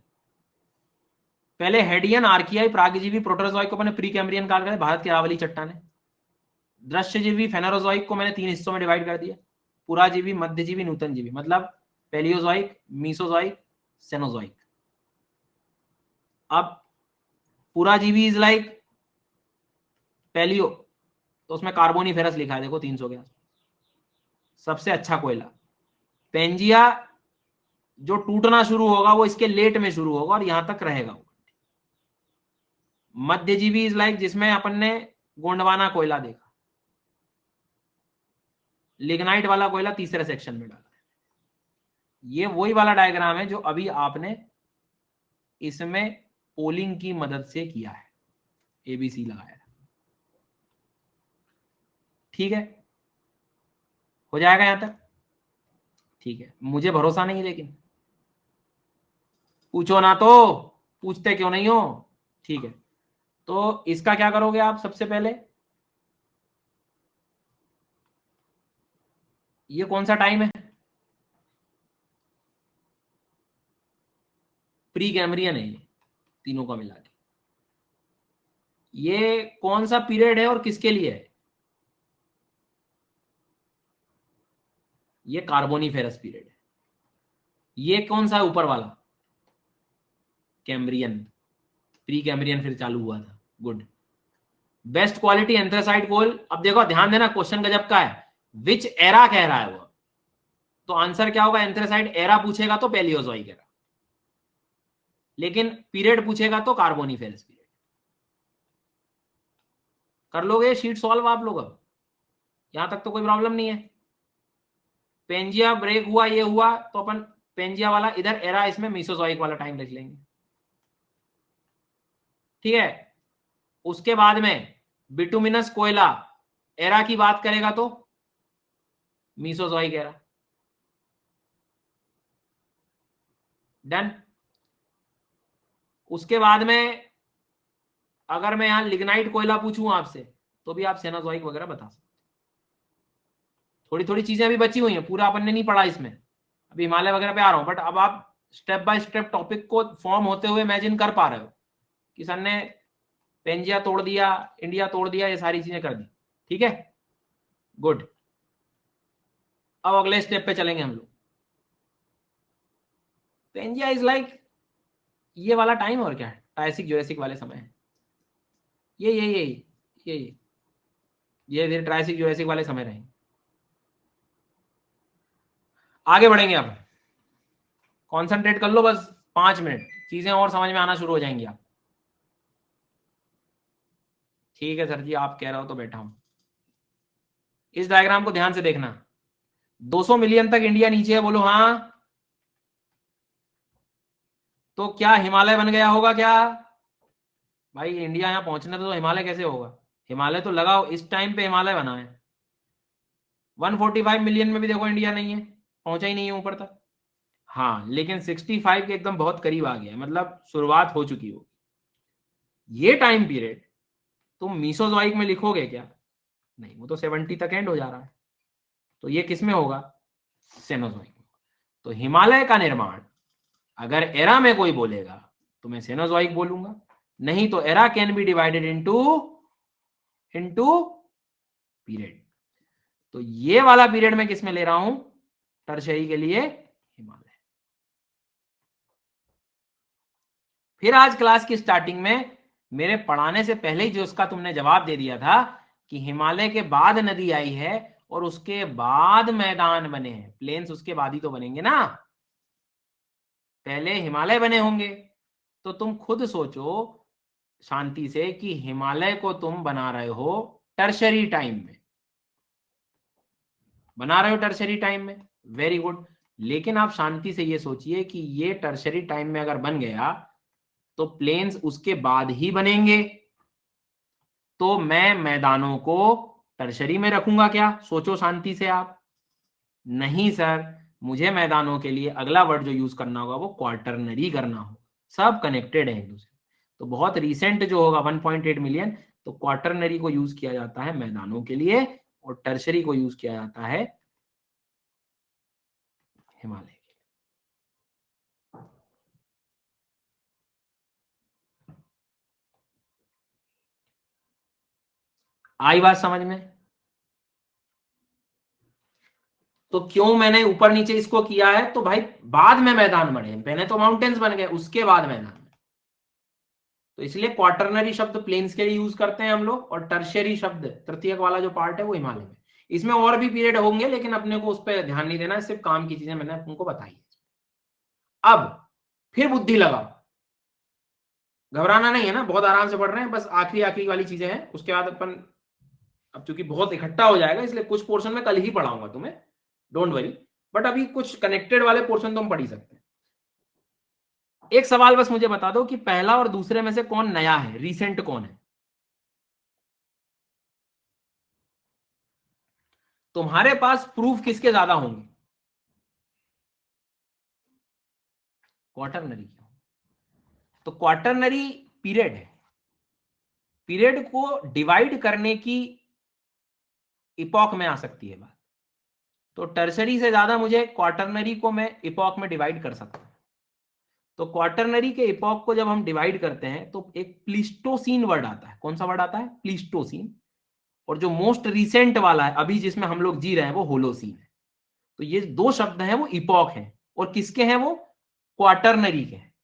S2: पहले हेडियन, आर्कियाई, प्रागजीवी, प्रोटोजोइक को मैंने प्री कैम्ब्रियन काल कर, भारत की अरावली चट्टाने। दृश्यजीवी फेनेरोजोइक को मैंने तीन हिस्सों में डिवाइड कर दिया, पुराजीवी, मध्यजीवी, नूतनजीवी, मतलब पेलियोजोइक, मीसोजोइक, सेनोजोइक। अब पुराजीवी इज लाइक पेलियो, तो उसमें कार्बोनिफेरस लिखा है देखो 300 के आसपास। सबसे अच्छा कोयला पेंजिया, जो टूटना शुरू होगा वो इसके लेट में शुरू होगा और यहां तक रहेगा। मध्यजीवी इज लाइक जिसमें अपन ने गोंडवाना कोयला देखा। लिग्नाइट वाला कोयला तीसरे सेक्शन में डाला है। ये वही वाला डायग्राम है जो अभी आपने इसमें पोलिंग की मदद से किया है, एबीसी लगाया है। ठीक है, हो जाएगा यहां तक? ठीक है, मुझे भरोसा नहीं, लेकिन पूछो ना तो, पूछते क्यों नहीं हो? ठीक है, तो इसका क्या करोगे आप? सबसे पहले ये कौन सा टाइम है? प्री कैमरियन है ये, तीनों का मिला के। ये कौन सा पीरियड है और किसके लिए है? ये कार्बोनिफेरस पीरियड है। ये कौन सा है ऊपर वाला? कैम्ब्रियन। प्री कैम्ब्रियन फिर चालू हुआ था। Good. Best quality anthracite coal. अब देखो ध्यान देना, क्वेश्चन गजब का है, विच एरा कह रहा है वो, तो आंसर क्या होगा? एंथ्रासाइट एरा पूछेगा तो पैलियोजोइक एरा, लेकिन पीरियड पूछेगा तो कार्बोनिफेरस पीरियड। कर लोगे शीट सॉल्व आप लोग? अब यहां तक तो कोई प्रॉब्लम नहीं है। पेंजिया ब्रेक हुआ, ये हुआ, तो अपन पेंजिया वाला इधर एरा, इसमें मीसोजोइक वाला टाइम लिख लेंगे। ठीक है, उसके बाद में बिटुमिनस कोयला एरा की बात करेगा तो मीसोजोइक एरा। डन। उसके बाद में अगर मैं यहां लिग्नाइट कोयला पूछूं आपसे, तो भी आप सेनोजोइक वगैरह बता सकते। थोड़ी थोड़ी चीजें अभी बची हुई हैं, पूरा अपन ने नहीं पढ़ा इसमें, अभी हिमालय वगैरह पे आ रहा हूं, बट अब आप स्टेप बाय स्टेप टॉपिक को फॉर्म होते हुए इमेजिन कर पा रहे हो कि सर ने पेंजिया तोड़ दिया, इंडिया तोड़ दिया, ये सारी चीजें कर दी। ठीक है, गुड। अब अगले स्टेप पे चलेंगे हम लोग। पेंजिया इज लाइक ये वाला टाइम, और क्या है, ट्रायसिक जुरासिक वाले समय है। ये ये धीरे ट्रायसिक जुरासिक वाले समय रहेंगे। आगे बढ़ेंगे अब, कॉन्सेंट्रेट कर लो बस 5 मिनट, चीजें और समझ में आना शुरू हो जाएंगी आप। ठीक है सर जी, आप कह रहे हो तो बैठा हूं। इस डायग्राम को ध्यान से देखना। 200 मिलियन तक इंडिया नीचे है, बोलो हाँ। तो क्या हिमालय बन गया होगा क्या? भाई इंडिया यहां पहुंचने तो हिमालय कैसे होगा? हिमालय तो लगाओ, इस टाइम पे हिमालय बना है। 145 मिलियन में भी देखो इंडिया नहीं है, पहुंचा ही नहीं है ऊपर तक। हाँ, लेकिन 65 के एकदम बहुत करीब आ गया है, मतलब शुरुआत हो चुकी हो। ये टाइम पीरियड तुम मीसोजोइक में लिखोगे क्या? नहीं, वो तो 70 तक एंड हो जा रहा है। तो ये किस में होगा? सेनोजोइक में। तो हिमालय का निर्माण अगर एरा में कोई बोलेगा तो मैं सेनोजोइक बोलूंगा, नहीं तो era can be divided into into period. तो ये वाला पीरियड मैं किस में ले रहा हूं? टर्शरी के लिए हिमालय। फिर आज क्लास की स्टार्टिंग में मेरे पढ़ाने से पहले ही जो उसका तुमने जवाब दे दिया था कि हिमालय के बाद नदी आई है और उसके बाद मैदान बने हैं, प्लेन्स उसके बाद ही तो बनेंगे ना, पहले हिमालय बने होंगे। तो तुम खुद सोचो शांति से कि हिमालय को तुम बना रहे हो टर्शरी टाइम में, बना रहे हो टर्शरी टाइम में, वेरी गुड। लेकिन आप शांति से ये सोचिए कि ये टर्शरी टाइम में अगर बन गया तो प्लेन्स उसके बाद ही बनेंगे, तो मैं मैदानों को टर्शरी में रखूंगा क्या? सोचो शांति से आप। नहीं सर, मुझे मैदानों के लिए अगला वर्ड जो यूज करना होगा वो क्वार्टरनरी करना होगा। सब कनेक्टेड है एक दूसरे। तो बहुत रिसेंट जो होगा 1.8 मिलियन, तो क्वार्टरनरी को यूज किया जाता है मैदानों के लिए और टर्शरी को यूज किया जाता है हिमालय। आई बात समझ में? तो क्यों मैंने ऊपर नीचे इसको किया है? तो भाई बाद में मैदान बने, पहले तो माउंटेन्स बन गए, उसके बाद मैदान। तो इसलिए क्वार्टरनरी शब्द प्लेन्स के लिए यूज करते हैं हम लोग, और टर्शियरी शब्द तृतीयक वाला जो पार्ट है वो हिमालय में। इसमें और भी पीरियड होंगे, लेकिन अपने को उस पर ध्यान नहीं देना, सिर्फ काम की चीजें मैंने तुमको बताई। अब फिर बुद्धि लगाओ, घबराना नहीं है ना, बहुत आराम से पढ़ रहे हैं, बस आखिरी आखिरी वाली चीजें हैं, उसके बाद अपन, अब चूंकि बहुत इकट्ठा हो जाएगा इसलिए कुछ पोर्शन में कल ही पढ़ाऊंगा तुम्हें, डोंट वरी, बट अभी कुछ कनेक्टेड वाले पोर्शन तो हम पढ़ ही सकते हैं। एक सवाल बस मुझे बता दो कि पहला और दूसरे में से कौन नया है, रीसेंट कौन है? तुम्हारे पास प्रूफ किसके ज्यादा होंगे? क्वार्टरनरी के। तो क्वार्टरनरी पीरियड है, पीरियड को डिवाइड करने की इपॉक में आ सकती है बात। तो टर्सरी से ज्यादा मुझे क्वार्टरनरी को मैं इपॉक में डिवाइड कर सकता हूं। तो क्वार्टरनरी के इपॉक को जब हम डिवाइड करते हैं तो एक प्लीस्टोसीन वर्ड आता है। कौन सा वर्ड आता है? प्लीस्टोसीन। और जो मोस्ट रिसेंट वाला है अभी जिसमें हम लोग जी रहे हैं वो होलोसीन है। तो ये दो शब्द हैं वो इपॉक हैं। और किसके हैं? वो क्वार्टरनरी के हैं।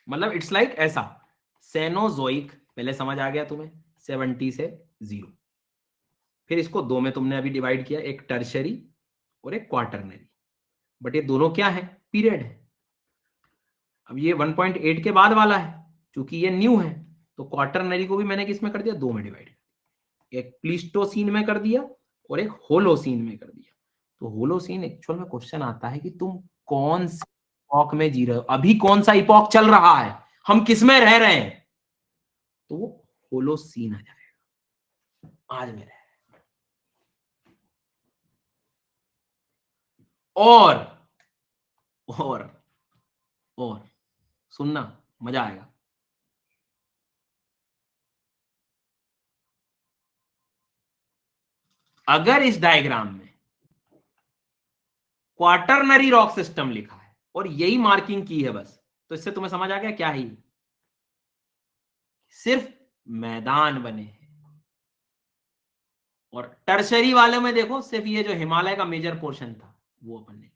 S2: मतलब इट्स लाइक ऐसा, सेनोजोइक पहले समझ आ गया तुम्हें, 70 से 0। फिर इसको दो में तुमने अभी डिवाइड किया, एक टर्शरी और एक क्वार्टरनरी। बट ये दोनों क्या है? पीरियड है। अब ये 1.8 के बाद वाला है, क्योंकि ये न्यू है तो क्वार्टरनरी को भी मैंने किस में कर दिया? दो में डिवाइड। एक प्लीस्टोसीन में कर दिया और एक होलोसीन में कर दिया। तो होलोसीन एक्चुअल में क्वेश्चन आता है कि तुम कौन से इपॉक में जी रहे हो, अभी कौन सा इपॉक चल रहा है, हम किस में रह रहे हैं, तो वो होलोसीन आ जाएगा आज में रह। और और और सुनना, मजा आएगा। अगर इस डायग्राम में क्वार्टरनरी रॉक सिस्टम लिखा है और यही मार्किंग की है बस, तो इससे तुम्हें समझ आ गया क्या है? सिर्फ मैदान बने हैं। और टर्शरी वाले में देखो सिर्फ ये जो हिमालय का मेजर पोर्शन था वो अपन ने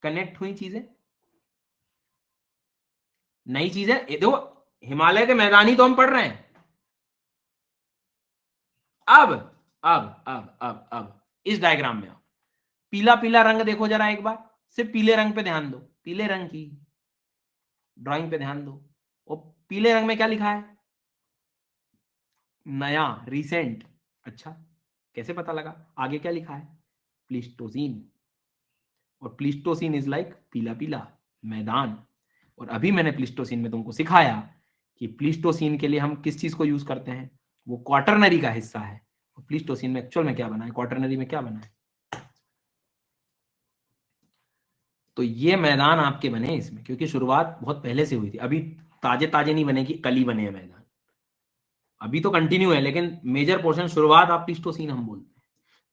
S2: कनेक्ट हुई चीजें, नई चीजें। देखो हिमालय के मैदानी तो हम पढ़ रहे हैं। अब इस डायग्राम में आओ, पीला पीला रंग देखो जरा एक बार, सिर्फ पीले रंग पे ध्यान दो, पीले रंग की ड्राइंग पे ध्यान दो। और पीले रंग में क्या लिखा है? नया, रिसेंट। अच्छा, कैसे पता लगा? आगे क्या लिखा है? प्लीस्टोसीन। और प्लीस्टोसीन इज लाइक पीला पीला मैदान। और अभी मैंने प्लीस्टोसीन में तुमको सिखाया कि प्लीस्टोसीन के लिए हम किस चीज को यूज करते हैं, वो क्वार्टरनरी का हिस्सा है। और प्लीस्टोसीन में एक्चुअल में क्या बना है, क्वार्टरनरी में क्या बना है। तो ये मैदान आपके बने इसमें, क्योंकि शुरुआत बहुत पहले से हुई थी। अभी ताजे ताजे नहीं बने कि कल ही बने हैं मैदान, अभी तो कंटिन्यू है, लेकिन मेजर पोर्शन शुरुआत आप प्लीस्टोसीन हम बोलते हैं।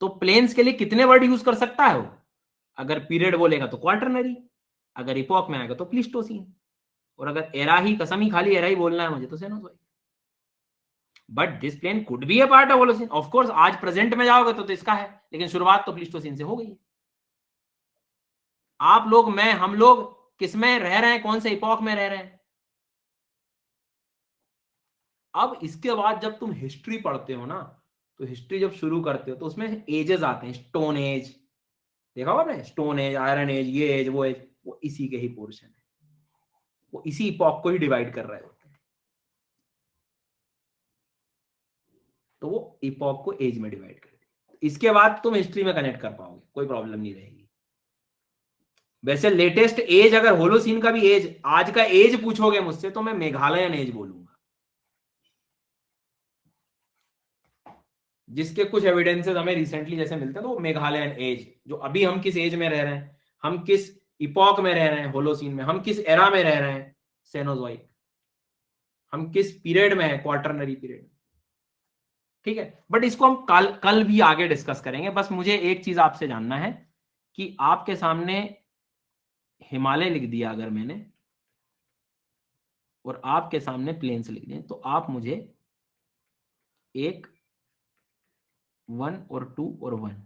S2: तो प्लेन्स के लिए कितने वर्ड यूज कर सकता है वो? अगर पीरियड बोलेगा तो क्वार्टरनरी, अगर इपॉक में आएगा तो प्लीस्टोसीन, और अगर एरा ही, कसम ही खाली एरा ही बोलना है मुझे तो Cenozoic. But this plain could be a part of Holocene. Of course आज प्रेजेंट में जाओगे तो इसका है, लेकिन शुरुआत तो प्लीस्टोसीन से हो गई है। आप लोग, मैं, हम लोग किस में रह रहे हैं, कौन से इपॉक में रह रहे हैं? अब इसके बाद जब तुम हिस्ट्री पढ़ते हो ना, तो हिस्ट्री जब शुरू करते हो तो उसमें एजेस आते हैं। स्टोन एज देखा होगा आपने, स्टोन एज, आयरन एज, ये एज, वो इसी के ही पोर्शन है, वो इसी इपॉक को ही डिवाइड कर रहे होते हैं। तो वो इपॉक को एज में डिवाइड कर दिया। इसके बाद तुम हिस्ट्री में कनेक्ट कर पाओगे, कोई प्रॉब्लम नहीं रहेगी। वैसे लेटेस्ट एज, अगर होलोसीन का भी एज, आज का एज पूछोगे मुझसे तो मैं मेघालयन एज बोलूंगा, जिसके कुछ एविडेंसेस हमें रिसेंटली जैसे मिलते हैं। तो मेघालयन एज, जो अभी हम किस एज में रह रहे हैं, हम किस इपॉक में रह रहे हैं, होलोसीन में, हम किस एरा में रह रहे हैं, सेनोजोइक, हम किस पीरियड में है, क्वार्टरनरी पीरियड। ठीक है, बट इसको हम कल भी आगे डिस्कस करेंगे। बस मुझे एक चीज आपसे जानना है कि आपके सामने हिमालय लिख दिया अगर मैंने, और आपके सामने प्लेन्स लिख दिए, तो आप मुझे एक 1 और 2 और 1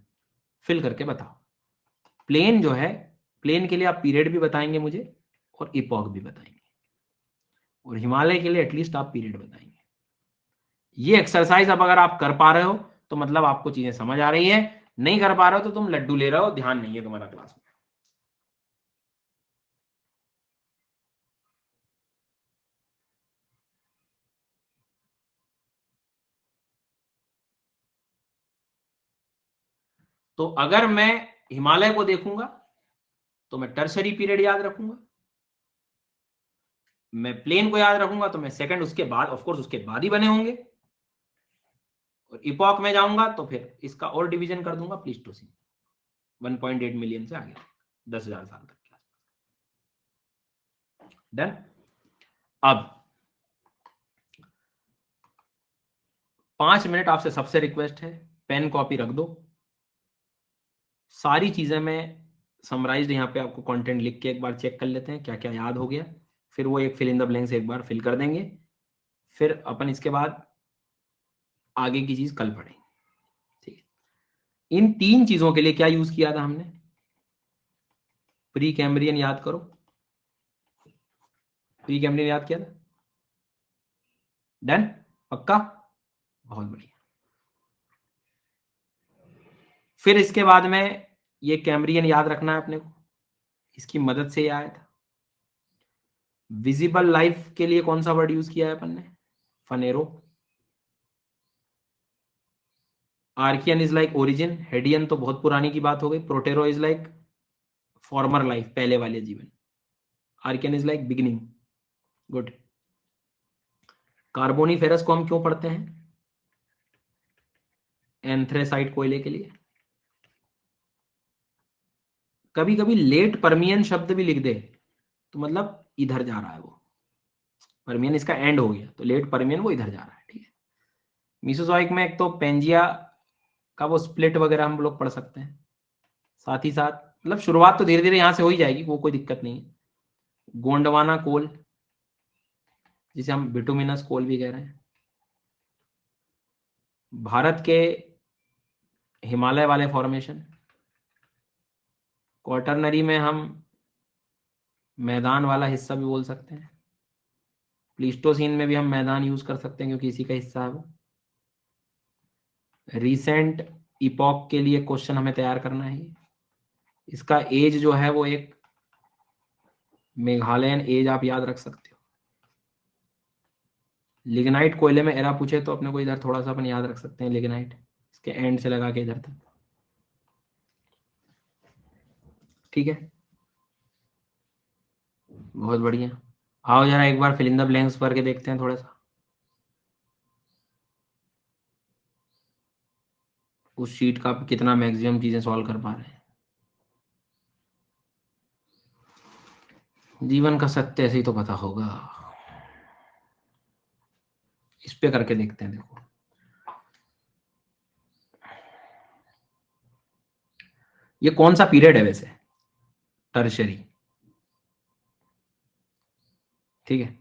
S2: फिल करके बताओ। प्लेन जो है, प्लेन के लिए आप पीरियड भी बताएंगे मुझे और इपॉक भी बताएंगे, और हिमालय के लिए एटलीस्ट आप पीरियड बताएंगे। ये एक्सरसाइज अब अगर आप कर पा रहे हो तो मतलब आपको चीजें समझ आ रही है, नहीं कर पा रहे हो तो तुम लड्डू ले रहे हो, ध्यान नहीं है तुम्हारा क्लास में। तो अगर मैं हिमालय को देखूंगा तो मैं टर्शरी पीरियड याद रखूंगा, मैं प्लेन को याद रखूंगा तो मैं सेकंड, उसके बाद ऑफ कोर्स उसके बाद ही बने होंगे। और इपॉक में जाऊंगा तो फिर इसका और डिवीजन कर दूंगा, प्लीस्टोसीन 1.8 मिलियन से आगे 10,000 साल तक के आसपास। डन। अब 5 मिनट आपसे सबसे रिक्वेस्ट है, पेन कॉपी रख दो। सारी चीजें मैं समराइज्ड यहाँ पे आपको कंटेंट लिख के एक बार चेक कर लेते हैं क्या क्या याद हो गया, फिर वो एक फिल इन द ब्लैंक्स एक बार फिल कर देंगे, फिर अपन इसके बाद आगे की चीज कल पढ़ेंगे। ठीक है, इन 3 चीजों के लिए क्या यूज किया था हमने? प्री कैम्ब्रियन याद करो, प्री कैम्ब्रियन याद किया था? डन, पक्का, बहुत बढ़िया। फिर इसके बाद में ये कैम्ब्रियन याद रखना है अपने को, इसकी मदद से ये आया था। विजिबल लाइफ के लिए कौन सा वर्ड यूज किया है अपन ने? Phanero. Archean is like origin, Hadean तो बहुत पुरानी की बात हो गई। Protero is like former life, पहले वाले जीवन। Archean is like beginning. Good. Carboniferous को हम क्यों पढ़ते हैं? एंथ्रेसाइट कोयले के लिए। कभी कभी लेट पर्मियन शब्द भी लिख दे तो मतलब इधर जा रहा है वो, पर्मियन इसका एंड हो गया तो लेट पर्मियन वो इधर जा रहा है। ठीक है, मीसोजोइक में एक तो पेंजिया का वो स्प्लिट वगैरह हम लोग पढ़ सकते हैं, साथ ही साथ मतलब शुरुआत तो धीरे धीरे यहां से हो ही जाएगी, वो कोई दिक्कत नहीं है। गोंडवाना कोल, जिसे हम बिटुमिनस कोल भी कह रहे हैं। भारत के हिमालय वाले फॉर्मेशन, क्वार्टरनरी में हम मैदान वाला हिस्सा भी बोल सकते हैं। प्लीस्टोसीन में भी हम मैदान यूज कर सकते हैं क्योंकि इसी का हिस्सा है वो। रिसेंट इपॉक के लिए क्वेश्चन हमें तैयार करना है। इसका एज जो है वो एक मेघालयन एज आप याद रख सकते हो। लिग्नाइट कोयले में एरा पूछे तो अपने को इधर थोड़ा सा अपन याद रख सकते हैं, लिग्नाइट इसके एंड से लगा के इधर तक। ठीक है, बहुत बढ़िया। आओ जरा एक बार फिल इन द ब्लैंक्स भर के देखते हैं थोड़ा सा, उस शीट का आप कितना मैक्सिमम चीजें सॉल्व कर पा रहे हैं। जीवन का सत्य ऐसे ही तो पता होगा। इस पे करके देखते हैं। देखो ये कौन सा पीरियड है वैसे? टर्शरी। ठीक है,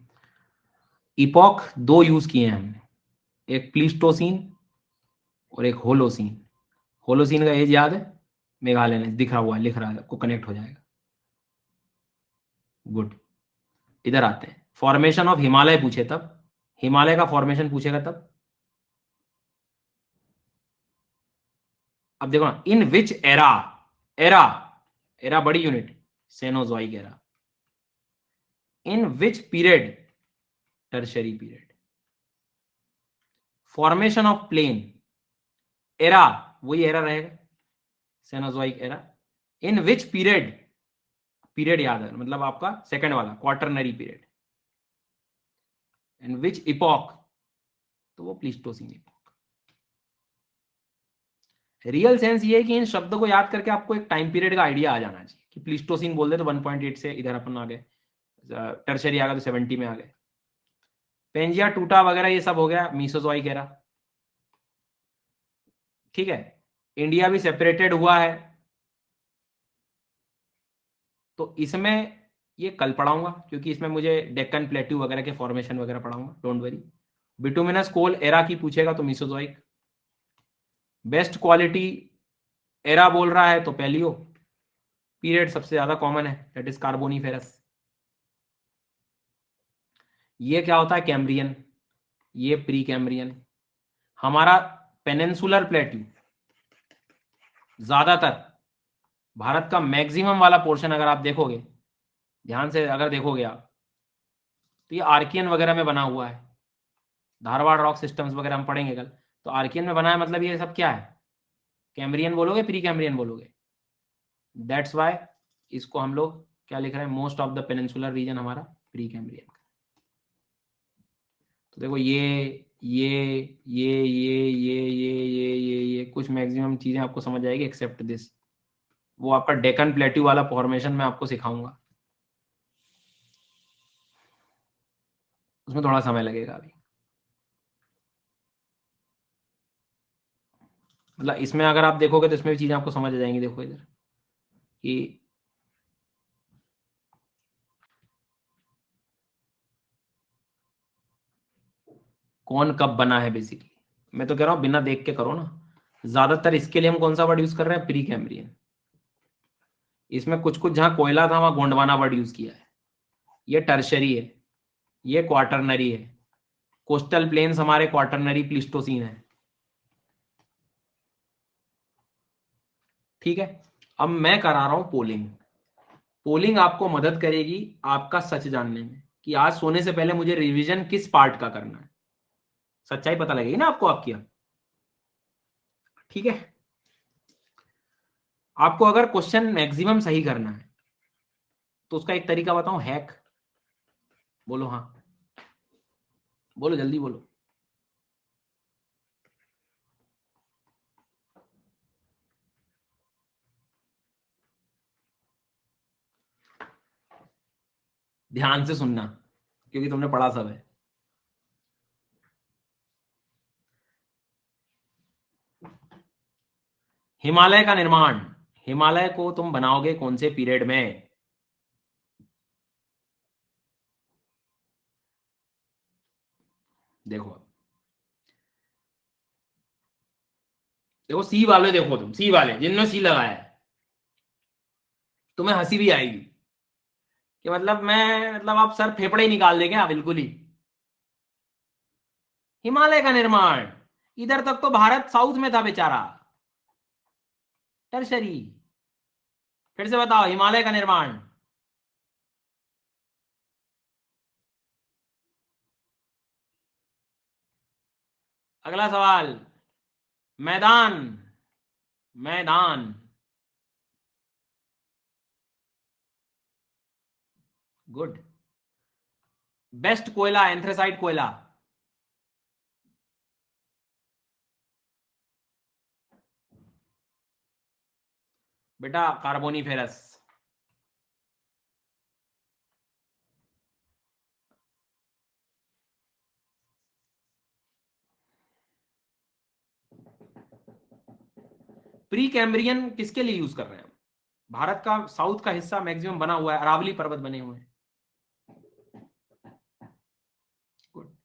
S2: इपॉक 2 यूज किए हैं हमने, एक प्लीस्टोसीन और एक होलोसीन। होलोसीन का एज याद है? मेघालय में दिख रहा हुआ है, लिख रहा है, आपको कनेक्ट हो जाएगा। गुड। इधर आते हैं, फॉर्मेशन ऑफ हिमालय पूछे तब, हिमालय का फॉर्मेशन पूछेगा तब। अब देखो ना, in which era, era era बड़ी unit, Cenozoic era. In which period? Tertiary period. Formation of plain, era वही एरा रहेगा, Cenozoic era. In which period? Period याद है मतलब आपका सेकंड वाला quaternary period. In which epoch? तो वो प्लीस्टोसीन इपॉक। रियल सेंस ये है कि इन शब्दों को याद करके आपको एक टाइम पीरियड का आइडिया आ जाना चाहिए कि प्लीस्टोसीन बोल दे तो 1.8 से इधर अपन आ गए, टर्शरी आ गया तो 70 में आ गए। पेंजिया टूटा वगैरह ये सब हो गया मीसोजोइक एरा। ठीक है, इंडिया भी सेपरेटेड हुआ है तो इसमें ये कल पढ़ाऊंगा क्योंकि इसमें मुझे डेक्कन प्लेट्यू वगैरह के फॉर्मेशन वगैरह पढ़ाऊंगा, don't worry. Bituminous coal era की पूछेगा तो मीसोजोइक। बेस्ट क्वालिटी एरा बोल रहा है तो पैलियो। पीरियड सबसे ज्यादा कॉमन है, दैट इज कार्बोनिफेरस। ये क्या होता है? कैम्ब्रियन, ये प्री कैम्ब्रियन। हमारा पेनिनसुलर प्लेट्यू, ज्यादातर भारत का मैक्सिमम वाला पोर्शन अगर आप देखोगे, ध्यान से अगर देखोगे आप, तो ये आर्कियन वगैरह में बना हुआ है। धारवाड़ रॉक सिस्टम्स वगैरह हम पढ़ेंगे कल, तो आर्कियन में बना है मतलब ये सब क्या है? कैम्ब्रियन बोलोगे, प्री कैम्ब्रियन बोलोगे? दैट्स वाई इसको हम लोग क्या लिख रहे हैं? Most of the peninsular reason हमारा प्री कैम्ब्रियन। तो देखो ये ये कुछ मैक्सिमम चीजें आपको समझ आएगी एक्सेप्ट दिस। वो आपका डेक्कन प्लेट्यू वाला फॉर्मेशन मैं आपको सिखाऊंगा, उसमें थोड़ा समय लगेगा अभी। मतलब इसमें अगर आप देखोगे तो इसमें भी चीजें आपको समझ आ जाएंगी। देखो इधर कि कौन कब बना है बेसिकली। मैं तो कह रहा हूं बिना देख के करो ना। ज्यादातर इसके लिए हम कौन सा वर्ड यूज कर रहे हैं? Pre Cambrian. इसमें कुछ कुछ जहां कोयला था वहां गोंडवाना वर्ड यूज किया है। ये टर्शरी है, ये क्वार्टरनरी है। कोस्टल प्लेन्स हमारे क्वार्टरनरी प्लीस्टोसीन है। ठीक है। अब मैं करा रहा हूं पोलिंग। पोलिंग आपको मदद करेगी आपका सच जानने में कि आज सोने से पहले मुझे रिवीजन किस पार्ट का करना है। सच्चाई पता लगेगी ना आपको आपकी अब। ठीक है। आपको अगर क्वेश्चन मैक्सिमम सही करना है तो उसका एक तरीका बताऊं, हैक। बोलो हाँ, बोलो जल्दी बोलो। ध्यान से सुनना क्योंकि तुमने पढ़ा सब है। हिमालय का निर्माण, हिमालय को तुम बनाओगे कौन से पीरियड में? देखो, देखो सी वाले, देखो तुम सी वाले जिनने सी लगाया है, तुम्हें हंसी भी आएगी कि मतलब मैं, मतलब आप सर फेफड़े ही निकाल देंगे। हाँ बिल्कुल ही। हिमालय का निर्माण, इधर तक तो भारत साउथ में था बेचारा। टर्शरी। फिर से बताओ, हिमालय का निर्माण। अगला सवाल। मैदान, मैदान। गुड। बेस्ट कोयला, एंथ्रेसाइट कोयला। बेटा कार्बोनीफेरस। प्री कैम्ब्रियन किसके लिए यूज कर रहे हैं? भारत का साउथ का हिस्सा मैक्सिमम बना हुआ है, अरावली पर्वत बने हुए हैं। गुड।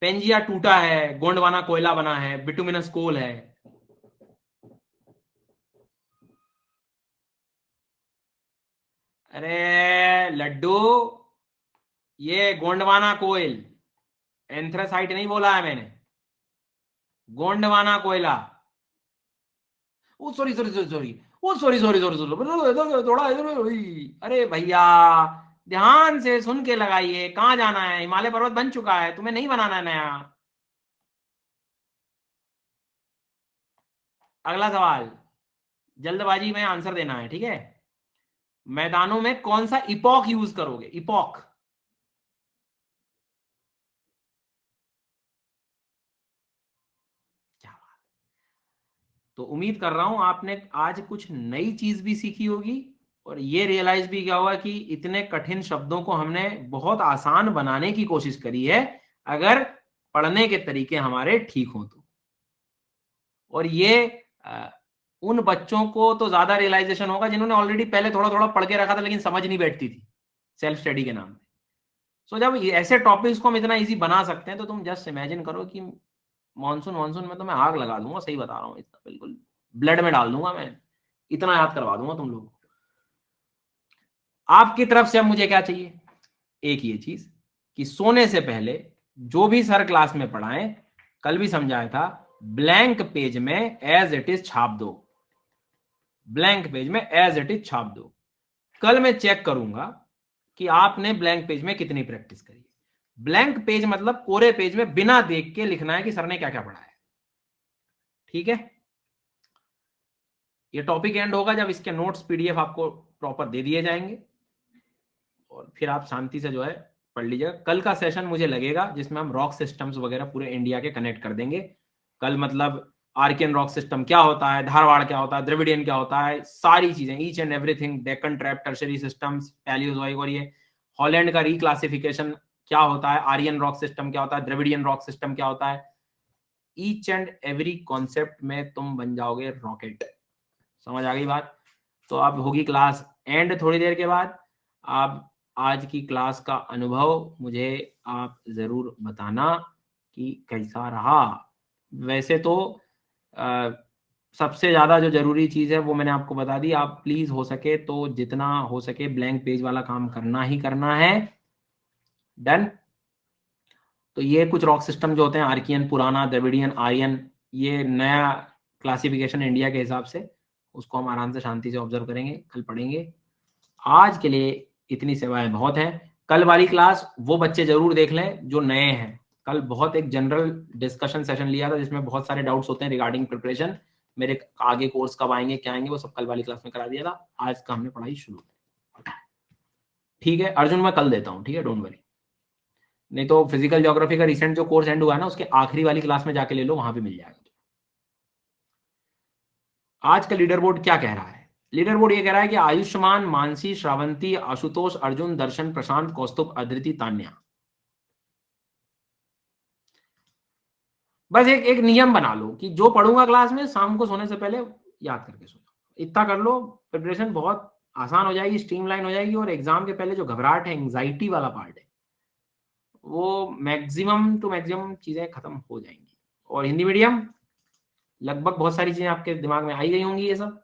S2: पेंजिया टूटा है, गोंडवाना कोयला बना है, बिटुमिनस कोल है। अरे लड्डू, ये गोंडवाना कोयल, एंथ्रासाइट नहीं बोला है मैंने, गोंडवाना कोयला। ओ सॉरी सॉरी सॉरी सॉरी, ओ सॉरी सॉरी सॉरी सॉरी, थोड़ा इधर। अरे भैया, ध्यान से सुन के लगाइए। कहां जाना है? हिमालय पर्वत बन चुका है, तुम्हें नहीं बनाना है नया। अगला सवाल, जल्दबाजी में आंसर देना है, ठीक है। मैदानों में कौन सा इपॉक यूज करोगे? इपॉक। क्या बात। तो उम्मीद कर रहा हूं आपने आज कुछ नई चीज भी सीखी होगी और ये रियलाइज भी किया होगा कि इतने कठिन शब्दों को हमने बहुत आसान बनाने की कोशिश करी है, अगर पढ़ने के तरीके हमारे ठीक हो तो। और ये उन बच्चों को तो ज्यादा रियलाइजेशन होगा जिन्होंने ऑलरेडी पहले थोड़ा थोड़ा पढ़ के रखा था लेकिन समझ नहीं बैठती थी सेल्फ स्टडी के नाम पे। सो जब ऐसे टॉपिक्स को हम इतना इजी बना सकते हैं तो तुम जस्ट इमेजिन करो कि मानसून मानसून में तो मैं आग लगा दूंगा, सही बता रहा हूँ, इतना बिल्कुल ब्लड में डाल दूंगा मैं। इतना याद करवा दूंगा तुम लोग। आपकी तरफ से अब मुझे क्या चाहिए? एक ये चीज कि सोने से पहले जो भी सर क्लास में पढ़ाएं, कल भी समझाया था, ब्लैंक पेज में एज इट इज छाप दो। ब्लैंक पेज में एज इट इज छाप दो। कल मैं चेक करूंगा कि आपने ब्लैंक पेज में कितनी प्रैक्टिस करी। ब्लैंक पेज मतलब कोरे पेज में बिना देख के लिखना है कि सर ने क्या क्या पढ़ाया। ठीक है। ये टॉपिक एंड होगा जब इसके नोट्स पीडीएफ आपको प्रॉपर दे दिए जाएंगे और फिर आप शांति से जो है पढ़ लीजिएगा। कल का सेशन मुझे लगेगा जिसमें हम रॉक सिस्टम्स वगैरह पूरे इंडिया के कनेक्ट कर देंगे। कल मतलब आर्कियन रॉक सिस्टम क्या होता है, धारवाड़ क्या होता है, द्रविडियन क्या होता है, सारी चीजें, each and everything, Deccan trap, tertiary systems, Palaeozoic, और ये हॉलैंड का रिक्लासिफिकेशन क्या होता है, आर्यन रॉक सिस्टम क्या होता है, द्रविडियन रॉक सिस्टम क्या होता है, ईच एंड एवरी कॉन्सेप्ट में तुम बन जाओगे रॉकेट। समझ आ गई बात? तो अब होगी क्लास एंड थोड़ी देर के बाद। आप आज की क्लास का अनुभव मुझे आप जरूर बताना कि कैसा रहा। वैसे तो सबसे ज्यादा जो जरूरी चीज है वो मैंने आपको बता दी। आप प्लीज हो सके तो जितना हो सके ब्लैंक पेज वाला काम करना ही करना है। डन। तो ये कुछ रॉक सिस्टम जो होते हैं, आर्कियन, पुराना, द्रविडियन, आर्यन, ये नया क्लासिफिकेशन इंडिया के हिसाब से, उसको हम आराम से शांति से ऑब्जर्व करेंगे, कल पढ़ेंगे। आज के लिए इतनी सेवाएं बहुत हैं। कल वाली क्लास वो बच्चे जरूर देख लें जो नए हैं। कल बहुत एक जनरल डिस्कशन सेशन लिया था जिसमें बहुत सारे डाउट्स होते हैं रिगार्डिंग प्रिपरेशन, मेरे आगे कोर्स कब आएंगे, क्या आएंगे, वो सब कल वाली क्लास में करा दिया था। आज का हमने पढ़ाई शुरू। ठीक है अर्जुन, मैं कल देता हूँ, ठीक है, डोंट वरी। नहीं तो फिजिकल ज्योग्राफी का रिसेंट जो कोर्स एंड हुआ है ना, उसके आखिरी वाली क्लास में जाके ले लो, वहां पे मिल जाएगा। आज का लीडर बोर्ड क्या कह रहा है? लीडर बोर्ड ये कह रहा है कि आयुष्मान, मानसी, श्रावंती, आशुतोष, अर्जुन, दर्शन, प्रशांत, कौस्तुभ, अदिति, तान्या। बस एक नियम बना लो कि जो पढ़ूंगा क्लास में शाम को सोने से पहले याद करके सोना। इतना कर लो, प्रिपरेशन बहुत आसान हो जाएगी, स्ट्रीमलाइन हो जाएगी, और एग्जाम के पहले जो घबराहट है, एंग्जाइटी वाला पार्ट है, वो मैक्सिमम टू मैक्सिमम चीजें खत्म हो जाएंगी। और हिंदी मीडियम लगभग बहुत सारी चीजें आपके दिमाग में आई गई होंगी, ये सब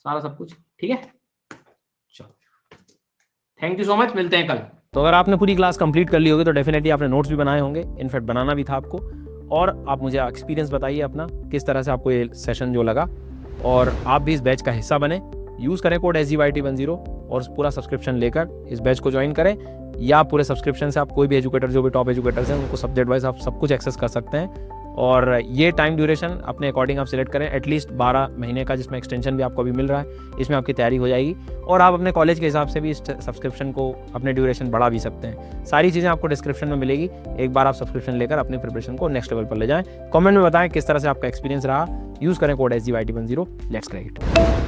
S2: सारा सब कुछ, ठीक है। चलो, थैंक यू सो मच, मिलते हैं कल।
S1: तो अगर आपने पूरी क्लास कंप्लीट कर ली होगी तो डेफिनेटली आपने नोट्स भी बनाए होंगे, इनफैक्ट बनाना भी था आपको। और आप मुझे एक्सपीरियंस बताइए अपना, किस तरह से आपको ये सेशन जो लगा, और आप भी इस बैच का हिस्सा बने। यूज़ करें कोड SGYT10 और पूरा सब्सक्रिप्शन लेकर इस बैच को ज्वाइन करें, या पूरे सब्सक्रिप्शन से आप कोई भी एजुकेटर, जो भी टॉप एजुकेटर्स हैं, उनको सब्जेक्ट वाइज आप सब कुछ एक्सेस कर सकते हैं। और ये टाइम ड्यूरेशन अपने अकॉर्डिंग आप सिलेक्ट करें, एटलीस्ट 12 महीने का, जिसमें एक्सटेंशन भी आपको अभी मिल रहा है। इसमें आपकी तैयारी हो जाएगी, और आप अपने कॉलेज के हिसाब से भी इस सब्सक्रिप्शन को अपने ड्यूरेशन बढ़ा भी सकते हैं। सारी चीज़ें आपको डिस्क्रिप्शन में मिलेगी। एक बार आप सब्सक्रिप्शन लेकर अपनी प्रिपरेशन को नेक्स्ट लेवल पर ले जाएं। कमेंट में बताएं किस तरह से आपका एक्सपीरियंस रहा। यूज़ करें code SGYT10। Let's crack it.